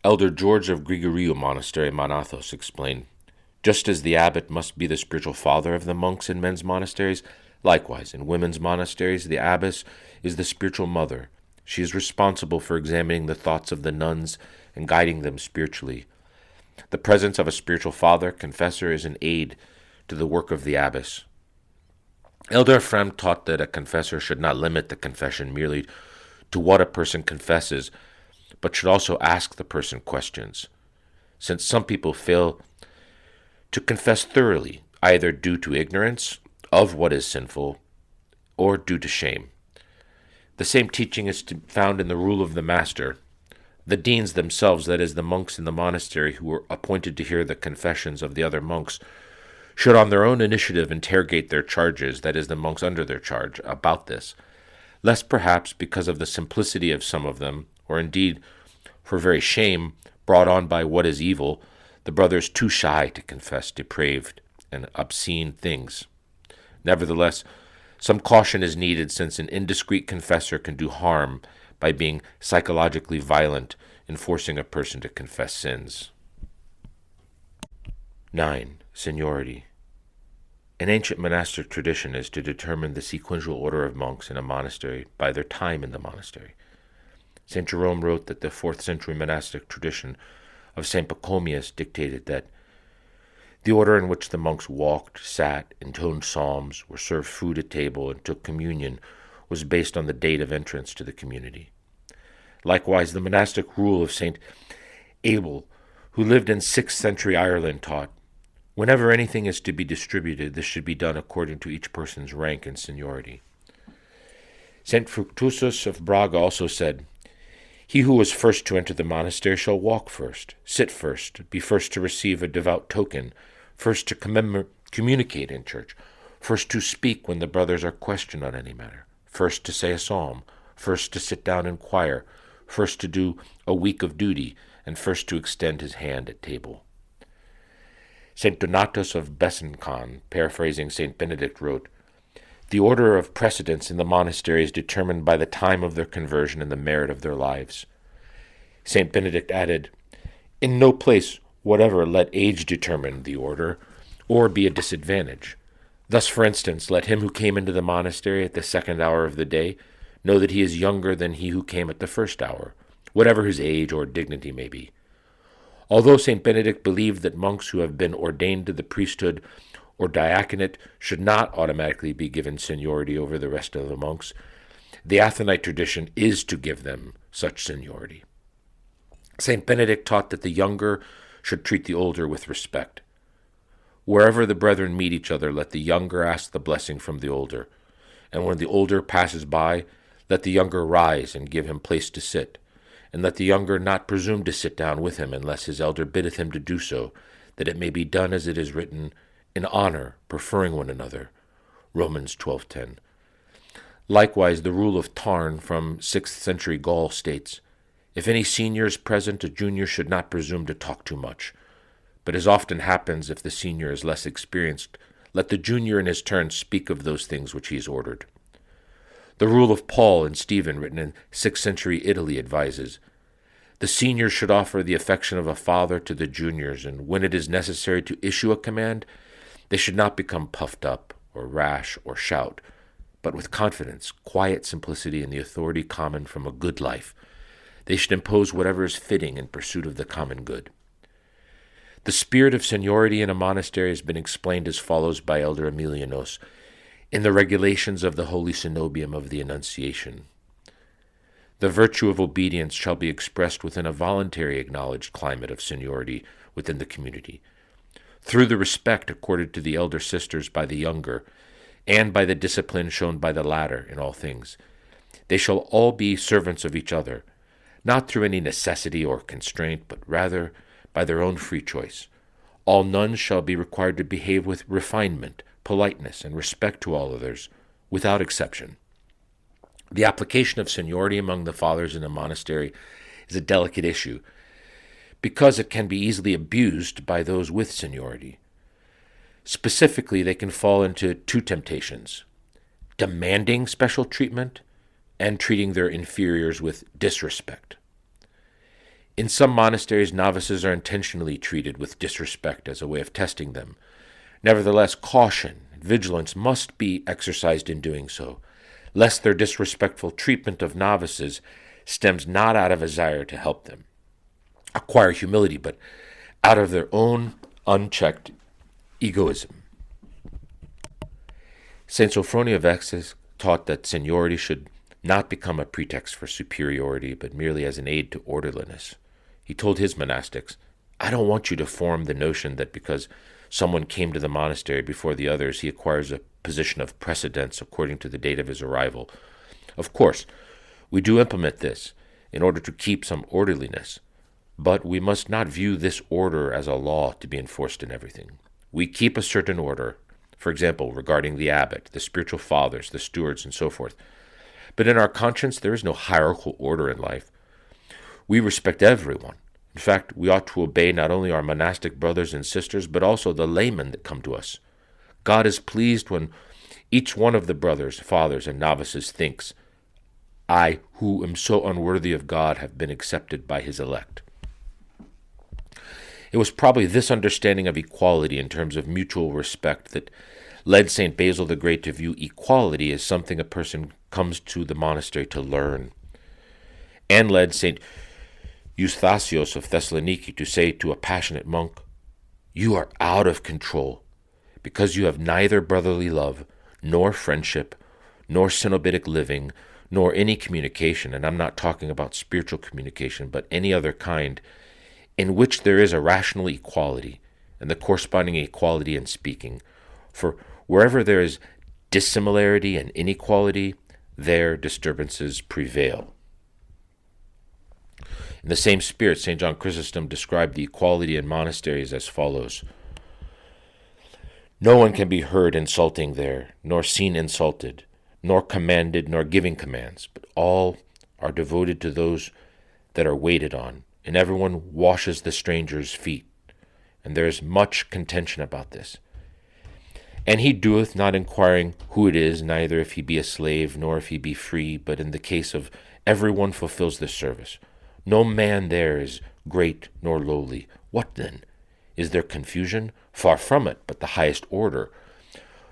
Elder George of Grigoriou Monastery, Manathos, explained, Just as the abbot must be the spiritual father of the monks in men's monasteries, likewise in women's monasteries the abbess is the spiritual mother. She is responsible for examining the thoughts of the nuns and guiding them spiritually. The presence of a spiritual father, confessor, is an aid to the work of the abbess. Elder Ephraim taught that a confessor should not limit the confession merely to what a person confesses, but should also ask the person questions, since some people fail to confess thoroughly, either due to ignorance of what is sinful or due to shame. The same teaching is found in the rule of the master. The deans themselves, that is, the monks in the monastery who were appointed to hear the confessions of the other monks, should on their own initiative interrogate their charges, that is, the monks under their charge, about this, lest perhaps because of the simplicity of some of them, or indeed for very shame brought on by what is evil, the brothers too shy to confess depraved and obscene things. Nevertheless, some caution is needed, since an indiscreet confessor can do harm by being psychologically violent in forcing a person to confess sins. 9. Seniority. An ancient monastic tradition is to determine the sequential order of monks in a monastery by their time in the monastery. St. Jerome wrote that the 4th century monastic tradition of St. Pachomius dictated that the order in which the monks walked, sat, intoned psalms, were served food at table, and took communion was based on the date of entrance to the community. Likewise, the monastic rule of St. Abbot, who lived in 6th century Ireland, taught, whenever anything is to be distributed, this should be done according to each person's rank and seniority. St. Fructuosus of Braga also said, he who was first to enter the monastery shall walk first, sit first, be first to receive a devout token, first to communicate in church, first to speak when the brothers are questioned on any matter, first to say a psalm, first to sit down and choir, first to do a week of duty, and first to extend his hand at table. St. Donatus of Besancon, paraphrasing St. Benedict, wrote, the order of precedence in the monastery is determined by the time of their conversion and the merit of their lives. St. Benedict added, in no place whatever let age determine the order, or be a disadvantage. Thus, for instance, let him who came into the monastery at the 2nd hour of the day know that he is younger than he who came at the 1st hour, whatever his age or dignity may be. Although St. Benedict believed that monks who have been ordained to the priesthood or diaconate should not automatically be given seniority over the rest of the monks, the Athonite tradition is to give them such seniority. St. Benedict taught that the younger should treat the older with respect. Wherever the brethren meet each other, let the younger ask the blessing from the older, and when the older passes by, let the younger rise and give him place to sit, and let the younger not presume to sit down with him unless his elder biddeth him to do so, that it may be done as it is written, in honor, preferring one another. Romans 12:10. Likewise, the rule of Tarn from 6th century Gaul states, if any senior is present, a junior should not presume to talk too much. But as often happens, if the senior is less experienced, let the junior in his turn speak of those things which he has ordered. The rule of Paul and Stephen, written in 6th century Italy, advises, the seniors should offer the affection of a father to the juniors, and when it is necessary to issue a command, they should not become puffed up, or rash, or shout, but with confidence, quiet simplicity, and the authority common from a good life. They should impose whatever is fitting in pursuit of the common good. The spirit of seniority in a monastery has been explained as follows by Elder Emilianos in the regulations of the Holy Cenobium of the Annunciation. The virtue of obedience shall be expressed within a voluntary acknowledged climate of seniority within the community, through the respect accorded to the elder sisters by the younger, and by the discipline shown by the latter in all things. They shall all be servants of each other, not through any necessity or constraint, but rather by their own free choice. All nuns shall be required to behave with refinement, politeness, and respect to all others, without exception. The application of seniority among the fathers in a monastery is a delicate issue, because it can be easily abused by those with seniority. Specifically, they can fall into two temptations: demanding special treatment and treating their inferiors with disrespect. In some monasteries, novices are intentionally treated with disrespect as a way of testing them. Nevertheless, caution and vigilance must be exercised in doing so, lest their disrespectful treatment of novices stems not out of a desire to help them acquire humility, but out of their own unchecked egoism. Saint Sophronia of Exes taught that seniority should not become a pretext for superiority, but merely as an aid to orderliness. He told his monastics, I don't want you to form the notion that because someone came to the monastery before the others, he acquires a position of precedence according to the date of his arrival. Of course, we do implement this in order to keep some orderliness, but we must not view this order as a law to be enforced in everything. We keep a certain order, for example, regarding the abbot, the spiritual fathers, the stewards, and so forth. But in our conscience, there is no hierarchical order in life. We respect everyone. In fact, we ought to obey not only our monastic brothers and sisters, but also the laymen that come to us. God is pleased when each one of the brothers, fathers, and novices thinks, I, who am so unworthy of God, have been accepted by his elect. It was probably this understanding of equality in terms of mutual respect that led St. Basil the Great to view equality as something a person comes to the monastery to learn, and led St. Eustathios of Thessaloniki to say to a passionate monk, You are out of control, because you have neither brotherly love, nor friendship, nor cenobitic living, nor any communication, and I'm not talking about spiritual communication, but any other kind, in which there is a rational equality, and the corresponding equality in speaking. For wherever there is dissimilarity and inequality, there disturbances prevail. In the same spirit, St. John Chrysostom described the equality in monasteries as follows. No one can be heard insulting there, nor seen insulted, nor commanded, nor giving commands, but all are devoted to those that are waited on, and everyone washes the stranger's feet. And there is much contention about this. And he doeth not inquiring who it is, neither if he be a slave, nor if he be free, but in the case of everyone fulfills this service. No man there is great nor lowly. What then? Is there confusion? Far from it, but the highest order.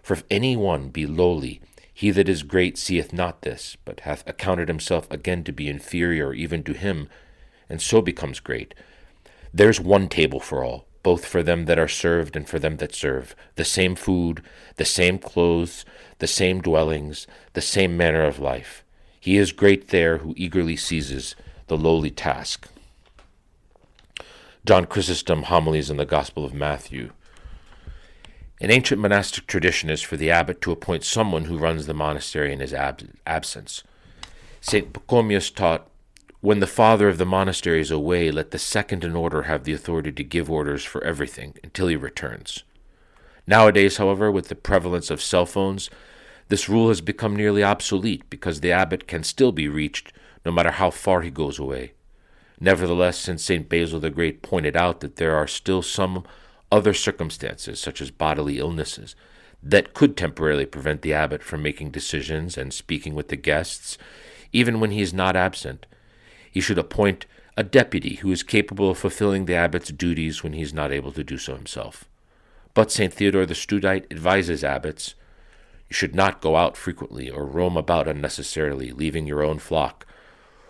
For if any one be lowly, he that is great seeth not this, but hath accounted himself again to be inferior even to him, and so becomes great. There's one table for all, both for them that are served and for them that serve, the same food, the same clothes, the same dwellings, the same manner of life. He is great there who eagerly seizes the lowly task. John Chrysostom homilies in the Gospel of Matthew. An ancient monastic tradition is for the abbot to appoint someone who runs the monastery in his absence. St. Pachomius taught, when the father of the monastery is away, let the second in order have the authority to give orders for everything until he returns. Nowadays, however, with the prevalence of cell phones, this rule has become nearly obsolete because the abbot can still be reached no matter how far he goes away. Nevertheless, since St. Basil the Great pointed out that there are still some other circumstances, such as bodily illnesses, that could temporarily prevent the abbot from making decisions and speaking with the guests, even when he is not absent, he should appoint a deputy who is capable of fulfilling the abbot's duties when he is not able to do so himself. But St. Theodore the Studite advises abbots, you should not go out frequently or roam about unnecessarily, leaving your own flock,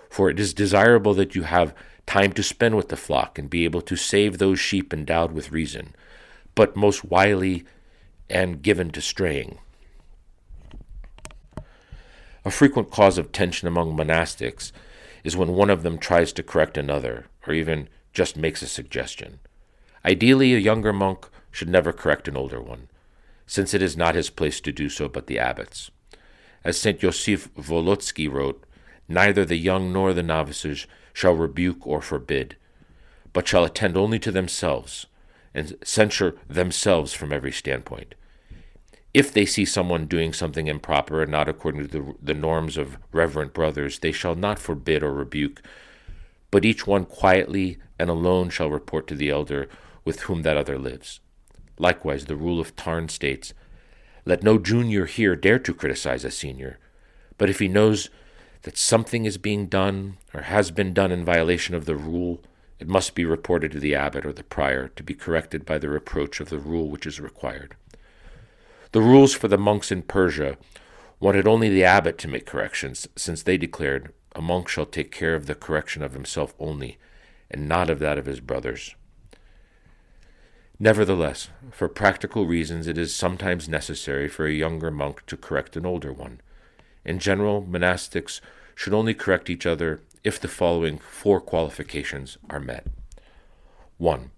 for it is desirable that you have time to spend with the flock and be able to save those sheep endowed with reason, but most wily and given to straying. A frequent cause of tension among monastics is when one of them tries to correct another, or even just makes a suggestion. Ideally, a younger monk should never correct an older one, since it is not his place to do so but the abbot's. As St. Joseph Wolodzki wrote, neither the young nor the novices shall rebuke or forbid, but shall attend only to themselves, and censure themselves from every standpoint. If they see someone doing something improper and not according to the norms of reverent brothers, they shall not forbid or rebuke, but each one quietly and alone shall report to the elder with whom that other lives. Likewise, the rule of Tarn states, let no junior here dare to criticize a senior, but if he knows that something is being done or has been done in violation of the rule, It must be reported to the abbot or the prior to be corrected by the reproach of the rule which is required. The rules for the monks in Persia wanted only the abbot to make corrections, since they declared, "A monk shall take care of the correction of himself only, and not of that of his brothers." Nevertheless, for practical reasons, it is sometimes necessary for a younger monk to correct an older one. In general, monastics should only correct each other if the following 4 qualifications are met. 1.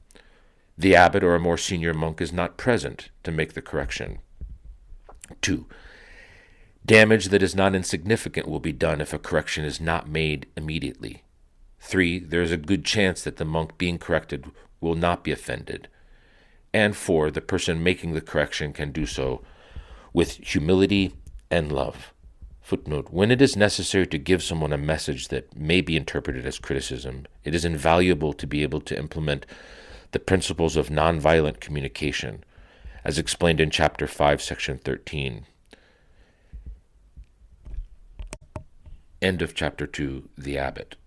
The abbot or a more senior monk is not present to make the correction. 2. Damage that is not insignificant will be done if a correction is not made immediately. 3. There is a good chance that the monk being corrected will not be offended. And 4. The person making the correction can do so with humility and love. Footnote: when it is necessary to give someone a message that may be interpreted as criticism, it is invaluable to be able to implement the principles of nonviolent communication, as explained in Chapter 5, Section 13. End of Chapter 2, The Abbot.